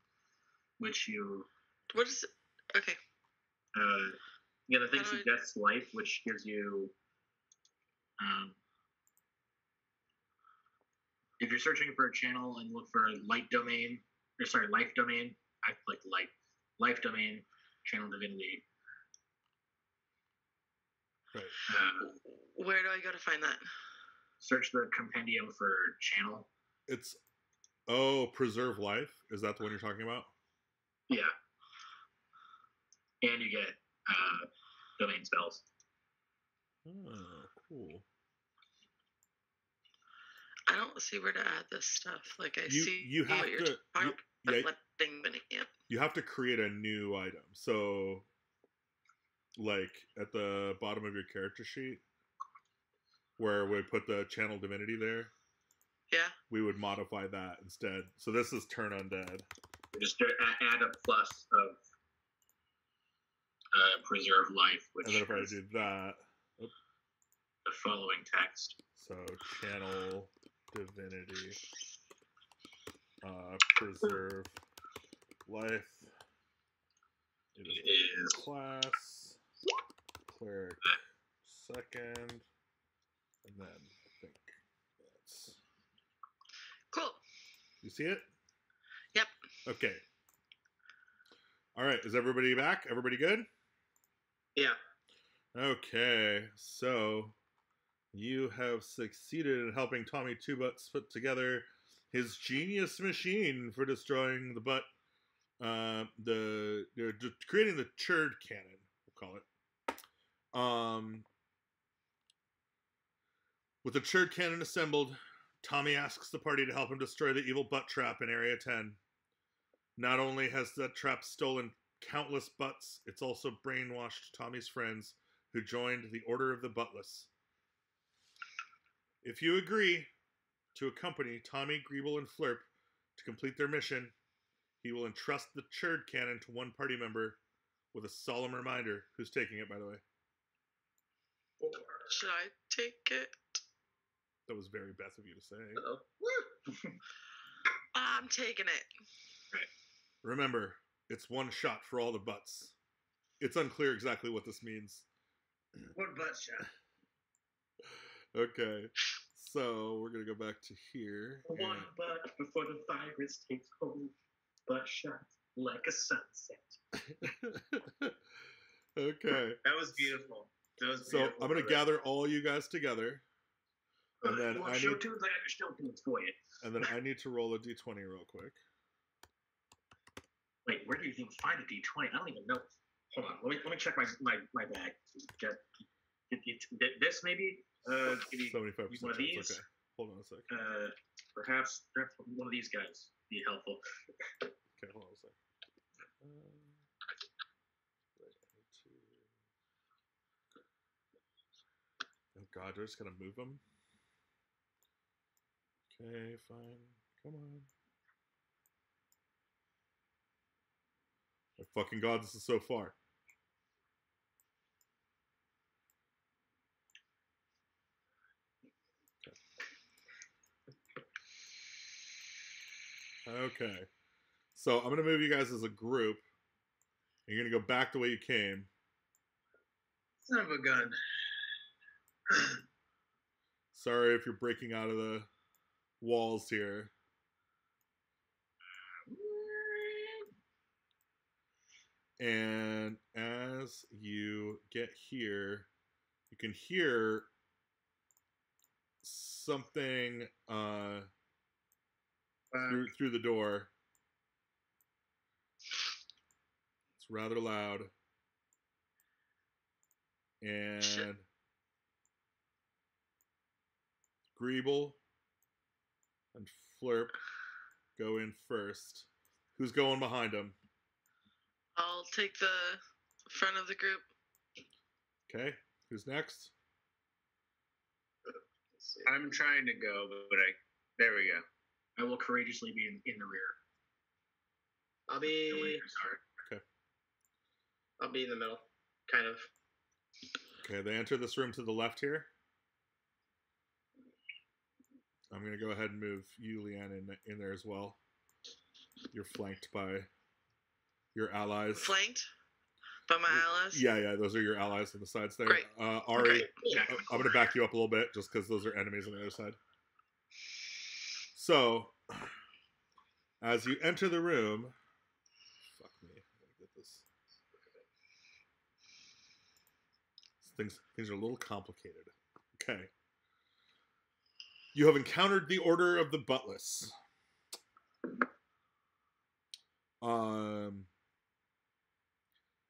which you... What is it? Okay. Yeah, the thing suggests life, which gives you... if you're searching for a channel and look for life domain, I like life domain, Channel Divinity. Right. Where do I go to find that? Search the compendium for channel. It's Preserve Life. Is that the one you're talking about? Yeah. And you get domain spells. Oh, cool. I don't see where to add this stuff. Like you have to you have to create a new item. So like at the bottom of your character sheet where we put the Channel Divinity there. Yeah. We would modify that instead. So this is Turn Undead. Just add a plus of Preserve Life, which and then if I do that, the following text. So Channel Divinity, Preserve Life. It is class, cleric second, and then I think that's cool. You see it? Yep. Okay. All right. Is everybody back? Everybody good? Yeah. Okay. So you have succeeded in helping Tommy Two Butts put together his genius machine for destroying the butt. Creating the churd cannon, we'll call it. With the churd cannon assembled, Tommy asks the party to help him destroy the evil butt trap in Area 10. Not only has the trap stolen countless butts, it's also brainwashed Tommy's friends who joined the Order of the Buttless. If you agree to accompany Tommy, Greeble, and Flurp to complete their mission, he will entrust the churd cannon to one party member with a solemn reminder. Who's taking it, by the way? Should I take it? That was very Beth of you to say. I'm taking it. Remember, it's one shot for all the butts. It's unclear exactly what this means. One butt shot. Okay, so we're going to go back to here. One butt before the virus takes hold. Butt shots like a sunset. Okay. That was beautiful. So I'm going to gather all you guys together. And then I show need, tunes, I got your show tunes for you. and then I need to roll a d20 real quick. Wait, where do you even find a D20? I don't even know. Hold on, let me check my bag. This maybe? Give me 75% one of chance. these. Okay. Hold on a sec. Perhaps one of these guys be helpful. Okay, hold on a sec. Oh god, do I just gotta move them? Okay, fine. Come on. Oh fucking god, this is so far. Okay. So I'm gonna move you guys as a group. You're gonna go back the way you came. Son of a gun. Sorry if you're breaking out of the walls here. And as you get here, you can hear something through the door. It's rather loud. And Greeble and Flurp go in first. Who's going behind them? I'll take the front of the group. Okay. Who's next? I'm trying to go, but there we go. I will courageously be in the rear. I'll be in the middle, kind of. Okay, they enter this room to the left here. I'm going to go ahead and move you, Leanne, in there as well. You're flanked by your allies. Flanked by my allies? Yeah, those are your allies on the sides there. Great. Ari, Okay. I'm going to back you up a little bit just because those are enemies on the other side. So, as you enter the room, fuck me, I gotta get this. Things are a little complicated. Okay. You have encountered the Order of the Buttless.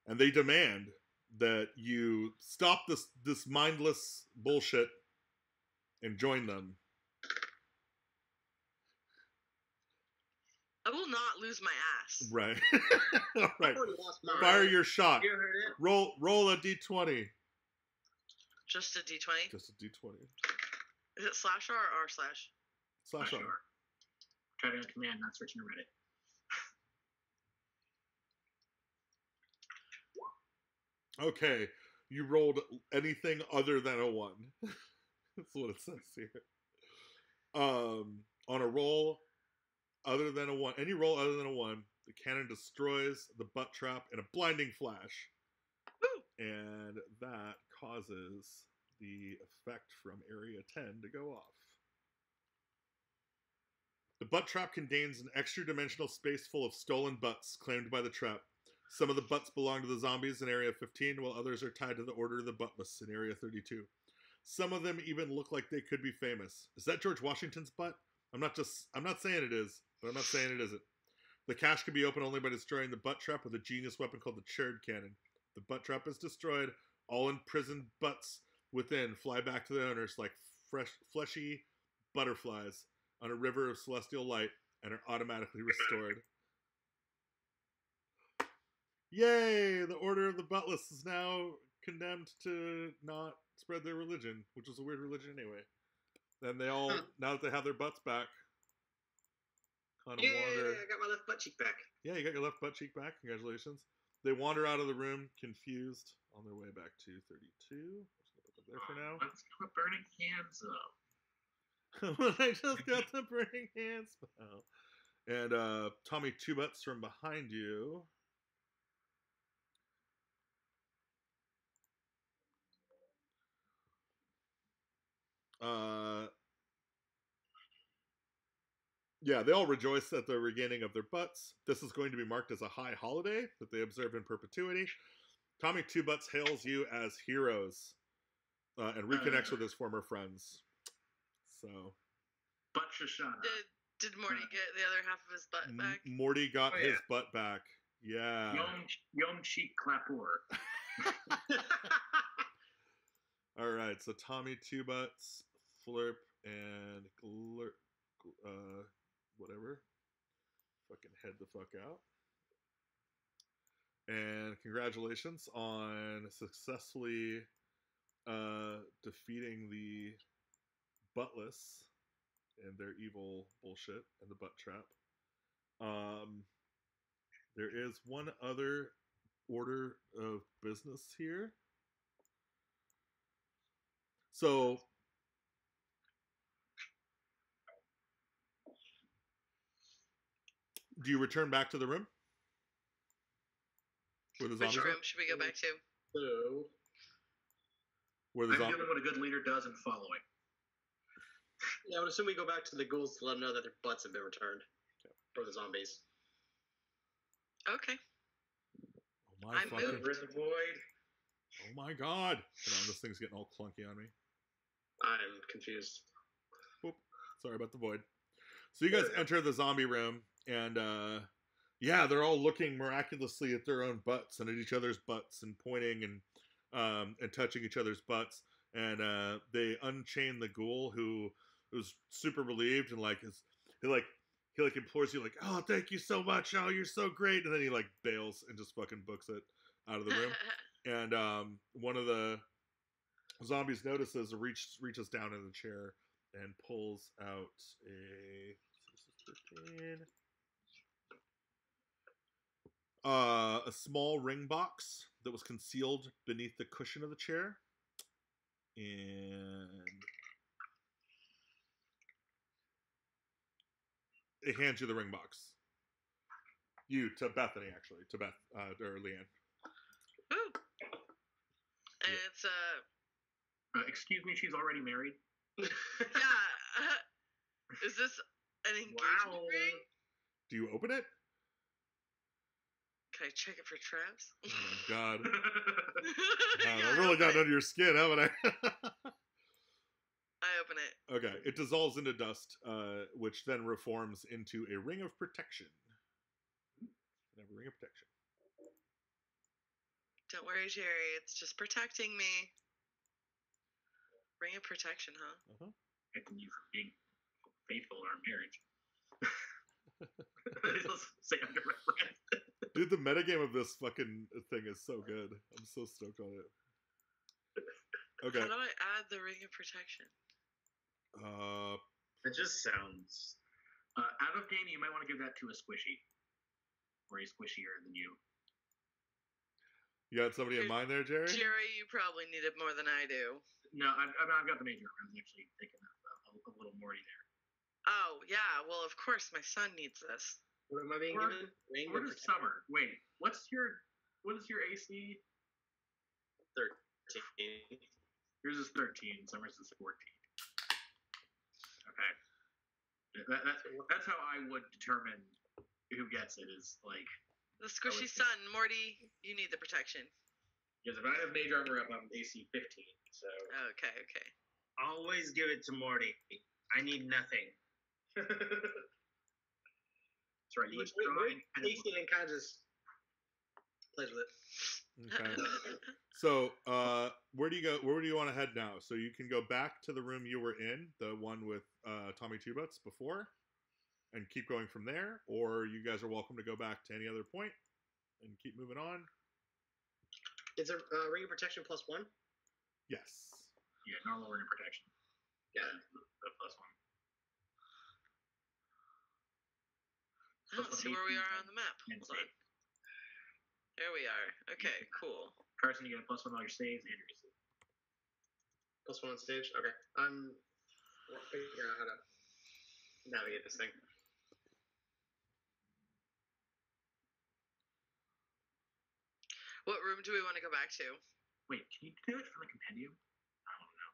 And they demand that you stop this mindless bullshit and join them. I will not lose my ass. Right. All right. I already lost mine. Fire your shot. You heard it? Roll a d20. Just a d20? Just a d20. Is it slash R or R slash? Slash R. Try to command, not searching to Reddit. Okay. You rolled anything other than a 1. That's what it says here. On a roll other than a 1, any roll other than a 1, the cannon destroys the butt trap in a blinding flash. Woo! And that causes the effect from Area 10 to go off. The butt trap contains an extra-dimensional space full of stolen butts claimed by the trap. Some of the butts belong to the zombies in Area 15, while others are tied to the Order of the Buttless in Area 32. Some of them even look like they could be famous. Is that George Washington's butt? I'm not saying it is, but I'm not saying it isn't. The cache can be opened only by destroying the butt trap with a genius weapon called the churd cannon. The butt trap is destroyed. All imprisoned butts within fly back to the owners like fleshy butterflies on a river of celestial light and are automatically restored. Yay! The Order of the Buttless is now condemned to not spread their religion, which is a weird religion anyway. Then they all, now that they have their butts back, kind of wander. I got my left butt cheek back. Yeah, you got your left butt cheek back. Congratulations. They wander out of the room, confused, on their way back to 32. Just gonna put that there for now. Let's go burning hands up. I just got the burning hand spell. And Tommy Two Butts from behind you. Yeah, they all rejoice at the regaining of their butts. This is going to be marked as a high holiday that they observe in perpetuity. Tommy Two Butts hails you as heroes and reconnects with his former friends. So, Butt Shoshana. Did Morty get the other half of his butt back? Morty got his butt back. Yeah. Yom Cheek Clapper. All right, so Tommy Two Butts, Flurp, and whatever. Fucking head the fuck out. And congratulations on successfully defeating the Buttless and their evil bullshit and the butt trap. There is one other order of business here. So, do you return back to the room? Where the Which zombies room are? should we go back to? So, Where the I'm zombies? doing what a good leader does and following. yeah, I would assume we go back to the ghouls to let them know that their butts have been returned. For the zombies. Okay. Oh my I'm fucking! moved. Rid the void. Oh my god! Hold on, this thing's getting all clunky on me. I'm confused. Whoop. Sorry about the void. So you guys enter the zombie room, and yeah, they're all looking miraculously at their own butts and at each other's butts and pointing and touching each other's butts. And they unchain the ghoul, who was super relieved and he implores you, like, oh, thank you so much, oh, you're so great, and then he like bails and just fucking books it out of the room. And one of the zombies notices, reaches down in the chair and pulls out a small ring box that was concealed beneath the cushion of the chair, and it hands you the ring box. To Bethany, actually, to Beth or Leanne. Ooh. And it's Excuse me, she's already married. yeah. Is this an engagement Wow. ring? Do you open it? Can I check it for traps? Oh my god. Yeah, I've really I gotten open under your skin, haven't I? I open it. Okay, it dissolves into dust, which then reforms into a ring of protection. You have a ring of protection. Don't worry, Jerry. It's just protecting me. Ring of protection, huh? Uh-huh. Thanking you for being faithful in our marriage. Let's say under my breath. Dude, the metagame of this fucking thing is so good. I'm so stoked on it. Okay. How do I add the ring of protection? It just sounds. Out of game, you might want to give that to a squishy. Or he's squishier than you. You got somebody in mind there, Jerry? Jerry, you probably need it more than I do. No, I've got the major. I was actually thinking of a little Morty there. Oh, yeah. Well, of course, my son needs this. What am I being Or- given? Ring What of is protection. summer? Wait, what is your AC? 13. Yours is 13. Summer's is 14. Okay. That's how I would determine who gets it. Is like, The squishy son, Morty, you need the protection. because if I have mage armor up, I'm AC 15. So Okay. Always give it to Morty. I need nothing. that's right. You withdraw and Takes it and kind of just plays with it. Okay. So, where do you go? Where do you want to head now? So you can go back to the room you were in, the one with Tommy Two Butts before, and keep going from there. Or you guys are welcome to go back to any other point and keep moving on. Is a ring of protection +1? Yes. Yeah, normal ring of protection. Yeah. The +1. I don't see where we are on the map. And Hold on. There we are. Okay, cool. Carson, you get a +1 on all your saves and your AC. +1 on stage? Okay. I'm figuring out how to navigate this thing. What room do we want to go back to? Wait, can you do it from the compendium? I don't know.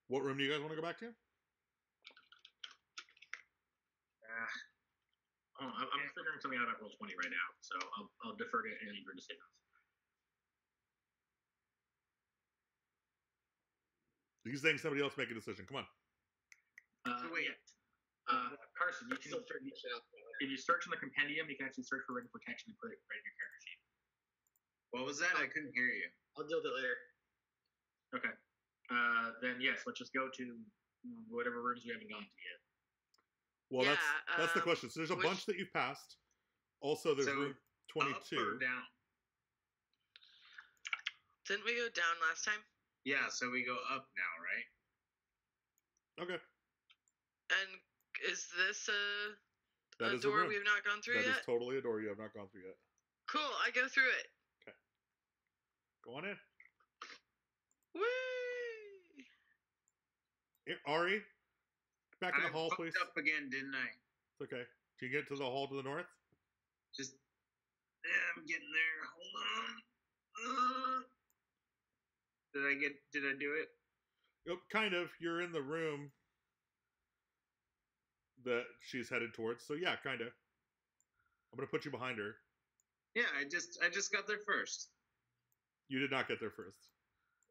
What room do you guys want to go back to? I'm figuring something out at roll 20 right now, so I'll defer to any of your decisions. He's saying somebody else make a decision. Come on. Wait. Yeah. Carson, you can, Still figuring this out. if you search in the compendium, you can actually search for ring of protection and put it right in your character sheet. What was that? I couldn't hear you. I'll deal with it later. Okay. Then yes, let's just go to whatever rooms we haven't gone to yet. Well, Yeah, that's the question. So there's a which- bunch that you've passed. Also, there's So, room Up 22. or down? Didn't we go down last time? Yeah, so we go up now, right? Okay. And is this That a is door room. we've not gone through That yet? is totally a door you have not gone through yet. Cool, I go through it. Go on in. Whee! Here, Ari, back in the hall, fucked please. up again, didn't I? It's okay. Do you get to the hall to the north? Just, yeah, I'm getting there. Hold on. Did I do it? Oh, kind of. You're in the room that she's headed towards. So yeah, kind of. I'm gonna put you behind her. Yeah, I just got there first. You did not get there first.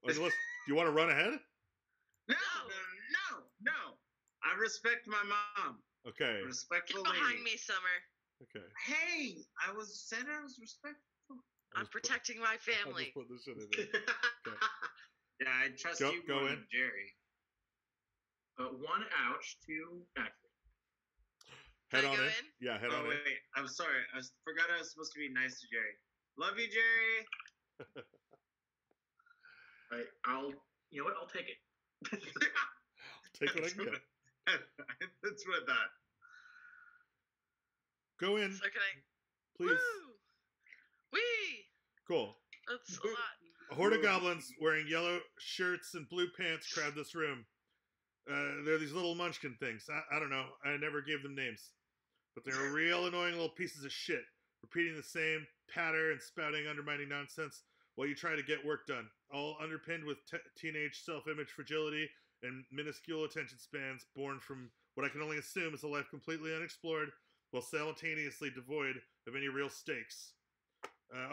Do you want to run ahead? No. I respect my mom. Okay. Respectful Get behind lady. me, Summer. Okay. Hey, I said I was respectful. I'll I'm just put- protecting my I'll family. just put this shit in there. Yeah, I trust Go- you go more in. than Jerry. 1 ouch, 2 accurate. Head Can I on go in. in? Yeah, head Oh on in. wait, I'm sorry. I forgot I was supposed to be nice to Jerry. Love you, Jerry. I'll you know what? I'll take it. Take what I can get. That's what I thought. Go in, So can I? please. Woo! Wee! Cool. That's a lot. A horde of goblins wearing yellow shirts and blue pants crowd this room. They're these little munchkin things. I don't know. I never gave them names. But they're real annoying little pieces of shit, repeating the same patter and spouting undermining nonsense while you try to get work done, all underpinned with teenage self-image fragility and minuscule attention spans born from what I can only assume is a life completely unexplored while simultaneously devoid of any real stakes.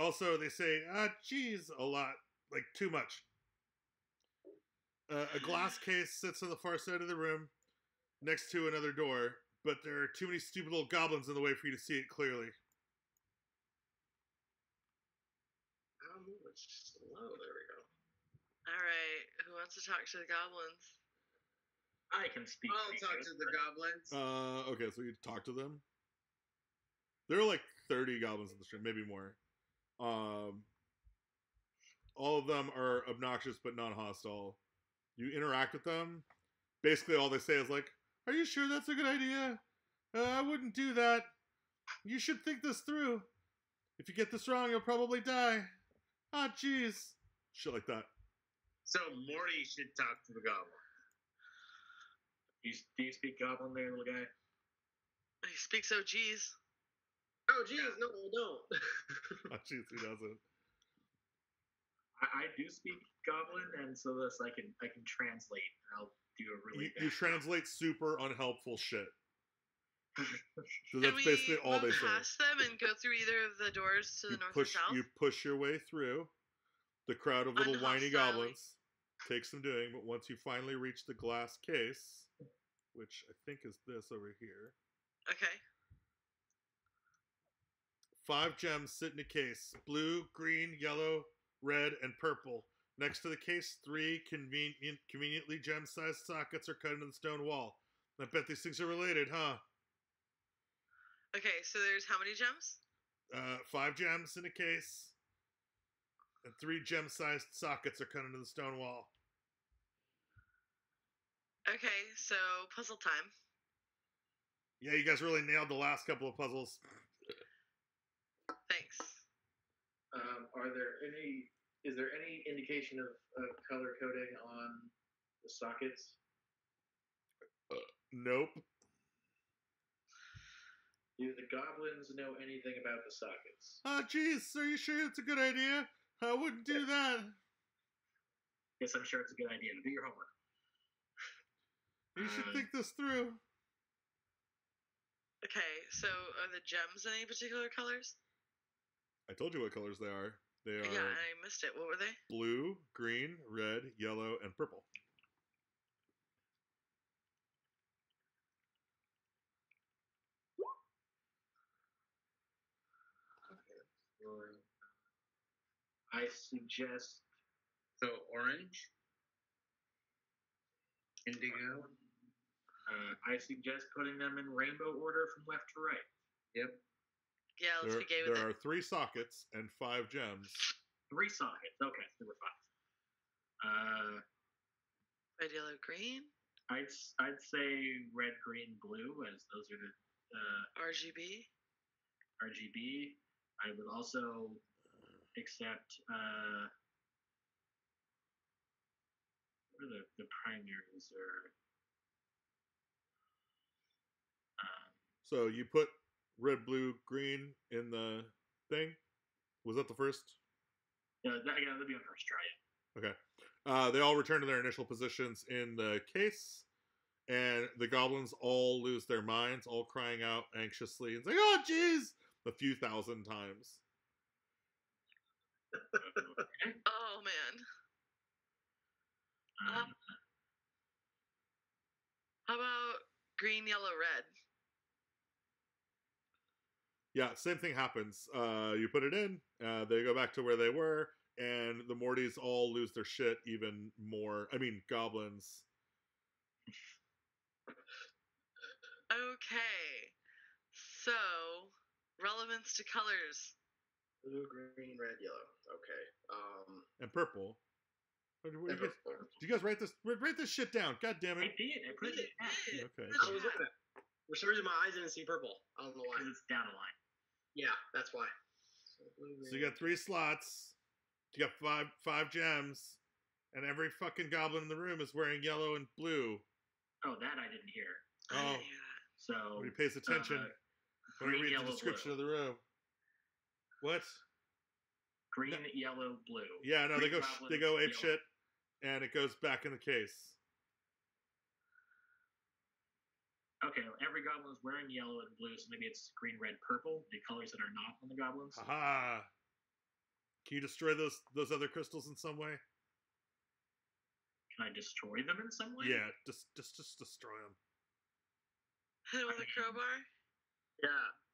Also, they say, geez, a lot, like too much. A glass case sits on the far side of the room next to another door, but there are too many stupid little goblins in the way for you to see it clearly. I'll move it slow. There we go. All right. Who wants to talk to the goblins? I can speak. I'll talk to the goblins. Okay, so you talk to them. There are like 30 goblins in the stream, maybe more. All of them are obnoxious but non-hostile. You interact with them. Basically, all they say is like, "Are you sure that's a good idea? I wouldn't do that. You should think this through. If you get this wrong, you'll probably die. Ah, jeez." Shit like that. So Morty should talk to the goblin. Do you speak goblin there, little guy? He speaks OGs. Oh, geez, no, I don't. Ah, jeez, he doesn't. I do speak goblin, and so this I can translate, and I'll do a really You bad translate super unhelpful shit. So Can that's we basically all move they say. past them and go through either of the doors to the north or south? You push your way through the crowd of little whiny Unhostile. goblins. Takes some doing, but once you finally reach the glass case, which I think is this over here. Okay. 5 gems sit in a case: blue, green, yellow, red, and purple. Next to the case, 3 conveniently gem-sized sockets are cut into the stone wall. I bet these things are related, huh? Okay, so there's how many gems? 5 gems in a case, and 3 gem-sized sockets are cut into the stone wall. Okay, so puzzle time. Yeah, you guys really nailed the last couple of puzzles. Thanks. Is there any indication of color coding on the sockets? Nope. Do the goblins know anything about the sockets? Oh, geez, are you sure it's a good idea? I wouldn't do that. Yes, I'm sure it's a good idea. Do your homework. You should think this through. Okay, so are the gems in any particular colors? I told you what colors they are. They are Yeah, I missed it. What were they? blue, green, red, yellow, and purple. I suggest So orange, indigo. I suggest putting them in rainbow order from left to right. Yep. Yeah, let's be gay with There it. are 3 sockets and 5 gems. 3 sockets. Okay, there were 5. Red, yellow, green. I'd say red, green, blue, as those are the RGB. RGB. I would also accept what are the primaries are. So you put red, blue, green in the thing? Was that the first? That'd be on first try. Okay. They all return to their initial positions in the case, and the goblins all lose their minds, all crying out anxiously and saying, "Oh, jeez!" a few thousand times. Oh, man. How about green, yellow, red? Yeah, same thing happens. You put it in, they go back to where they were, and the Mortys all lose their shit even more. I mean, goblins. Okay. So, relevance to colors. Blue, green, red, yellow. Okay. And purple. What do you And guys, purple. do you guys write this shit down? God damn I it. did. I put it in Okay. I was looking at it. For some reason, my eyes didn't see purple. I don't know why. because it's down a line. Yeah, that's why. So, blue, So you got 3 slots. You got five gems, and every fucking goblin in the room is wearing yellow and blue. Oh, that I didn't hear. I Oh, didn't hear that. So nobody pays attention when I green, read the yellow, description blue. of the room. What? Green, No. yellow, blue. Yeah, no, they Green go goblins, ape yellow. shit, and it goes back in the case. Okay, every goblin is wearing yellow and blue, so maybe it's green, red, purple, the colors that are not on the goblins. Haha. Can you destroy those other crystals in some way? Can I destroy them in some way? Yeah, just destroy them. Hit him with a crowbar? Yeah,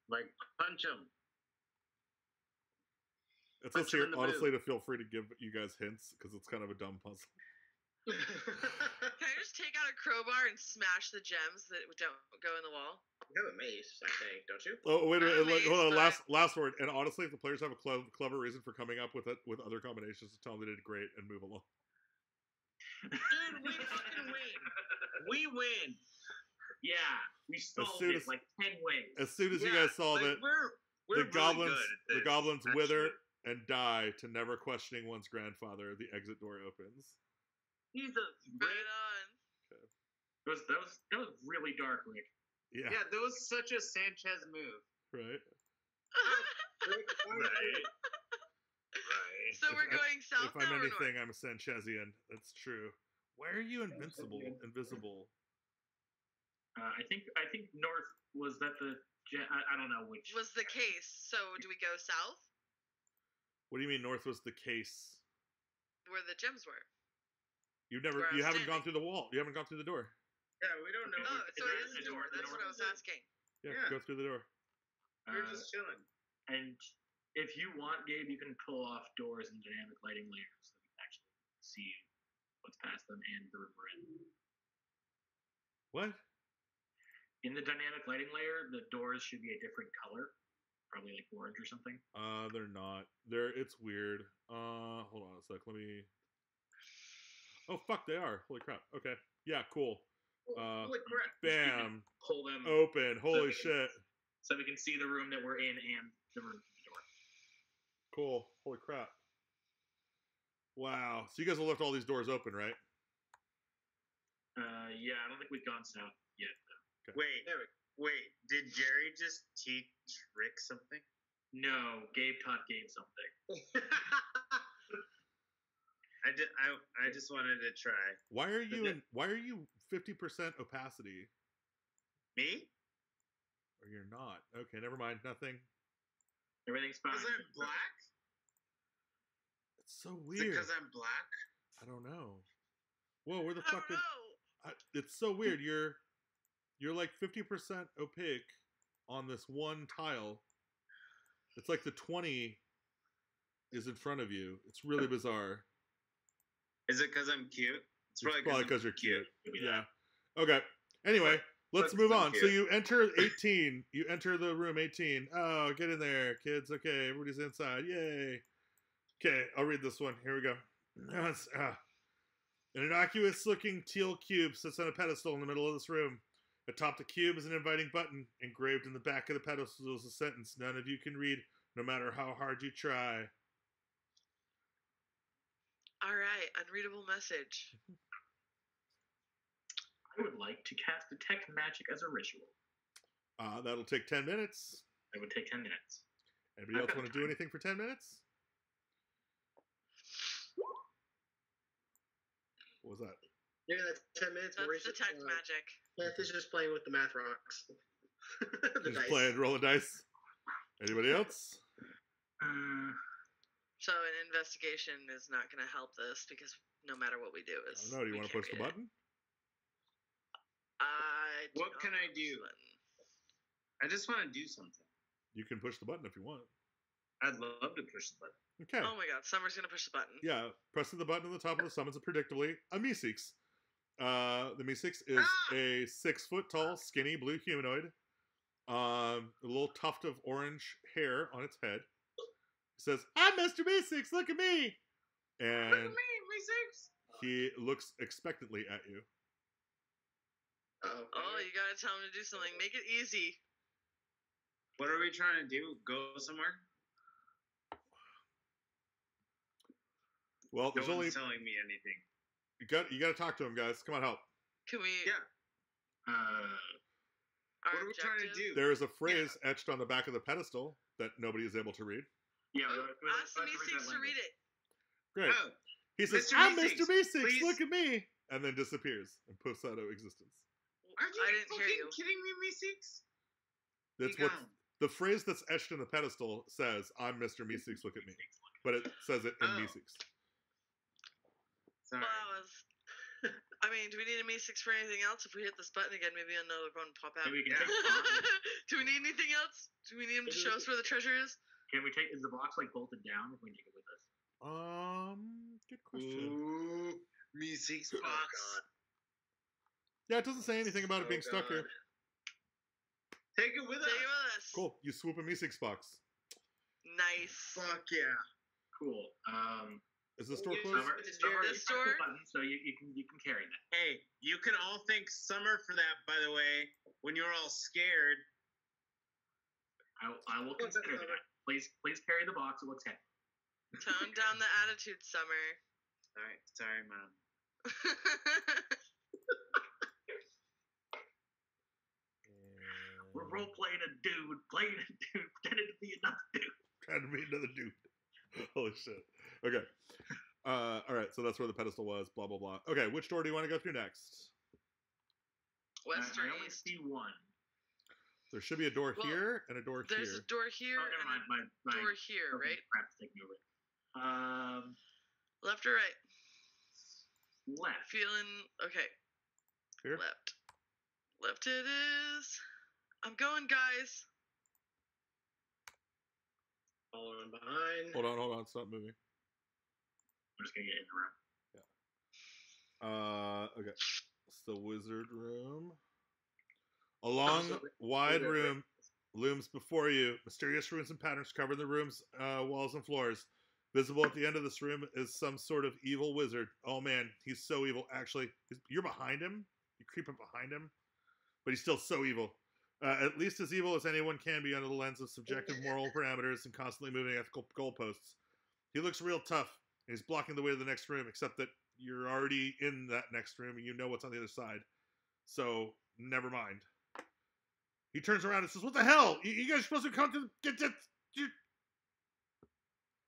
like punch them. It Punch says him here, in the honestly, to feel free to give you guys hints, because it's kind of a dumb puzzle. Can I just take out a crowbar and smash the gems that don't go in the wall? You have a mace, I think, don't you? Oh, wait a minute. Amazed Hold on. by- Last word. And honestly, if the players have a clever reason for coming up with other combinations, to tell them they did great and move along. Dude, we fucking win. We win. Yeah, we solved soon it as- like 10 ways. As soon as you Yeah, guys solve like, it, we're the really goblins good at the this, goblins actually. wither and die to never questioning one's grandfather. The exit door opens. Jesus. Right on. That was really dark, Rick. Yeah. Yeah, that was such a Sanchez move. Right. Right. So we're going south If now I'm or anything, north? I'm a Sanchezian. That's true. Why are you invisible? I think north was that the I don't know which Was the case. So do we go south? What do you mean north was the case? Where the gems were. You Where I'm haven't standing. gone through the wall. You haven't gone through the door. Yeah, we don't know. Oh, so it is the a door. That's what I was asking. Yeah, Yeah. go through the door. We're just chilling. And if you want, Gabe, you can pull off doors and dynamic lighting layers so we can actually see what's past them and the room we're in. What? In the dynamic lighting layer, the doors should be a different color, probably like orange or something. They're not. It's weird. Hold on a sec. Let me. Oh fuck, they are. Holy crap. Okay. Yeah, cool. Holy crap. Bam. Pull them Open. Holy we can- shit. so we can see the room that we're in and the room to the door. Cool. Holy crap. Wow. So you guys have left all these doors open, right? Yeah, I don't think we've gone south yet. Wait. Did Jerry just teach Rick something? No, Gabe taught Gabe something. I just wanted to try. Why are you 50% opacity? Me? Or you're not? Okay, never mind. Nothing. Everything's fine. Because I'm black? It's so Is it weird. because I'm black? I don't know. Whoa, where the I fuck don't did? know. It's so weird. You're like 50% opaque on this one tile. It's like the 20 is in front of you. It's really bizarre. Is it because I'm cute? It's probably because you're cute. Maybe Yeah. Okay. Anyway, let's But move so on. So cute. you enter 18. You enter the room 18. Oh, get in there, kids. Okay, everybody's inside. Yay. Okay, I'll read this one. Here we go. An innocuous-looking teal cube sits on a pedestal in the middle of this room. Atop the cube is an inviting button. Engraved in the back of the pedestal is a sentence none of you can read, no matter how hard you try. All right, unreadable message. I would like to cast Detect Magic as a ritual. That'll take 10 minutes. It would take 10 minutes. Anybody else want to do anything for 10 minutes? What was that? Yeah, that's 10 minutes. That's Maurice is, detect magic. Math is just playing with the math rocks. The Just dice. playing, rolling dice. Anybody else? So an investigation is not going to help this because no matter what we do I is. don't know. Do you we want to can't push the read it. button? What not can I wanna push do? the button. I just want to do something. You can push the button if you want. I'd love to push the button. Okay. Oh my god, Summer's going to push the button. Yeah, pressing the button on the top of the summons predictably a Meeseeks. The Meeseeks is a 6 foot tall, skinny blue humanoid. A little tuft of orange hair on its head. It says, "I'm Mr. Meeseeks, look at me!" And Look at me, six. he looks expectantly at you. Uh-oh. Oh, you got to tell him to do something. Make it easy. What are we trying to do? Go somewhere? Well, there's no only one's telling me anything. you got to talk to him, guys. Come on, help. Can we? Yeah. Our What are we trying to objective? do? There is a phrase etched on the back of the pedestal that nobody is able to read. Yeah, Oh, ask the Meeseeks to read it. Great. Oh, He says, Mr. "I'm Meeseeks, Mr. Meeseeks, please." look at me," and then disappears and poofs out of existence. are you I didn't hear fucking you. kidding me, Meeseeks? That's You what gone. the phrase that's etched in the pedestal says. "I'm Mr. Meeseeks, look at me," but it says it in Oh. Meeseeks. Sorry. Well, I mean, do we need a Meeseeks for anything else? If we hit this button again, maybe another one will pop out. Maybe we can Yeah. take the box. Do we need anything else? Do we need him to show us where the treasure is? Can we take? Is the box like bolted down? If we take it with us. Good question. Ooh, Meeseeks Oh, box. God. Yeah, it doesn't say anything about it being stuck here. God. Take it with Take it us. with us. Cool. You swoop a Meeseeks box. Nice. Fuck yeah. Cool. Is the store You- closed? Summer, This Summer, you press the store? button, so you can carry that. Hey, you can all thank Summer for that, by the way. When you're all scared. I will consider that. Please carry the box. It looks heavy. Tone down the attitude, Summer. Sorry, Mom. We're role playing a dude, pretending to be another dude. Trying to be another dude. Holy shit. Okay. All right. So that's where the pedestal was. Blah blah blah. Okay. Which door do you want to go through next? West or I only east? see one. There should be a door Well, here and a door There's here. a door here Oh, never and mind. My a door here, okay, right? Crap's taking over. Left or right? Left. Feeling okay. Here? Left. Left it is. I'm going, guys. Following behind. Hold on. Stop moving. I'm just gonna get in the room. Okay. It's the wizard room. A long, wide room looms before you. Mysterious runes and patterns cover the room's walls and floors. Visible at the end of this room is some sort of evil wizard. Oh man, he's so evil. Actually, you're behind him. You creep up behind him, but he's still so evil. At least as evil as anyone can be under the lens of subjective moral parameters and constantly moving ethical goalposts. He looks real tough, and he's blocking the way to the next room, except that you're already in that next room, and you know what's on the other side. So, never mind. He turns around and says, "What the hell? You guys are supposed to come to get this."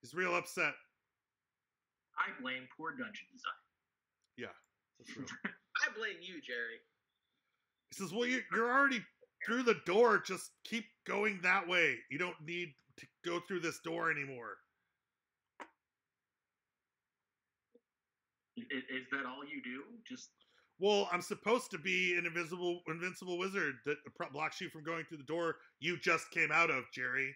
He's real upset. I blame poor dungeon design. Yeah, that's true. I blame you, Jerry. He says, "Well, you're already through the door. Just keep going that way. You don't need to go through this door anymore." Is that all you do? Just Well, I'm supposed to be an invincible wizard that blocks you from going through the door you just came out of, Jerry.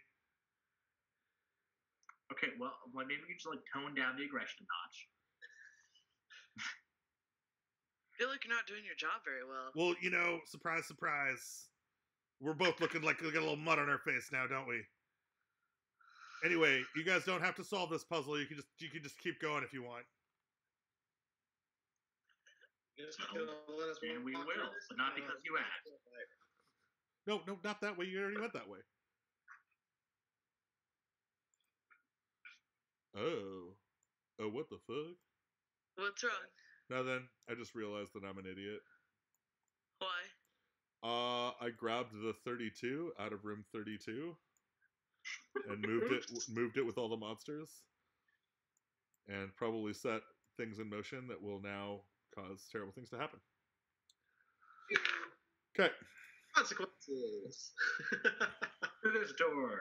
okay. Well, maybe we can just like tone down the aggression a notch. I feel like you're not doing your job very well. Well, you know, surprise, surprise. We're both looking like we got a little mud on our face now, don't we? Anyway, you guys don't have to solve this puzzle. You can just keep going if you want. And we will, but not because you asked. No, not that way. You already went that way. Oh, what the fuck? What's wrong? Nothing. I just realized that I'm an idiot. Why? I grabbed the 32 out of room 32 and moved it with all the monsters, and probably set things in motion that will now cause terrible things to happen. Okay. Consequences. Through this door.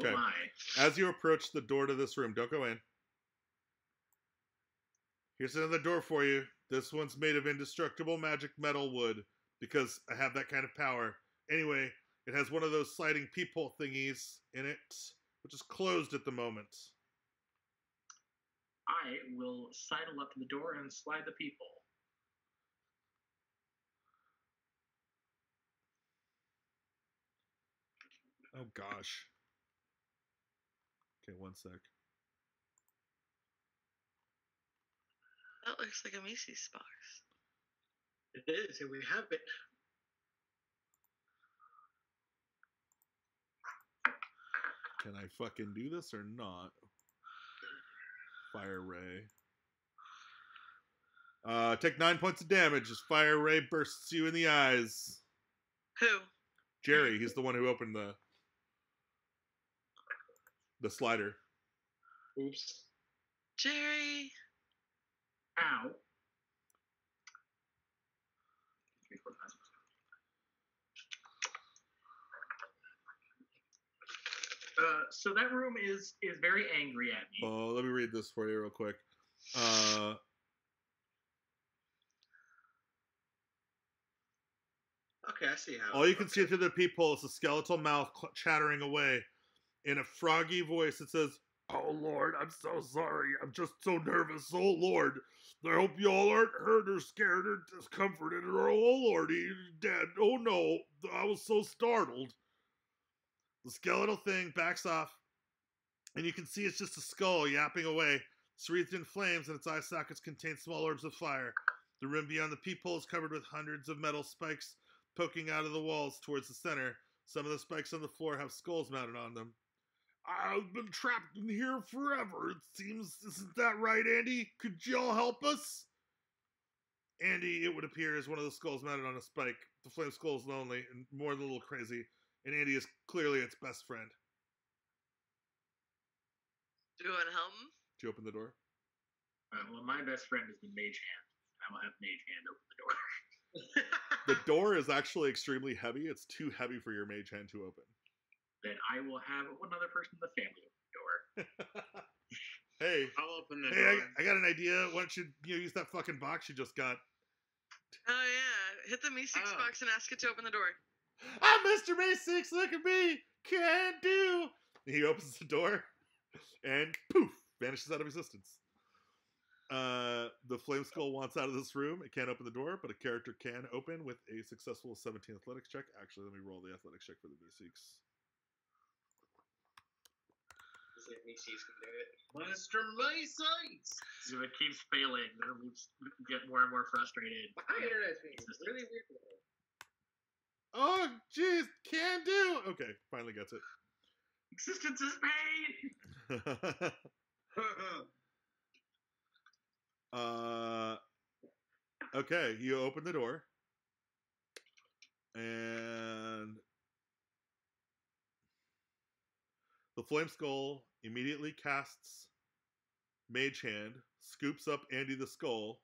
Okay. Oh my. As you approach the door to this room, don't go in. Here's another door for you. This one's made of indestructible magic metal wood, because I have that kind of power. Anyway, it has one of those sliding peephole thingies in it, which is closed at the moment. I will sidle up to the door and slide the people. Oh gosh. Okay, one sec. That looks like a Macy's box. It is, and we have it. Can I fucking do this or not? Fire ray. Take 9 points of damage as fire ray bursts you in the eyes. Who? Jerry, he's the one who opened the slider. Oops. Jerry. Ow. So that room is very angry at me. Oh, let me read this for you real quick. Okay, I see how. All you can see through the peephole is a skeletal mouth chattering away. In a froggy voice, it says, "Oh, Lord, I'm so sorry. I'm just so nervous. Oh, Lord. I hope y'all aren't hurt or scared or discomforted. Or, oh, Lord, he's dead. Oh, no. I was so startled." The skeletal thing backs off, and you can see it's just a skull yapping away. It's wreathed in flames, and its eye sockets contain small orbs of fire. The room beyond the peephole is covered with hundreds of metal spikes poking out of the walls towards the center. Some of the spikes on the floor have skulls mounted on them. "I've been trapped in here forever, it seems. Isn't that right, Andy? Could y'all help us?" Andy, it would appear, is one of the skulls mounted on a spike. The flame skull is lonely and more than a little crazy, and Andy is clearly its best friend. Do you want to help him? Do you open the door? Well, my best friend is the Mage Hand. I will have Mage Hand open the door. The door is actually extremely heavy. It's too heavy for your mage hand to open. Then I will have another person in the family open the door. Hey, I'll open the hey, door. I got an idea. Why don't you use that fucking box you just got? Oh yeah, Hit the Me6 Oh. box and ask it to open the door. I'm Mr. May6, look at me! Can do! He opens the door, and poof! Vanishes out of existence. The Flame Skull wants out of this room. It can't open the door, but a character can open with a successful 17 athletics check. Actually, let me roll the athletics check for the V6. See if me sees can do it. Mr. May6! So it keeps failing. We get more and more frustrated. My internet's being really weird today. Oh, jeez, can do! Okay, finally gets it. Existence is pain! Okay, you open the door. And the Flame Skull immediately casts Mage Hand, scoops up Andy the Skull,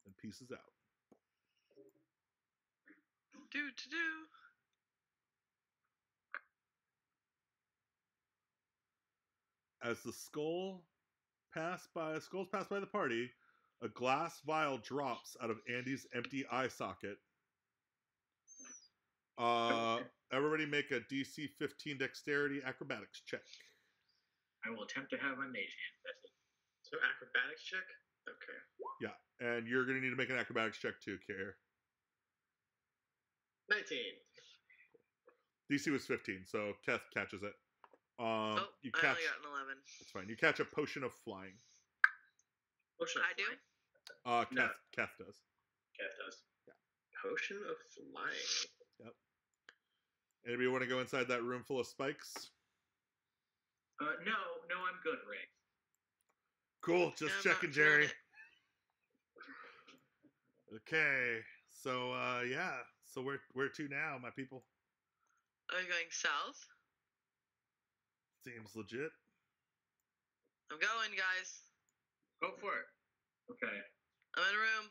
and pieces out. Do. As the skulls pass by the party, a glass vial drops out of Andy's empty eye socket. Everybody make a DC 15 dexterity acrobatics check. I will attempt to have my mage hand tested. So acrobatics check? Okay. Yeah, and you're going to need to make an acrobatics check too, Kier. 19. DC was 15, so Keth catches it. You I catch. only got an 11. It's fine. You catch a potion of flying. Potion I do? Keth No. does. Cat does. Yeah. Potion of flying. Anybody want to go inside that room full of spikes? No, I'm good, Rick. Cool. Just Yeah, I'm checking, not feeling Jerry. it. Okay. So yeah. So where to now, my people? Are you going south? Seems legit. I'm going, guys. Go for it. Okay. I'm in a room.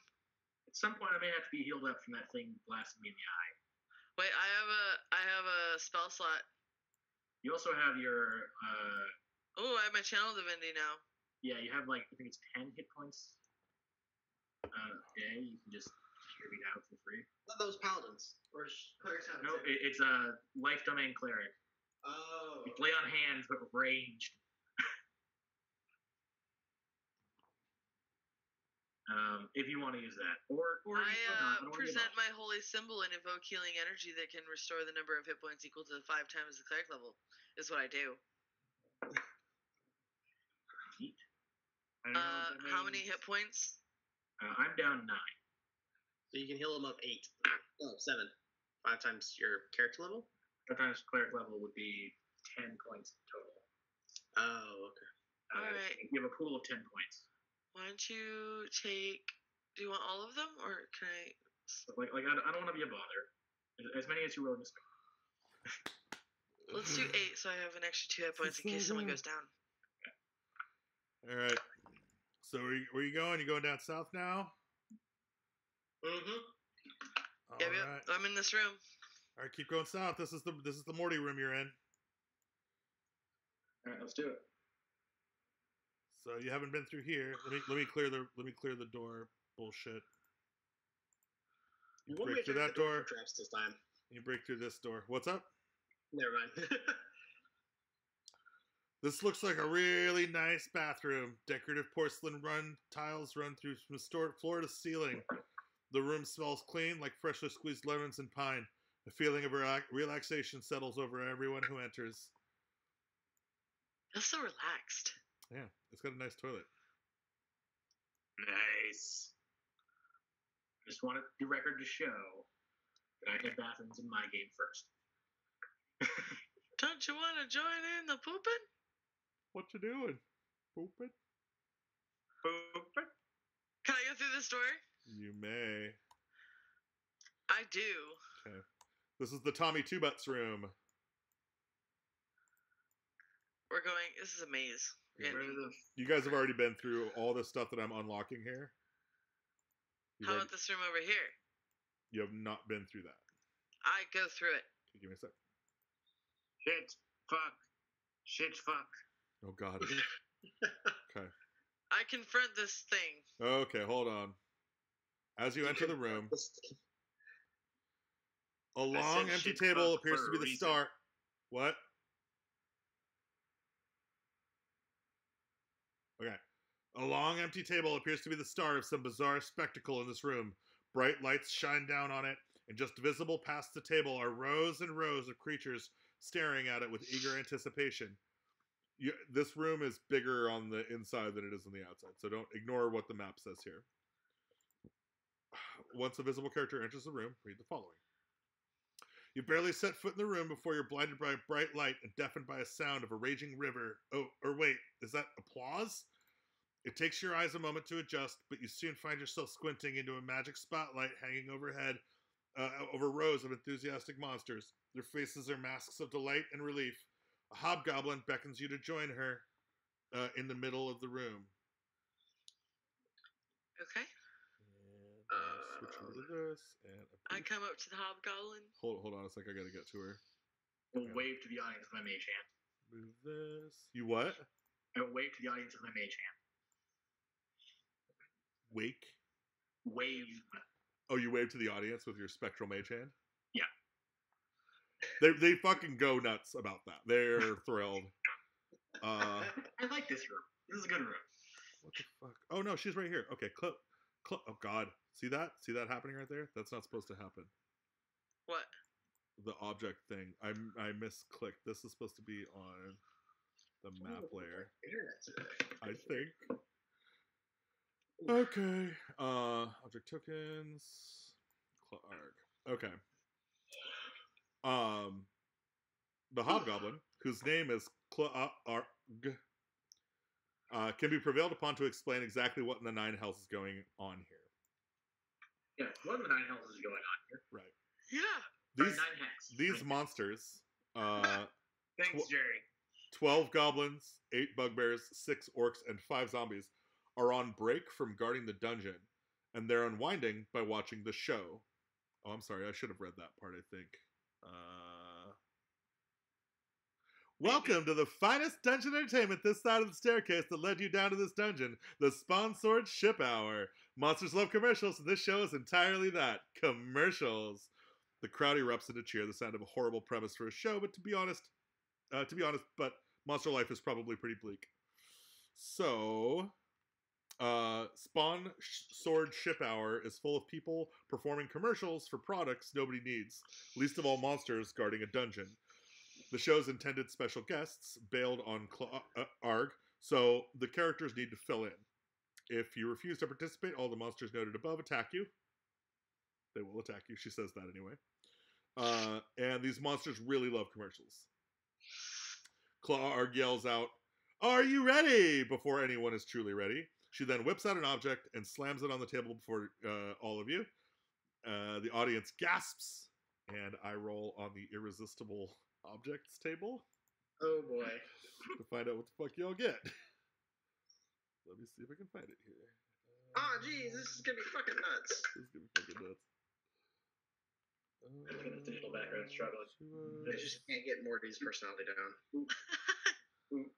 At some point, I may have to be healed up from that thing blasting me in the eye. Wait, I have a spell slot. You also have your, Oh, I have my channel divinity now. yeah, you have I think it's 10 hit points. Yeah, you can just hear me out for free. Not those paladins. Or clerics have No, it's a life domain cleric. Oh. You lay on hands, but ranged. If you want to use that, or you don't, I don't wanna give present up. my holy symbol and invoke healing energy that can restore the number of hit points equal to 5 times the cleric level. Is what I do. Neat. I don't know what that How many means. hit points? I'm down 9. So you can heal them up 8. Oh, 7. 5 times your character level? Sometimes cleric level would be 10 points total. Oh, okay. Alright. You have a pool of 10 points. Why don't you take... Do you want all of them, or can I... So, I don't want to be a bother. As many as you're willing to spend. Let's do 8, so I have an extra 2 hit points in case someone goes down. All right. So where you going? You going down south now? Mm-hmm. All Yep, right. I'm in this room. All right. Keep going south. This is the Morty room you're in. All right, let's do it. So you haven't been through here. Let me clear the door. Bullshit. You What break through that door. Traps this time. You break through this door. What's up? Never mind. This looks like a really nice bathroom. Decorative porcelain tiles run through from floor to ceiling. The room smells clean, like freshly squeezed lemons and pine. A feeling of relaxation settles over everyone who enters. I feel so relaxed. Yeah, it's got a nice toilet. Nice. I just want the record to show that I had bathrooms in my game first. Don't you want to join in the pooping? What you doing? Pooping? Boop. Can I go through this door? You may. I do. Okay. This is the Tommy Two Butts room. We're going... This is a maze. We're Where getting- the You guys have already been through all the stuff that I'm unlocking here. How about this room over here? You have not been through that. I go through it. Okay, give me a sec. shit, fuck, shit, fuck. Oh God. Okay. I confront this thing. Okay, hold on. As you enter the room, a I long said empty shit table fuck appears for to a be the reason. start. What? Okay. A long empty table appears to be the start of some bizarre spectacle in this room. Bright lights shine down on it, and just visible past the table are rows and rows of creatures staring at it with eager anticipation. This room is bigger on the inside than it is on the outside, so don't ignore what the map says here. Once a visible character enters the room, read the following. You barely set foot in the room before you're blinded by a bright light and deafened by a sound of a raging river. Oh, or wait, is that applause? It takes your eyes a moment to adjust, but you soon find yourself squinting into a magic spotlight hanging overhead over rows of enthusiastic monsters. Their faces are masks of delight and relief. A hobgoblin beckons you to join her in the middle of the room. Okay. And switch over to this. And I come up to the hobgoblin. hold on a sec. I gotta get to her. I'll wave to the audience with my mage hand. Move this. You what? I'll wave to the audience with my mage hand. Wake. Wave. Oh, you wave to the audience with your spectral mage hand? Yeah. They fucking go nuts about that. They're thrilled. I like this room. This is a good room. What the fuck? Oh no, she's right here. Okay, oh god. See that? See that happening right there? That's not supposed to happen. What? The object thing. I misclicked. This is supposed to be on the map layer. I think. Okay. Object tokens. Clark. Okay. The hobgoblin, whose name is Clark, can be prevailed upon to explain exactly what in the Nine Hells is going on here. Yeah, what in the Nine Hells is going on here? Right. Yeah. These monsters, Thanks, Jerry. 12 goblins, 8 bugbears, 6 orcs, and 5 zombies are on break from guarding the dungeon, and they're unwinding by watching the show. Oh, I'm sorry, I should have read that part, I think. Welcome to the finest dungeon entertainment this side of the staircase that led you down to this dungeon, the Spawn Sword Ship Hour. Monsters love commercials, and this show is entirely that. Commercials. The crowd erupts into cheer, the sound of a horrible premise for a show, but to be honest, but monster life is probably pretty bleak. So, Spawn Sword Ship Hour is full of people performing commercials for products nobody needs, least of all monsters guarding a dungeon. The show's intended special guests bailed on Arg, so the characters need to fill in. If you refuse to participate, all the monsters noted above attack you. They will attack you. She says that anyway. And these monsters really love commercials. Arg yells out, "Are you ready?" before anyone is truly ready. She then whips out an object and slams it on the table before all of you. The audience gasps, and I roll on the irresistible objects table. Oh boy. To find out what the fuck y'all get. Let me see if I can find it here. Oh geez, this is gonna be fucking nuts. This is gonna be fucking nuts. Look at the digital background struggling. I just can't get Morty's personality down.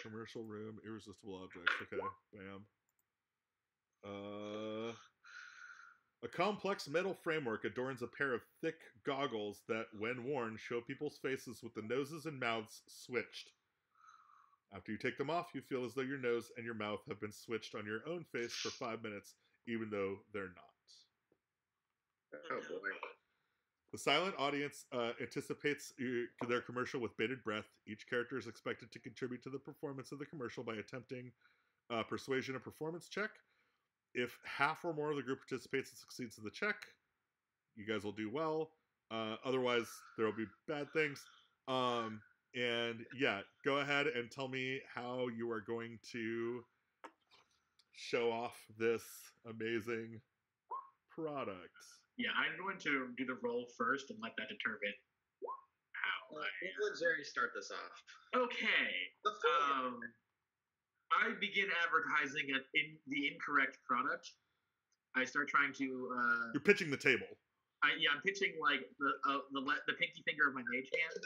Commercial room, irresistible objects. Okay, bam. A complex metal framework adorns a pair of thick goggles that, when worn, show people's faces with the noses and mouths switched. After you take them off, you feel as though your nose and your mouth have been switched on your own face for 5 minutes, even though they're not. Oh boy. The silent audience anticipates their commercial with bated breath. Each character is expected to contribute to the performance of the commercial by attempting persuasion and performance check. If half or more of the group participates and succeeds in the check, you guys will do well. Otherwise, there will be bad things. And yeah, go ahead and tell me how you are going to show off this amazing product. Yeah, I'm going to do the roll first and let that determine how. We'll let Jerry start this off. Okay. I begin advertising the incorrect product. I start trying to. You're pitching the table. I'm pitching like the pinky finger of my mage hand.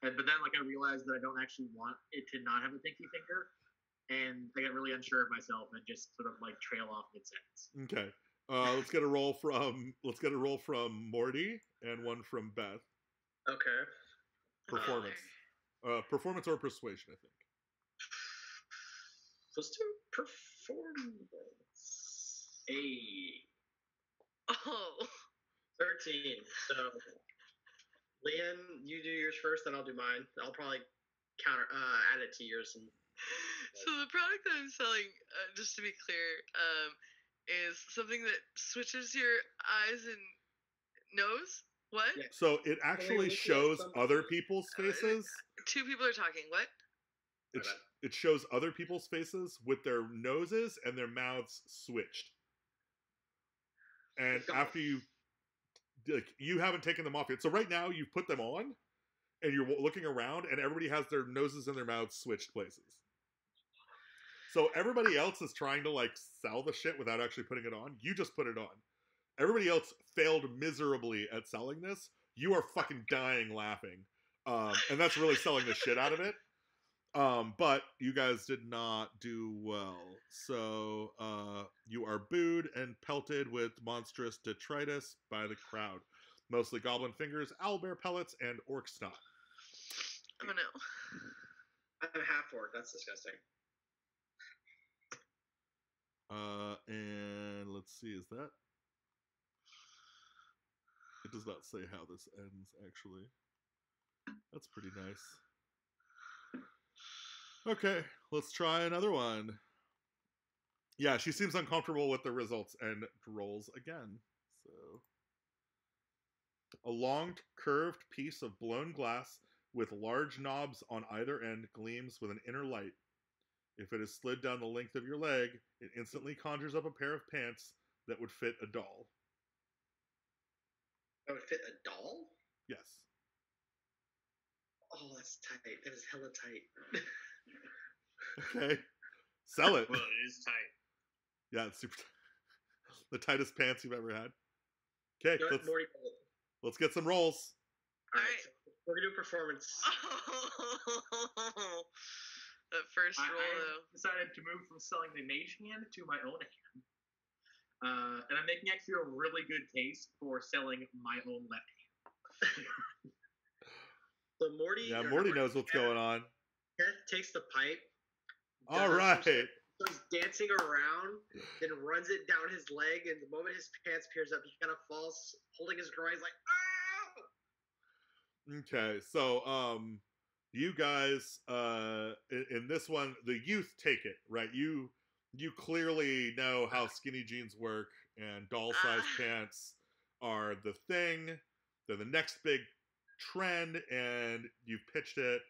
But then like I realized that I don't actually want it to not have a pinky finger. and I get really unsure of myself and just sort of like trail off mid-sentence. Okay. Let's get a roll from Morty and one from Beth. Okay. Performance. Performance or persuasion, I think. Let's do performance. Oh. 13. So, Leanne, you do yours first, then I'll do mine. I'll probably add it to yours. And So the product that I'm selling, just to be clear, is something that switches your eyes and nose. What? Yeah. So it actually shows other people's faces. Two people are talking. What? It shows other people's faces with their noses and their mouths switched. And after you haven't taken them off yet. So right now you've put them on and you're looking around and everybody has their noses and their mouths switched places. So everybody else is trying to like sell the shit without actually putting it on. You just put it on. Everybody else failed miserably at selling this. You are fucking dying laughing. And that's really selling the shit out of it. But you guys did not do well. So you are booed and pelted with monstrous detritus by the crowd. Mostly goblin fingers, owlbear pellets, and orc snot. Oh no. I'm half orc. That's disgusting. And let's see, is that... It does not say how this ends, actually. That's pretty nice. Okay, let's try another one. Yeah, she seems uncomfortable with the results and rolls again. So, a long, curved piece of blown glass with large knobs on either end gleams with an inner light. If it is slid down the length of your leg, it instantly conjures up a pair of pants that would fit a doll. That would fit a doll? Yes. Oh, that's tight. That is hella tight. Okay. Sell it. Well, it is tight. Yeah, it's super the tightest pants you've ever had. Okay, let's get some rolls. All right. So we're going to do performance. That first roll, I though. decided to move from selling the mage hand to my own hand. And I'm making actually a really good case for selling my own left hand. So Morty... Yeah, Morty knows what's going on. Beth takes the pipe. All right. Starts dancing around, then runs it down his leg, and the moment his pants peers up, he kind of falls, holding his groin, like, ah! Okay, so you guys in this one, the youth take it, right? You clearly know how skinny jeans work, and doll-sized pants are the thing. They're the next big trend, and you've pitched it,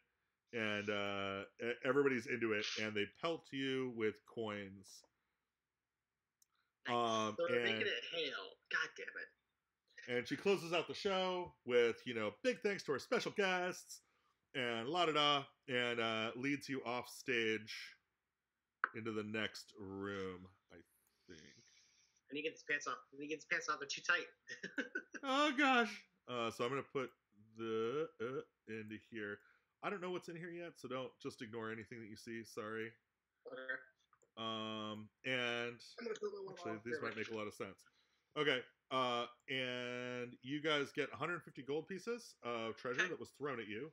and everybody's into it, and they pelt you with coins. So they're making And it hail. God damn it. and she closes out the show with, big thanks to our special guests, and la-da-da, and leads you off stage into the next room, I think. And he gets his pants off. And he gets his pants off. They're too tight. Oh, gosh. So I'm going to put the into here. I don't know what's in here yet, so don't just ignore anything that you see. Sorry. Okay. And actually, these might make a lot of sense. Okay. And you guys get 150 gold pieces of treasure that was thrown at you.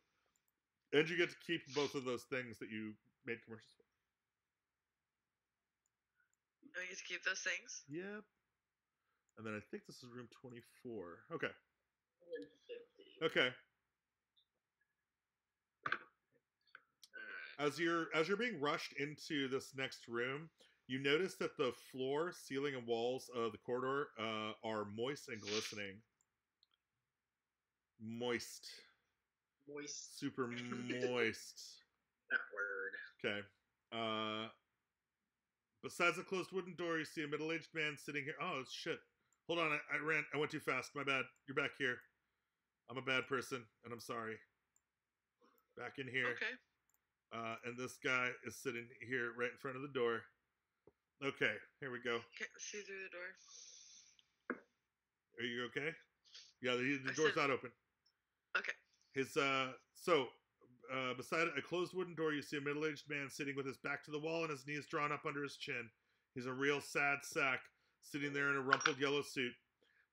And you get to keep both of those things that you made commercials for. Oh, you get to keep those things? Yep. And then I think this is room 24. Okay. Okay. As you're being rushed into this next room, you notice that the floor, ceiling, and walls of the corridor are moist and glistening. Moist. Moist. Super moist. That word. Okay. Besides the closed wooden door, you see a middle-aged man sitting here. Oh, shit. Hold on, I went too fast. My bad. You're back here. I'm a bad person, and I'm sorry. Back in here. Okay. And this guy is sitting here right in front of the door. Okay, here we go. Can't see through the door. Are you okay? Yeah, the door's not open. Okay. His so Beside a closed wooden door, you see a middle-aged man sitting with his back to the wall and his knees drawn up under his chin. He's a real sad sack, sitting there in a rumpled yellow suit.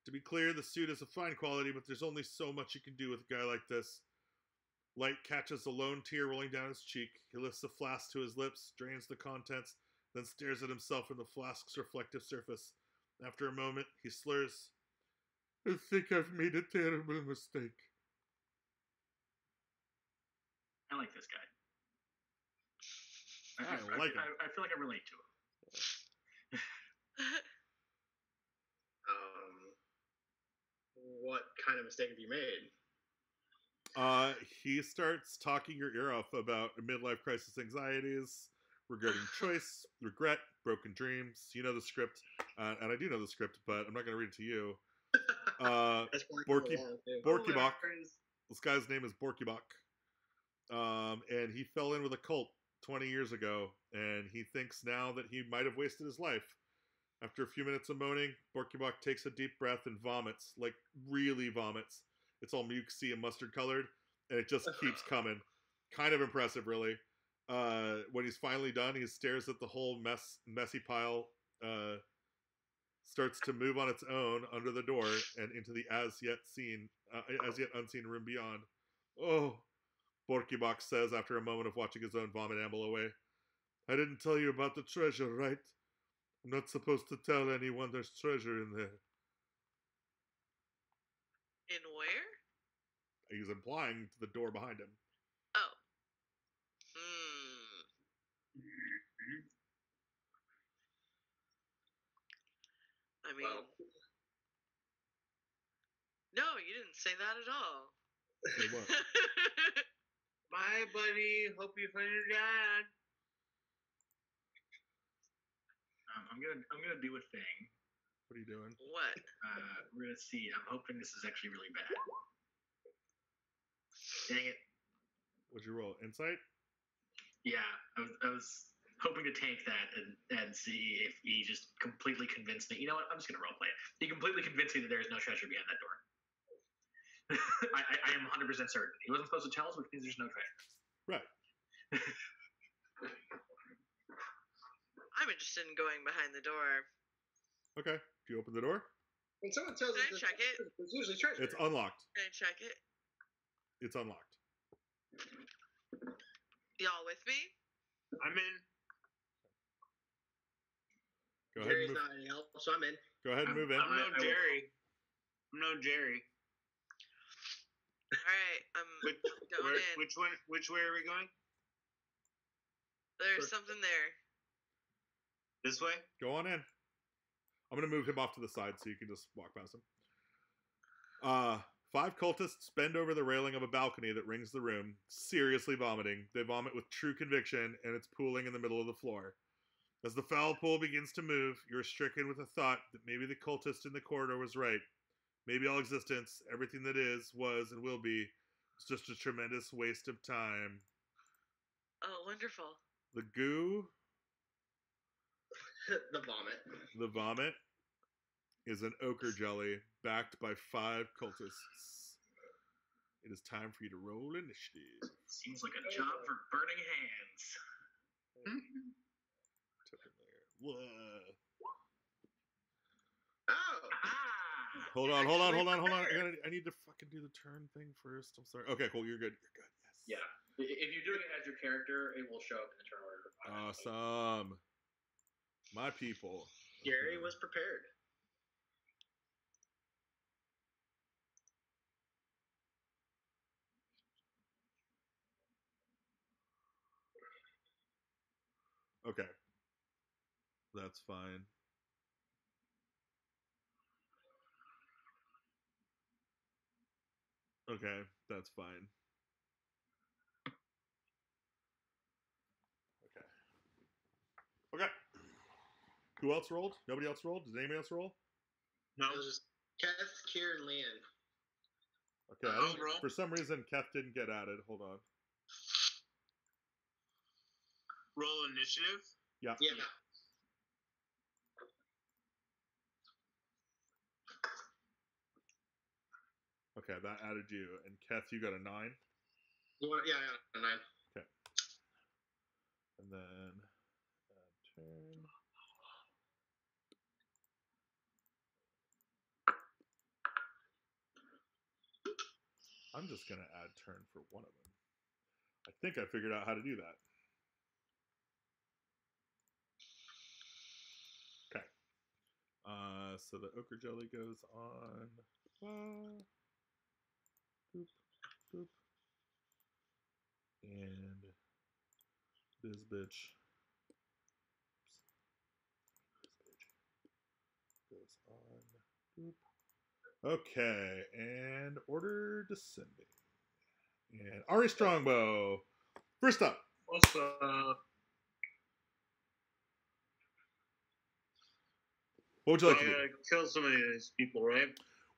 To be clear, the suit is of fine quality, but there's only so much you can do with a guy like this. Light catches a lone tear rolling down his cheek. He lifts the flask to his lips, drains the contents, then stares at himself in the flask's reflective surface. After a moment, he slurs, "I think I've made a terrible mistake." I like this guy. I like him. I feel like I relate to him. What kind of mistake have you made? He starts talking your ear off about midlife crisis anxieties, regretting choice, regret, broken dreams. You know the script, and I do know the script, but I'm not going to read it to you. That's Borkybok. This guy's name is Borkybok. And he fell in with a cult 20 years ago, and he thinks now that he might have wasted his life. After a few minutes of moaning, Borkybok takes a deep breath and vomits, like really vomits. It's all mucousy and mustard colored, and it just keeps coming. Kind of impressive, really. When he's finally done, he stares at the whole messy pile, starts to move on its own under the door and into the as yet unseen room beyond. "Oh," Borkybok says after a moment of watching his own vomit amble away. "I didn't tell you about the treasure, right? I'm not supposed to tell anyone there's treasure in there." In where? He's implying to the door behind him. Oh. I mean, no, you didn't say that at all. Say what? Bye, buddy. Hope you find your dad. I'm gonna do a thing. What are you doing? What? We're gonna see. I'm hoping this is actually really bad. Dang it. What'd you roll? Insight? Yeah, I was hoping to tank that and see if he just completely convinced me. You know what? I'm just gonna roleplay it. He completely convinced me that there is no treasure behind that door. I am 100% certain. He wasn't supposed to tell us, which means there's no treasure. Right. I'm interested in going behind the door. Okay. Do you open the door? When someone tells Can us I there's check it? treasure, there's usually treasure. It's unlocked. Can I check it? It's unlocked. Y'all with me? I'm in. Go ahead Jerry's and move. not any help, so I'm in. Go ahead and move in. I'm no I will- Jerry. I'm no Jerry. All right, I'm going in. Which way are we going? There's something there. This way? Go on in. I'm going to move him off to the side so you can just walk past him. 5 cultists bend over the railing of a balcony that rings the room, seriously vomiting. They vomit with true conviction, and it's pooling in the middle of the floor. As the foul pool begins to move, you're stricken with a thought that maybe the cultist in the corridor was right. Maybe all existence, everything that is, was, and will be, is just a tremendous waste of time. Oh, wonderful. The goo, The vomit. is an ochre jelly backed by 5 cultists. It is time for you to roll initiative. Seems like a job for burning hands. Whoa. Oh! Hold on. I need to fucking do the turn thing first. I'm sorry. Okay, cool. You're good. Yes. Yeah. If you're doing it as your character, it will show up in the turn order. Awesome. My people. Gary was prepared. Okay. That's fine. Okay, that's fine. Okay. Who else rolled? Nobody else rolled? Did anybody else roll? No. It was just Keth, Kier, and Leanne. Okay. I'll roll. For some reason, Keth didn't get added. Hold on. Roll initiative. Yeah. Yeah. Okay, that added you. And Keth, you got a 9. Yeah, 9. Okay. And then turn. I'm just gonna add turn for one of them. I think I figured out how to do that. Okay. So the ochre jelly goes on. Boop, boop. And this bitch. Goes on. Boop. Okay, and order descending. And Ari Strongbow. First up. What's up? What would you like to do? gotta kill some of these people, right?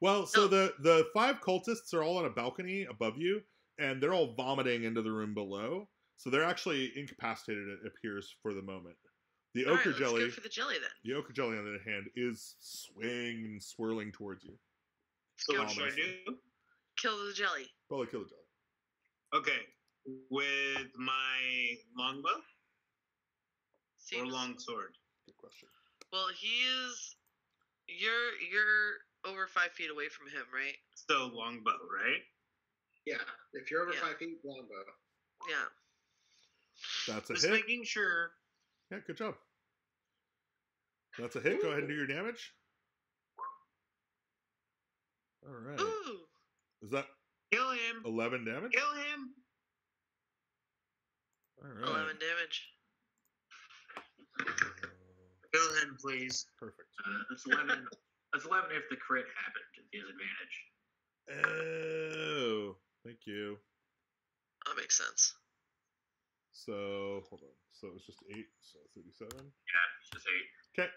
Well, so the 5 cultists are all on a balcony above you, and they're all vomiting into the room below. So they're actually incapacitated, it appears, for the moment. The All ochre right, jelly. let's go for the jelly then. The ochre jelly, on the other hand, is swirling towards you. So what should I Ominously. do? Kill the jelly. Probably kill the jelly. Okay, with my longbow or Seems longsword? Good question. well. He is. You're over 5 feet away from him, right? So longbow, right? Yeah, if you're over Yeah. 5 feet, longbow. Yeah. That's a Just hit. making sure. Yeah, good job. That's a hit. Go ahead and do your damage. All right. Ooh. Is that Kill him. 11 damage? Kill him. All right. 11 damage. Kill him, please. Perfect. That's 11. That's 11 if the crit happened at his advantage. Oh, thank you. That makes sense. So, hold on. So it was just 8, so 37. Yeah, it's just 8. Okay.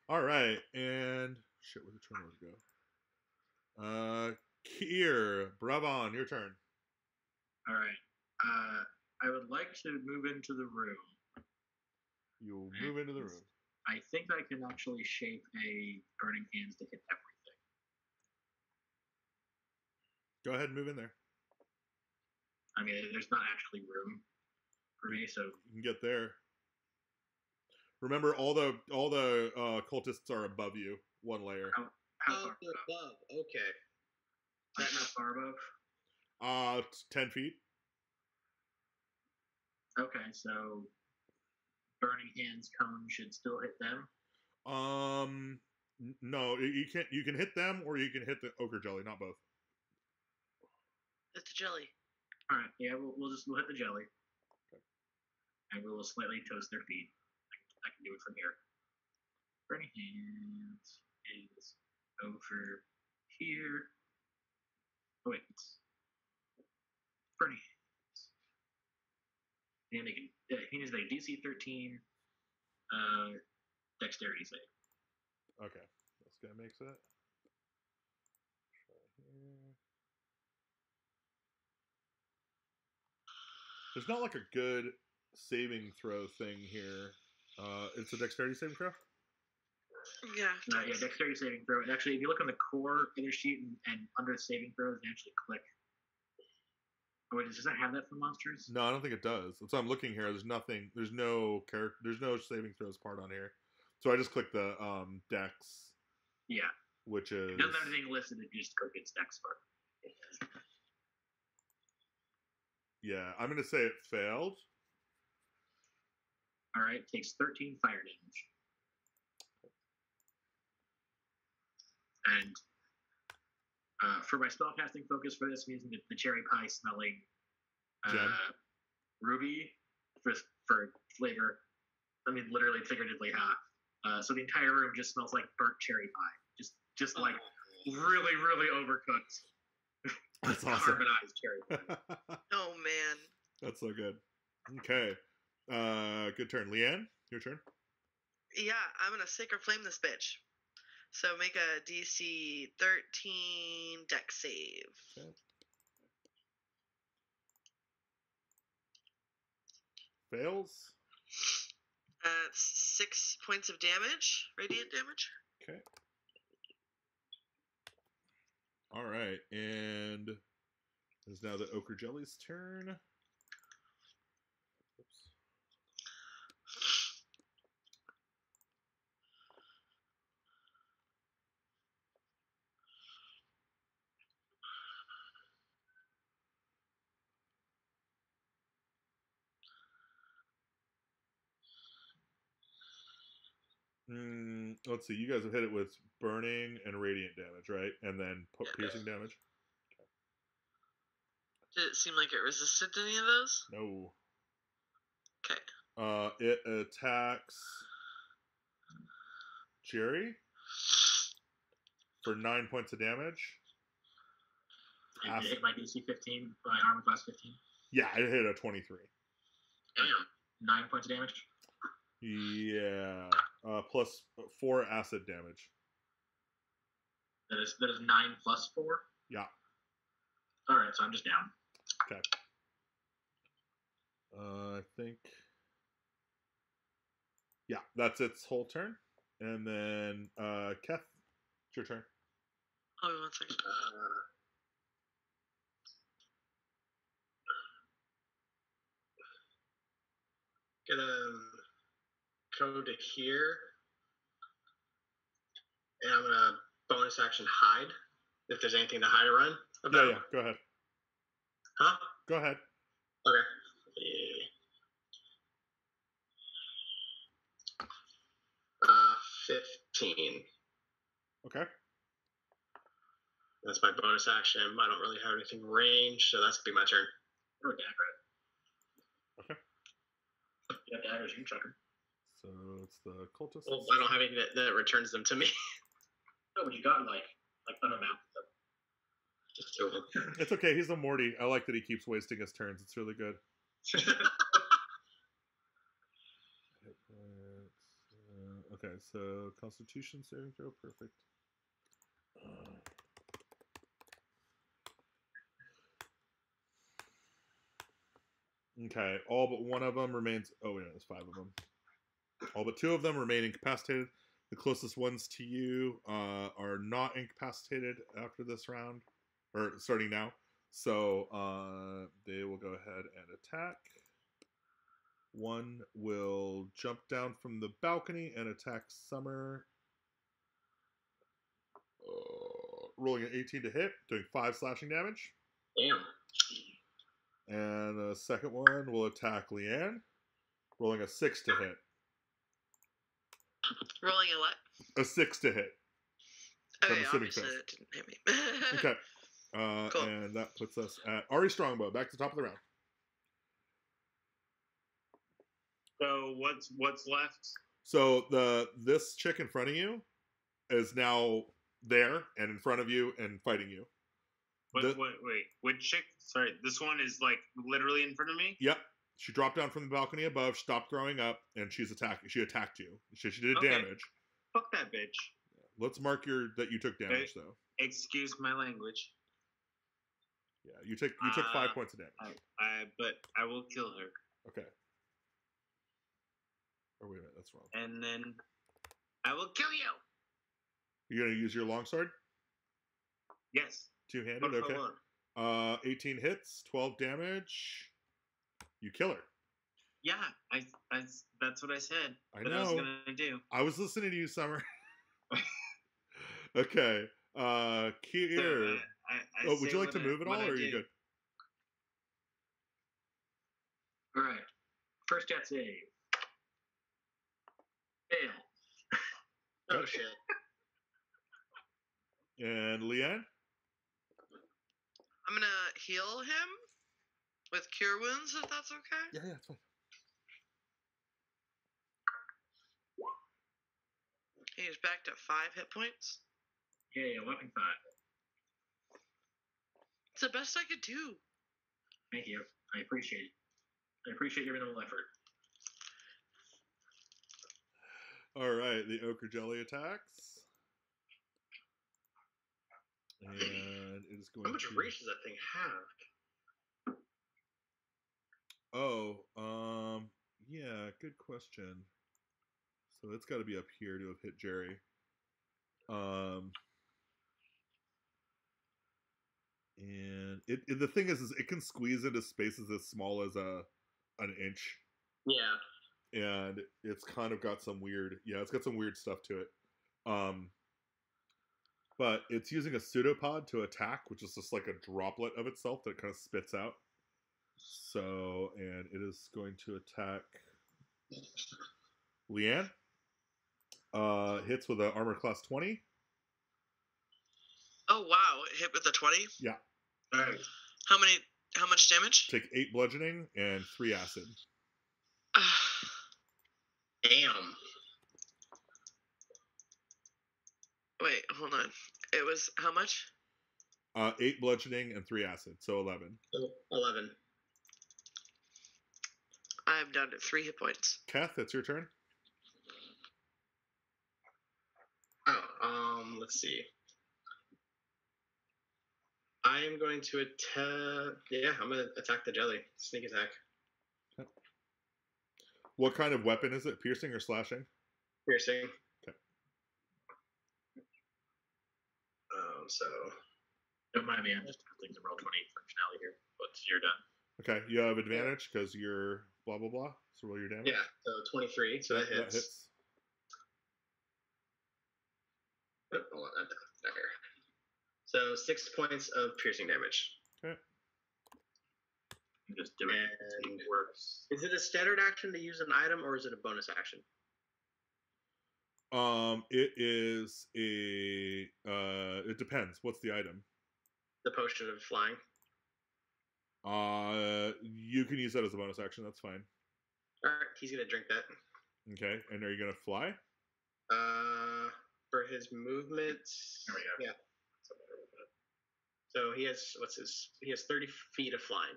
All right, and shit, where'd the turn order go? Kier, Bravon, your turn. All right. I would like to move into the room. You move into the room. I think I can actually shape a burning hands to hit everything. Go ahead and move in there. I mean, there's not actually room for me, so You can get there. Remember, all the cultists are above you, one layer. how Oh, far they're above? above. Okay. How far above? 10 feet. Okay, so burning hands cone should still hit them. No, you can't. You can hit them, or you can hit the ochre jelly. Not both. It's the jelly. All right, yeah, we'll hit the jelly, and we will slightly toast their feet. I can do it from here. Burning hands is over here. Oh wait, it's burning hands, and they can. He needs a DC 13, dexterity save. Okay, this guy makes it. Try here. There's not like a good saving throw thing here. It's a dexterity saving throw. Yeah. Yeah, dexterity saving throw. And actually, if you look on the core of the sheet and under saving throws, you actually click. Oh wait, does that have that for monsters? No, I don't think it does. So I'm looking here. There's nothing. There's no character. There's no saving throws part on here. So I just clicked the dex, Yeah. which is It doesn't have anything listed. It just click its dex bar. yeah. I'm gonna say it failed. All right, takes 13 fire damage. And for my spellcasting focus for this, I'm using the cherry pie smelling Gem. ruby for flavor. I mean, literally, figuratively, so the entire room just smells like burnt cherry pie, just like really, really overcooked, That's awesome. carbonized cherry pie. Oh man. That's so good. Okay. Good turn. Leanne, your turn. Yeah, I'm gonna sacred flame this bitch. So make a DC 13 deck save. Okay. Fails. That's 6 points of damage, radiant damage. Okay. All right, and It's now the Ochre Jelly's turn. Oops. Let's see. You guys have hit it with burning and radiant damage, right? And then piercing damage. Did it seem like it resisted any of those? No. Okay. It attacks Jerry for 9 points of damage. And hit my DC 15, my armor class 15. Yeah, I hit a 23. Damn. 9 points of damage. Yeah. Plus 4 acid damage. That is 9 plus 4? Yeah. Alright, so I'm just down. Okay. I think... Yeah, that's its whole turn. And then, Keth, it's your turn. Hold on 1 second. Gonna go to here, and I'm gonna bonus action hide if there's anything to hide or run about. Yeah, go ahead. Huh? Go ahead. Okay. 15. Okay. That's my bonus action. I don't really have anything range, so that's gonna be my turn. Or dagger. Okay. You have daggers, you can chuck them. So it's the cultist. Well, I don't have anything that returns them to me. No, but you got like unamount them. Just 2 of them. It's okay. He's a Morty. I like that he keeps wasting his turns. It's really good. Okay, so Constitution saving throw, perfect. Okay, all but one of them remains. Oh wait, no, there's 5 of them. All but 2 of them remain incapacitated. The closest ones to you are not incapacitated after this round, or starting now. So they will go ahead and attack. One will jump down from the balcony and attack Summer. Rolling an 18 to hit, doing 5 slashing damage. Damn. And the second one will attack Leanne, rolling a 6 to hit. Rolling a what? A 6 to hit. Okay, assuming obviously so. that didn't hit me. Okay. Cool. And that puts us at Ari Strongbow, back to the top of the round. So what's left? So this chick in front of you is now there and in front of you and fighting you. Wait, which chick? Sorry, this one is like literally in front of me. Yep. She dropped down from the balcony above, stopped throwing up, and she's attacking. She attacked you. She did Okay. damage. Fuck that bitch. Let's mark that you took damage though. Excuse my language. Yeah, you took 5 points of damage. But I will kill her. Okay. Oh wait a minute, that's wrong. And then I will kill you. You're gonna use your longsword? Yes. Two-handed, Por okay. favor. 18 hits, 12 damage. You kill her. Yeah, I that's what I said. I that I was know. gonna do. I was listening to you, Summer. Okay. Kier. Would you like to move at all, or are you good? All right. First death save. Fail. Oh shit. And Leanne? I'm gonna heal him with cure wounds, if that's okay. Yeah, it's fine. He's back to 5 hit points. Yeah, weapon 5. It's the best I could do. Thank you. I appreciate it. I appreciate your minimal effort. All right, the Ochre Jelly attacks. And it is going How much to... reach does that thing have? Oh, yeah, good question. So it's got to be up here to have hit Jerry. And the thing is it can squeeze into spaces as small as an inch. Yeah. And it's kind of got some weird, it's got some weird stuff to it. But it's using a pseudopod to attack, which is just like a droplet of itself that it kind of spits out. So, and it is going to attack Leanne. Hits with an armor class 20. Oh wow! It hit with a 20. Yeah. All right. How much damage? Take 8 bludgeoning and 3 acid. Damn. Wait, hold on. It was how much? 8 bludgeoning and 3 acid, so 11. 11. I'm down to 3 hit points. Kath, it's your turn. Oh, let's see. I am going to attack. Yeah, I'm going to attack the jelly. Sneak attack. Okay. What kind of weapon is it? Piercing or slashing? Piercing. Okay. So. Don't mind me, I'm just putting the roll 20 functionality here, but you're done. Okay, you have advantage because you're blah blah blah. So roll your damage. Yeah, so 23. So that hits. That hits. Oh, hold on, not here. So 6 points of piercing damage. Okay. I'm just doing And it works. is it a standard action to use an item, or is it a bonus action? It is a. It depends. What's the item? The potion of flying. You can use that as a bonus action. That's fine. All right, he's gonna drink that. Okay, and are you gonna fly? For his movement. There we go. Yeah. So he has he has 30 feet of flying.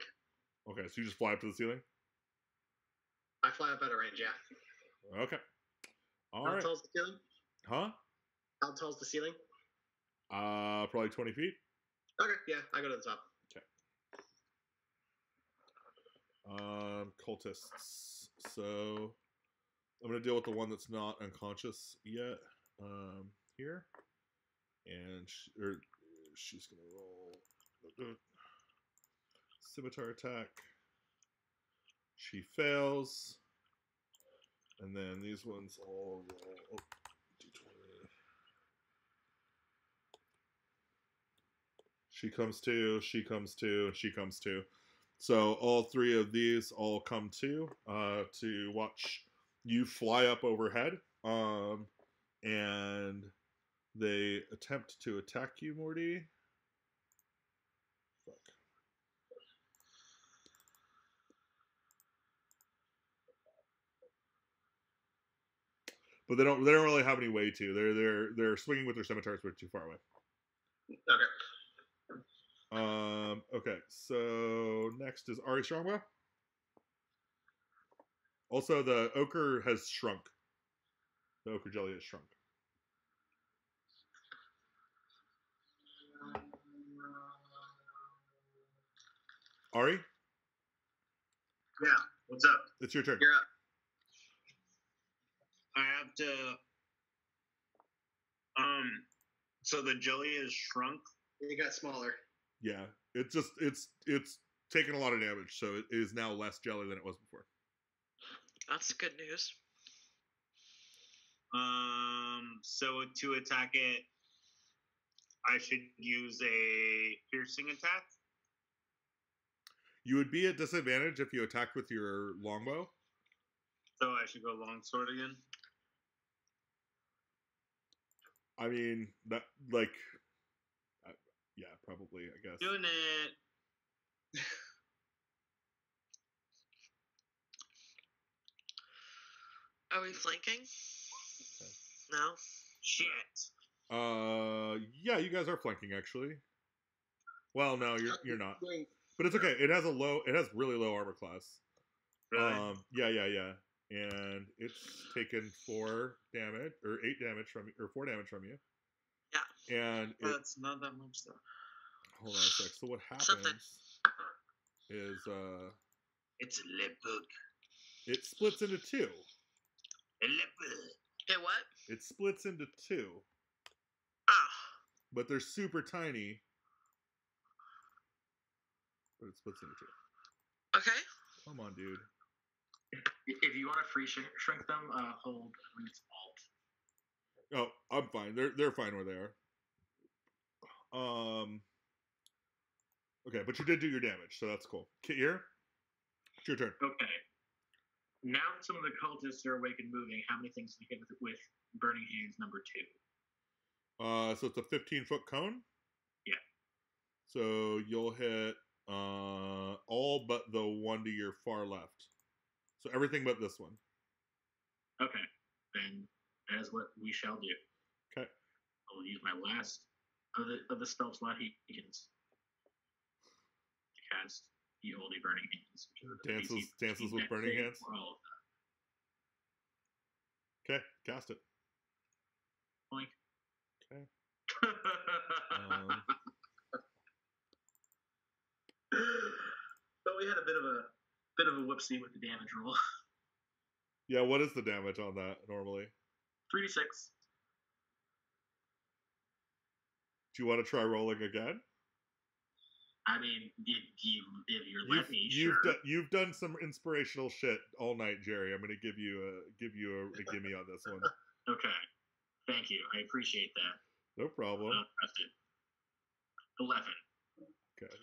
Okay, so you just fly up to the ceiling. I fly up out of range. Yeah. Okay. All How right. tall's the ceiling? Huh? How tall's the ceiling? Probably 20 feet. Okay, yeah, I go to the top. Cultists. So I'm gonna deal with the one that's not unconscious yet. Here, and she's gonna roll scimitar attack. She fails, and then these ones all roll. D20. She comes to, she comes to, and she comes to. So all 3 of these all come to watch you fly up overhead. And they attempt to attack you, Morty. Fuck. But they don't really have any way to. They're swinging with their scimitars, but too far away. Okay. Okay, so next is Ari Strongbow. Also, the ochre has shrunk. The ochre jelly has shrunk. Ari, Yeah, what's up? it's your turn. You're up. I have to. So the jelly is shrunk. It got smaller. Yeah, it's taken a lot of damage, so it is now less jelly than it was before. That's good news. So to attack it, I should use a piercing attack. You would be at disadvantage if you attacked with your longbow. So I should go longsword again. I mean, that, yeah, probably, I guess. Doing it. Are we flanking? Okay. No. Shit. Yeah, you guys are flanking, actually. Well, no, you're not. Doing- But it's okay. It has really low armor class. Really? Yeah. And it's taken 4 damage, or 8 damage from you, or 4 damage from you. Yeah. And That's not that much though. hold on a sec. So what happens Something. is It's a leopard. it splits into 2. A leopard. It what? It splits into 2, Ah. but they're super tiny. but it splits into 2. Okay. Come on, dude. If you want to free shrink them, hold when it's alt. Oh, I'm fine. They're fine where they are. Okay, but you did do your damage, so that's cool. Kier, it's your turn. Okay. Now that some of the cultists are awake and moving, how many things do you hit with Burning Hands number 2? So it's a 15-foot cone? Yeah. So you'll hit all but the one to your far left. So everything but this one. Okay. Then that is what we shall do. Okay. I will use my last of the spell slot he begins to cast the Holy Burning Hands. Dances with Burning Hands? For all of Okay, cast it. Boink. Okay. But we had a bit of a whoopsie with the damage roll. Yeah, what is the damage on that normally? 3d6. Do you want to try rolling again? I mean, if you're let me, sure. You've done some inspirational shit all night, Jerry. I'm going to give you a gimme on this one. Okay, thank you. I appreciate that. No problem. 11. Okay.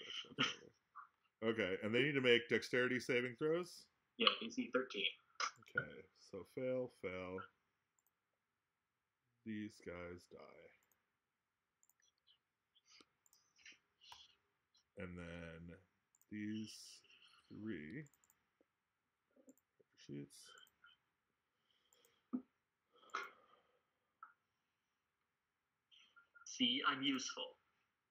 Okay, and they need to make dexterity saving throws. Yeah, AC 13. Okay, so fail. These guys die. And then these 3 sheets. See, I'm useful.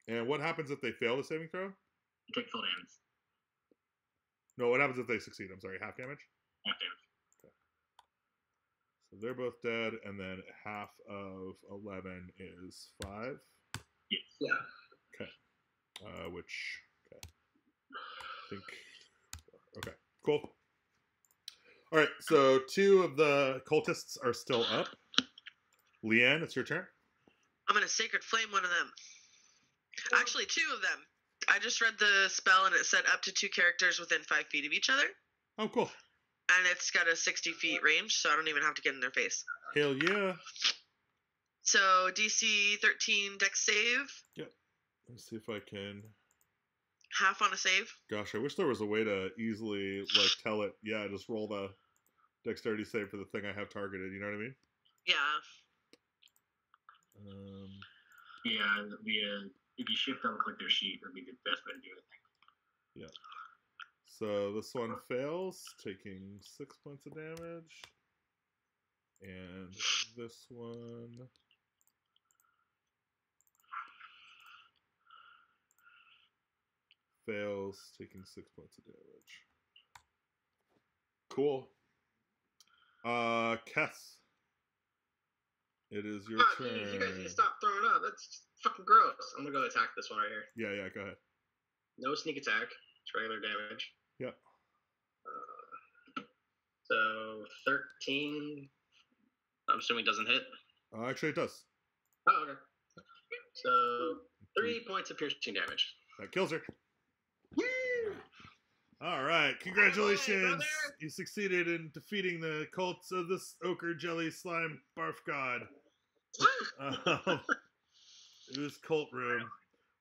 And what happens if they fail the saving throw? You take full damage. No, what happens if they succeed? I'm sorry, half damage? Half damage. Okay. So they're both dead, and then half of 11 is 5? Yes. Yeah. Okay. Okay. I think. Okay, cool. All right, so 2 of the cultists are still up. Leanne, it's your turn. I'm going to Sacred Flame one of them. Actually, 2 of them. I just read the spell and it said up to 2 characters within 5 feet of each other. Oh, cool. And it's got a 60 feet range, so I don't even have to get in their face. Hell yeah. So DC 13 dex save. Yep. Let's see if I can. Half on a save. Gosh, I wish there was a way to easily tell it. Yeah, just roll the dexterity save for the thing I have targeted. You know what I mean? Yeah. Yeah, if you shift double click their sheet, that'd be the best way to do it, I think. Yeah. So this one fails, taking 6 points of damage. And this one fails, taking 6 points of damage. Cool. Kess. It is your turn. Geez, you guys need to stop throwing up. That's fucking gross. I'm gonna go attack this one right here. Yeah, go ahead. No sneak attack. It's regular damage. Yeah. So 13. I'm assuming doesn't hit. Actually, it does. Oh, okay. So 3 points of piercing damage. That kills her. Woo! All right, congratulations! brother. You succeeded in defeating the cults of this ochre jelly slime barf god. It was cult room.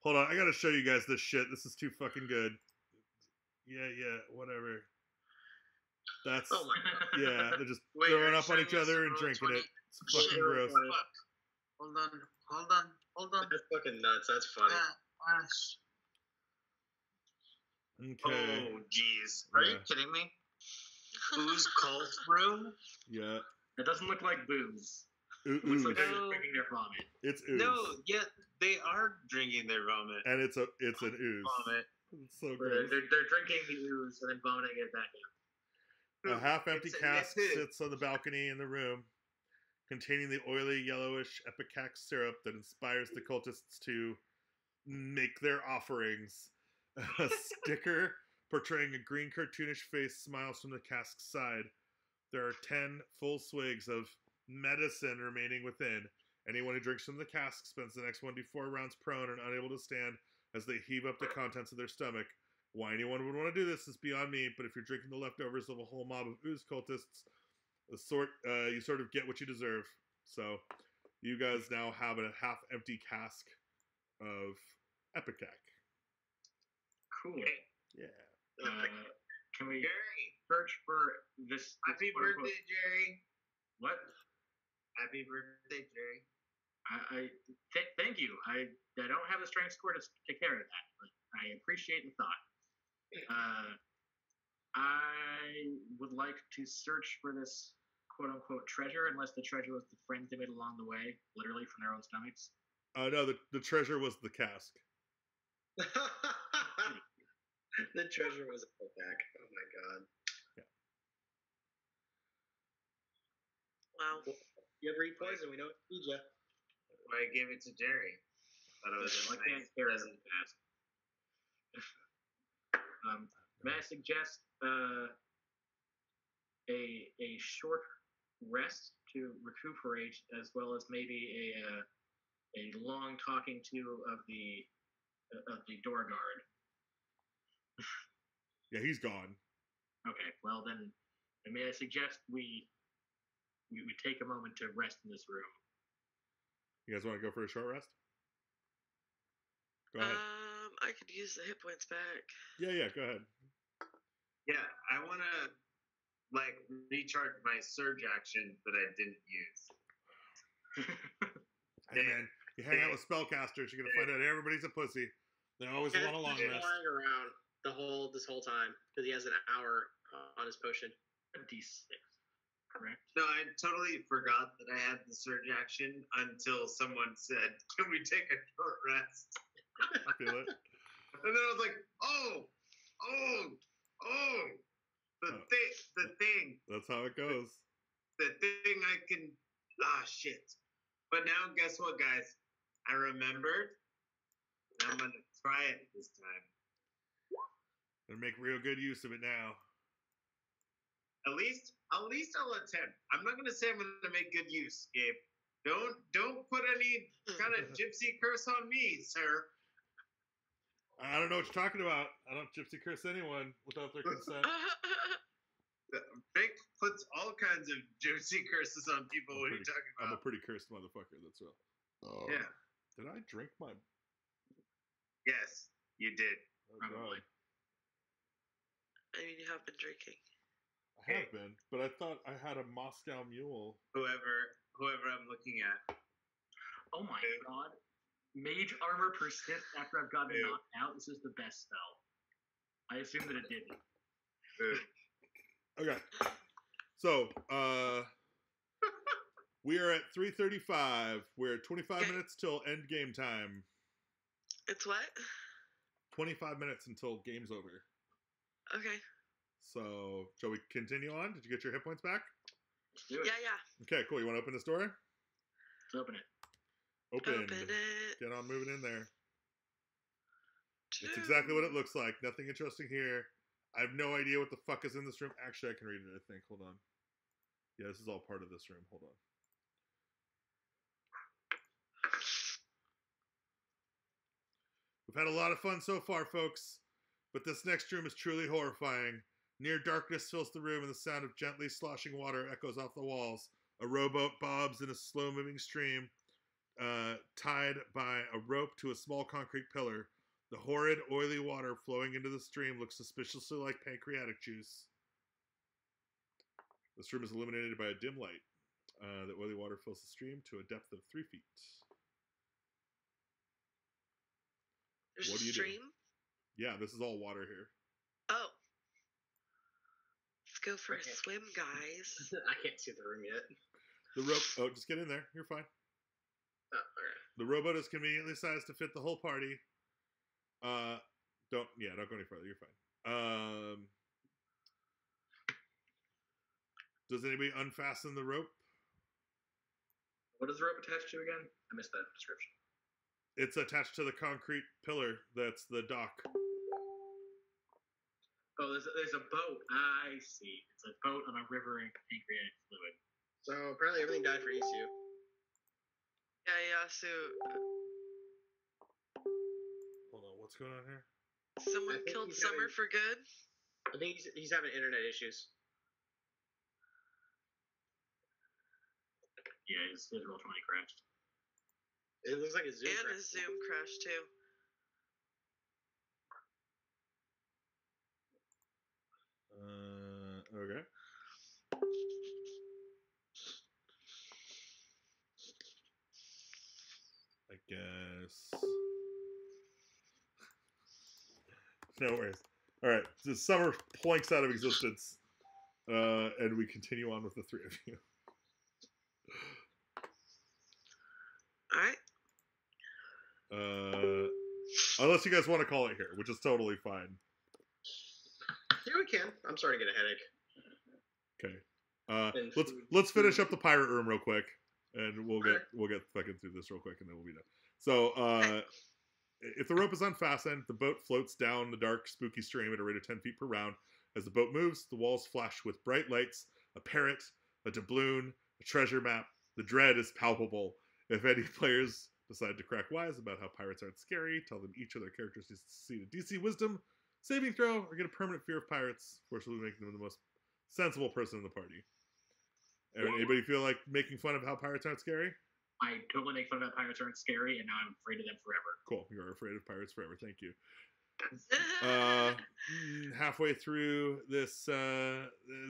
Hold on, I gotta show you guys this shit. This is too fucking good. Yeah, whatever. That's Oh my god. yeah. They're just Wait, throwing you're up on showing each me other some and roll drinking 20? it. It's fucking Shit, gross. fuck. Hold on. That's fucking nuts. That's funny. Okay. Oh, jeez. Are Yeah. you kidding me? Booze cult room? Yeah. It doesn't look like booze. Ooh, It looks ooze. like they're just drinking their vomit. It's ooze. No, yet they are drinking their vomit. And it's an ooze. Vomit. It's so They're, gross. they're drinking the ooze and then vomiting it back in. A half-empty It's a cask liquid. sits on the balcony in the room, containing the oily, yellowish ipecac syrup that inspires the cultists to make their offerings. A sticker portraying a green cartoonish face smiles from the cask's side. There are 10 full swigs of medicine remaining within. Anyone who drinks from the cask spends the next 1d4 rounds prone and unable to stand as they heave up the contents of their stomach. Why anyone would want to do this is beyond me, but if you're drinking the leftovers of a whole mob of ooze cultists, you sort of get what you deserve. So, you guys now have a half-empty cask of Epicac. Cool. Yeah. Can we Jerry, search for this? happy quote-unquote- birthday, Jerry. What? Happy birthday, Jerry. Thank you. I don't have the strength score to take care of that, but I appreciate the thought. I would like to search for this quote unquote treasure, unless the treasure was the friends they made along the way, literally from their own stomachs. No, the treasure was the cask. The treasure was a back. Oh my god. Wow. You ever eat poison? We know it feeds you. Why I gave it to Jerry. Thought it was a I can't nice hear present. May I suggest a short rest to recuperate, as well as maybe a long talking to of the door guard. Yeah, he's gone. Okay, well then, may I suggest we take a moment to rest in this room. You guys want to go for a short rest? Go ahead. I could use the hit points back. Yeah, go ahead. Yeah, I want to recharge my surge action that I didn't use. Hey man, you hang out with spellcasters, you're gonna find out everybody's a pussy. They always want a long He's been rest. lying around this whole time because he has an hour on his potion. A D6, correct? No, I totally forgot that I had the surge action until someone said, "Can we take a short rest?" I feel it. And then I was like, "Oh, the thing, That's how it goes. the thing I can." Ah, shit. But now, guess what, guys? I remembered. And I'm gonna try it this time. And make real good use of it now. At least I'll attempt. I'm not gonna say I'm gonna make good use, Gabe. Don't put any kind of gypsy curse on me, sir. I don't know what you're talking about. I don't gypsy curse anyone without their consent. Vic puts all kinds of gypsy curses on people. What are you talking I'm a about? pretty cursed motherfucker, that's real. Oh. Yeah. Did I drink my... Yes, you did. Oh, Probably. God. I mean, you have been drinking. I have been, but I thought I had a Moscow Mule. Whoever I'm looking at. Oh my god. Mage armor persists after I've gotten knocked out. This is the best spell. I assume that it didn't. Okay. So, we are at 3:35. We're at 25 Okay. minutes till end game time. It's what? 25 minutes until game's over. Okay. So, shall we continue on? Did you get your hit points back? Let's do it. Yeah. Okay, cool. You want to open this door? Let's open it. Open. Open it. Get on moving in there. It's exactly what it looks like. Nothing interesting here. I have no idea what the fuck is in this room. Actually, I can read it, I think. Hold on. Yeah, this is all part of this room. Hold on. We've had a lot of fun so far, folks. But this next room is truly horrifying. Near darkness fills the room and the sound of gently sloshing water echoes off the walls. A rowboat bobs in a slow-moving stream, tied by a rope to a small concrete pillar. The horrid, oily water flowing into the stream looks suspiciously like pancreatic juice. This room is illuminated by a dim light. The oily water fills the stream to a depth of 3 feet. There's What a do you do? stream? Yeah, this is all water here. Oh. Let's go for Okay. a swim, guys. I can't see the room yet. The rope... Oh, just get in there. You're fine. Oh, okay. The rowboat is conveniently sized to fit the whole party. Don't go any further. You're fine. Does anybody unfasten the rope? What is the rope attached to again? I missed that description. It's attached to the concrete pillar that's the dock. Oh, there's a boat. I see. It's a boat on a river in pancreatic fluid. So apparently everything died for Isu. Yeah, so Hold on, what's going on here? Someone I think killed he's Summer having- for good. I think he's having internet issues. Yeah, his roll 20 crashed. It looks like a Zoom. And crash. his Zoom crashed too. Okay. I guess. No worries. All right. So Summer planks out of existence, and we continue on with the three of you. All right. Unless you guys want to call it here, which is totally fine. Yeah, we can. I'm starting to get a headache. Okay. And Let's finish up the pirate room real quick, and we'll get fucking through this real quick, and then we'll be done. So, if the rope is unfastened, the boat floats down the dark, spooky stream at a rate of 10 feet per round. As the boat moves, the walls flash with bright lights, a parrot, a doubloon, a treasure map. The dread is palpable. If any players decide to crack wise about how pirates aren't scary, tell them each of their characters to succeed a DC Wisdom saving throw or get a permanent fear of pirates, forcibly making them the most sensible person in the party. Anybody feel like making fun of how pirates aren't scary? I totally make fun of how pirates aren't scary, and now I'm afraid of them forever. Cool. You are afraid of pirates forever. Thank you. Halfway through this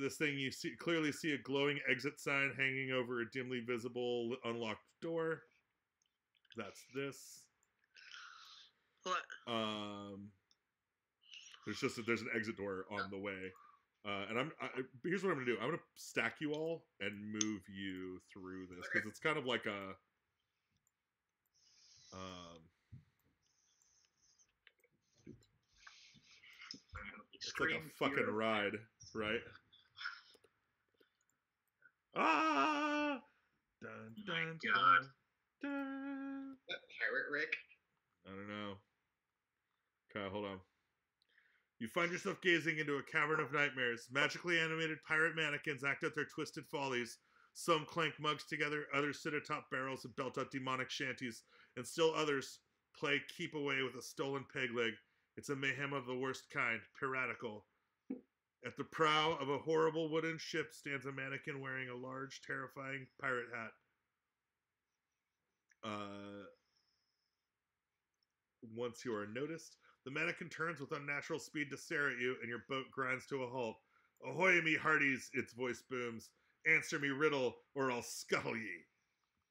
this thing, you clearly see a glowing exit sign hanging over a dimly visible unlocked door. That's this. What? There's an exit door on the way, and here's what I'm gonna do. I'm gonna stack you all and move you through this because it's kind of like a it's like a fucking ride, right? Ah! Dun, dun, God. dun, dun. Pirate Rick. I don't know. Okay, hold on. You find yourself gazing into a cavern of nightmares. Magically animated pirate mannequins act out their twisted follies. Some clank mugs together, others sit atop barrels and belt out demonic shanties, and still others play keep away with a stolen peg leg. It's a mayhem of the worst kind, piratical. At the prow of a horrible wooden ship stands a mannequin wearing a large, terrifying pirate hat. Once you are noticed, the mannequin turns with unnatural speed to stare at you, and your boat grinds to a halt. Ahoy, me hearties, its voice booms. Answer me riddle, or I'll scuttle ye.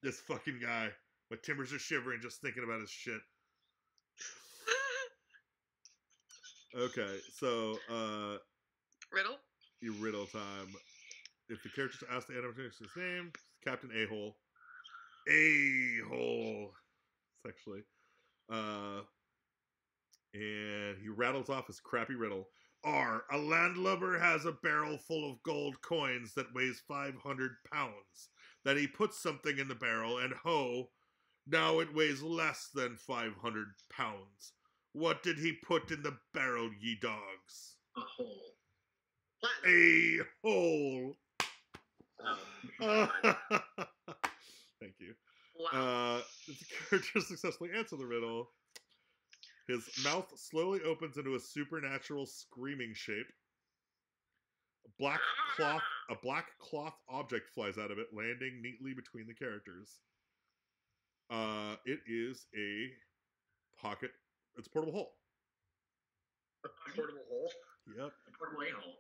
This fucking guy. My timbers are shivering just thinking about his shit. Okay, so, Riddle? your riddle time. If the character's asked to add his name, Captain A-Hole. A-Hole. Sexually. And he rattles off his crappy riddle. A landlubber has a barrel full of gold coins that weighs 500 pounds. Then he puts something in the barrel, and ho, now it weighs less than 500 pounds. What did he put in the barrel, ye dogs? A hole. Platinum. A hole. Oh, Thank you. Wow. The character successfully answered the riddle. His mouth slowly opens into a supernatural screaming shape. A black cloth object flies out of it, landing neatly between the characters. It is a pocket. It's a portable hole. a portable hole Yep, A portable a-hole.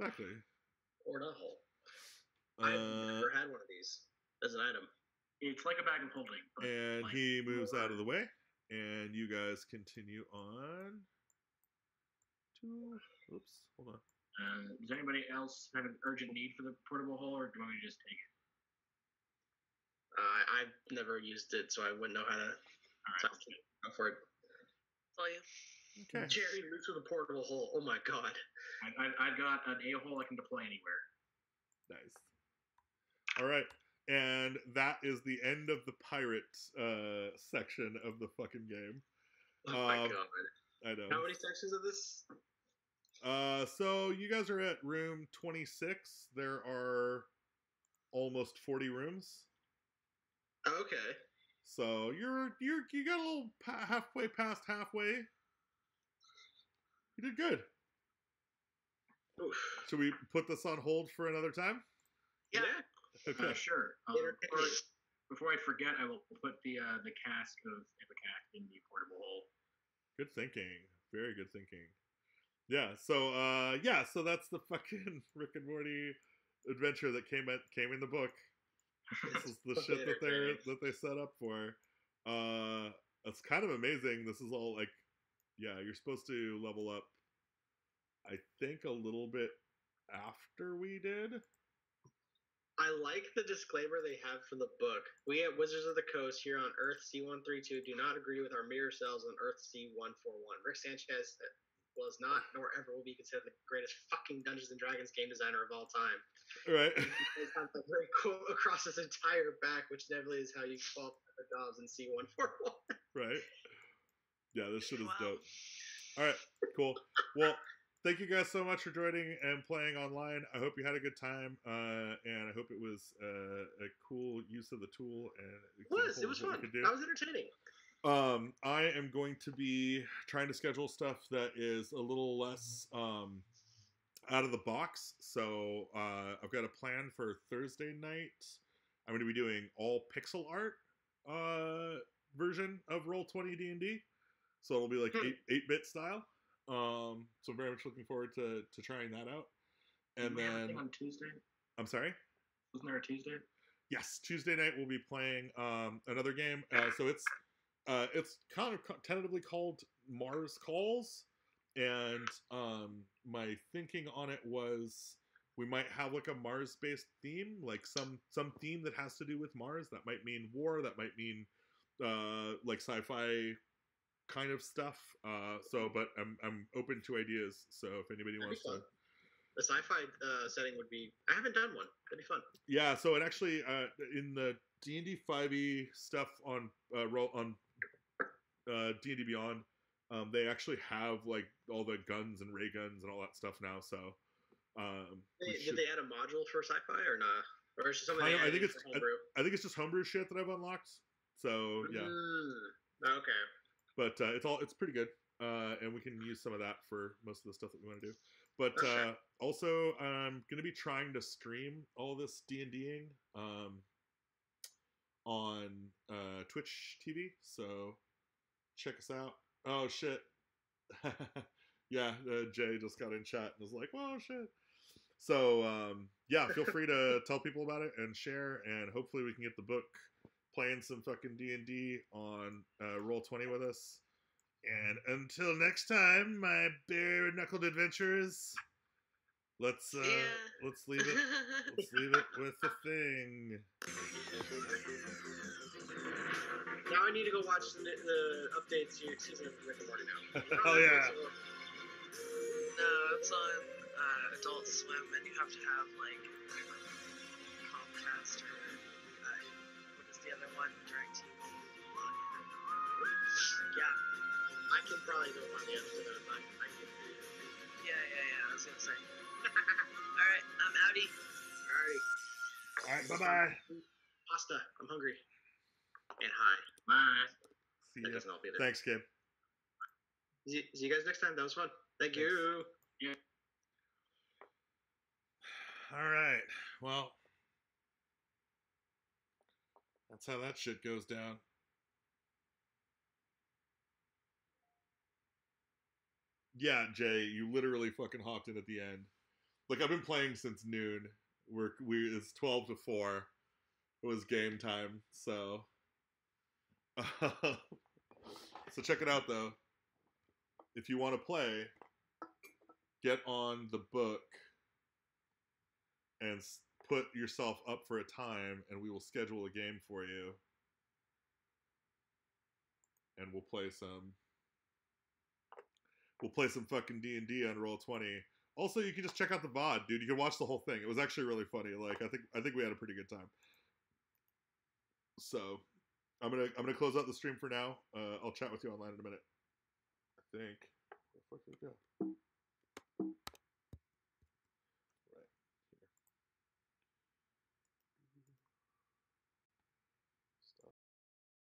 exactly. or not hole. I've never had one of these as an item. It's like a bag of holding. But And like he moves more- out of the way, and you guys continue on to. Oops, hold on. Does anybody else have an urgent need for the portable hole, or do you want me to just take it? I've never used it, so I wouldn't know how to All right. go for it. Tell you. Okay. Jerry moves with a portable hole. Oh my god. I've got an a-hole I can deploy anywhere. Nice. All right. And that is the end of the pirate section of the fucking game. Oh my Um, god. I know. How many sections of this? So you guys are at room 26. There are almost 40 rooms. Okay. So you got a little halfway past halfway. You did good. Oof. Should we put this on hold for another time? Yeah. Okay. Sure. Entertaining. Before I forget, I will put the cask of Ipecac in the portable hole. Good thinking. Very good thinking. Yeah. So so that's the fucking Rick and Morty adventure that came in the book. This is the shit that they set up for. It's kind of amazing. This is all like, yeah, you're supposed to level up, I think, a little bit after we did. I like the disclaimer they have for the book. We at Wizards of the Coast here on Earth C-132 do not agree with our mirror selves on Earth C-141. Rick Sanchez was not, nor ever will be considered the greatest fucking Dungeons and Dragons game designer of all time. Right. It's got a very cool across his entire back, which definitely is how you call the dogs in C-141. Right. Yeah, this shit is Wow. dope. All right, cool. Well, thank you guys so much for joining and playing online. I hope you had a good time, and I hope it was a cool use of the tool. And It was fun. That was entertaining. I am going to be trying to schedule stuff that is a little less out of the box. So I've got a plan for Thursday night. I'm going to be doing all pixel art version of Roll20 D&D. So it'll be like 8-bit style. So I'm very much looking forward to trying that out. And we have a then thing on Tuesday. I'm sorry? Wasn't there a Tuesday? Yes, Tuesday night we'll be playing another game. So it's kind of tentatively called Mars Calls, and my thinking on it was we might have like a Mars-based theme, like some theme that has to do with Mars. That might mean war. That might mean like sci-fi kind of stuff. But I'm open to ideas. So if anybody wants to. The sci-fi setting would be. I haven't done one. That'd be fun. Yeah. So it actually in the D&D 5e stuff on D&D Beyond, they actually have like all the guns and ray guns and all that stuff now. So did they add a module for sci-fi or not? Or is it something? I think it's just homebrew shit that I've unlocked. So yeah. Okay. But it's pretty good, and we can use some of that for most of the stuff that we want to do. But sure. Also, I'm gonna be trying to stream all this D&Ding on Twitch TV. So check us out. Oh shit. Yeah, Jay just got in chat and was like, "Whoa, shit." So yeah, feel free to tell people about it and share, and hopefully we can get the book playing some fucking D&D on Roll20 with us. And until next time, my bare-knuckled adventurers, let's leave it. Let's leave it with a thing. Now I need to go watch the updates to your season of Rick and Morty now. Oh yeah. No, it's on Adult Swim, and you have to have like Comcast or what is the other one? DirecTV. Yeah. I can probably go find the episode of it. I can. Yeah. I was gonna say. All right, I'm outie. Alrighty. All right, bye-bye. Pasta. I'm hungry. And hi. Bye. See That ya. doesn't all be there. Thanks, Gabe. See you guys next time. That was fun. Thank you. Yeah. All right. Well, that's how that shit goes down. Yeah, Jay, you literally fucking hopped in at the end. Like, I've been playing since noon. It's 12 to 4. It was game time, so so check it out though. If you want to play, get on the book and put yourself up for a time, and we will schedule a game for you, and we'll play some fucking D&D on Roll20. Also, you can just check out the VOD, dude. You can watch the whole thing. It was actually really funny. Like, I think we had a pretty good time. So, I'm gonna close out the stream for now. I'll chat with you online in a minute. I think. Where the fuck did it go?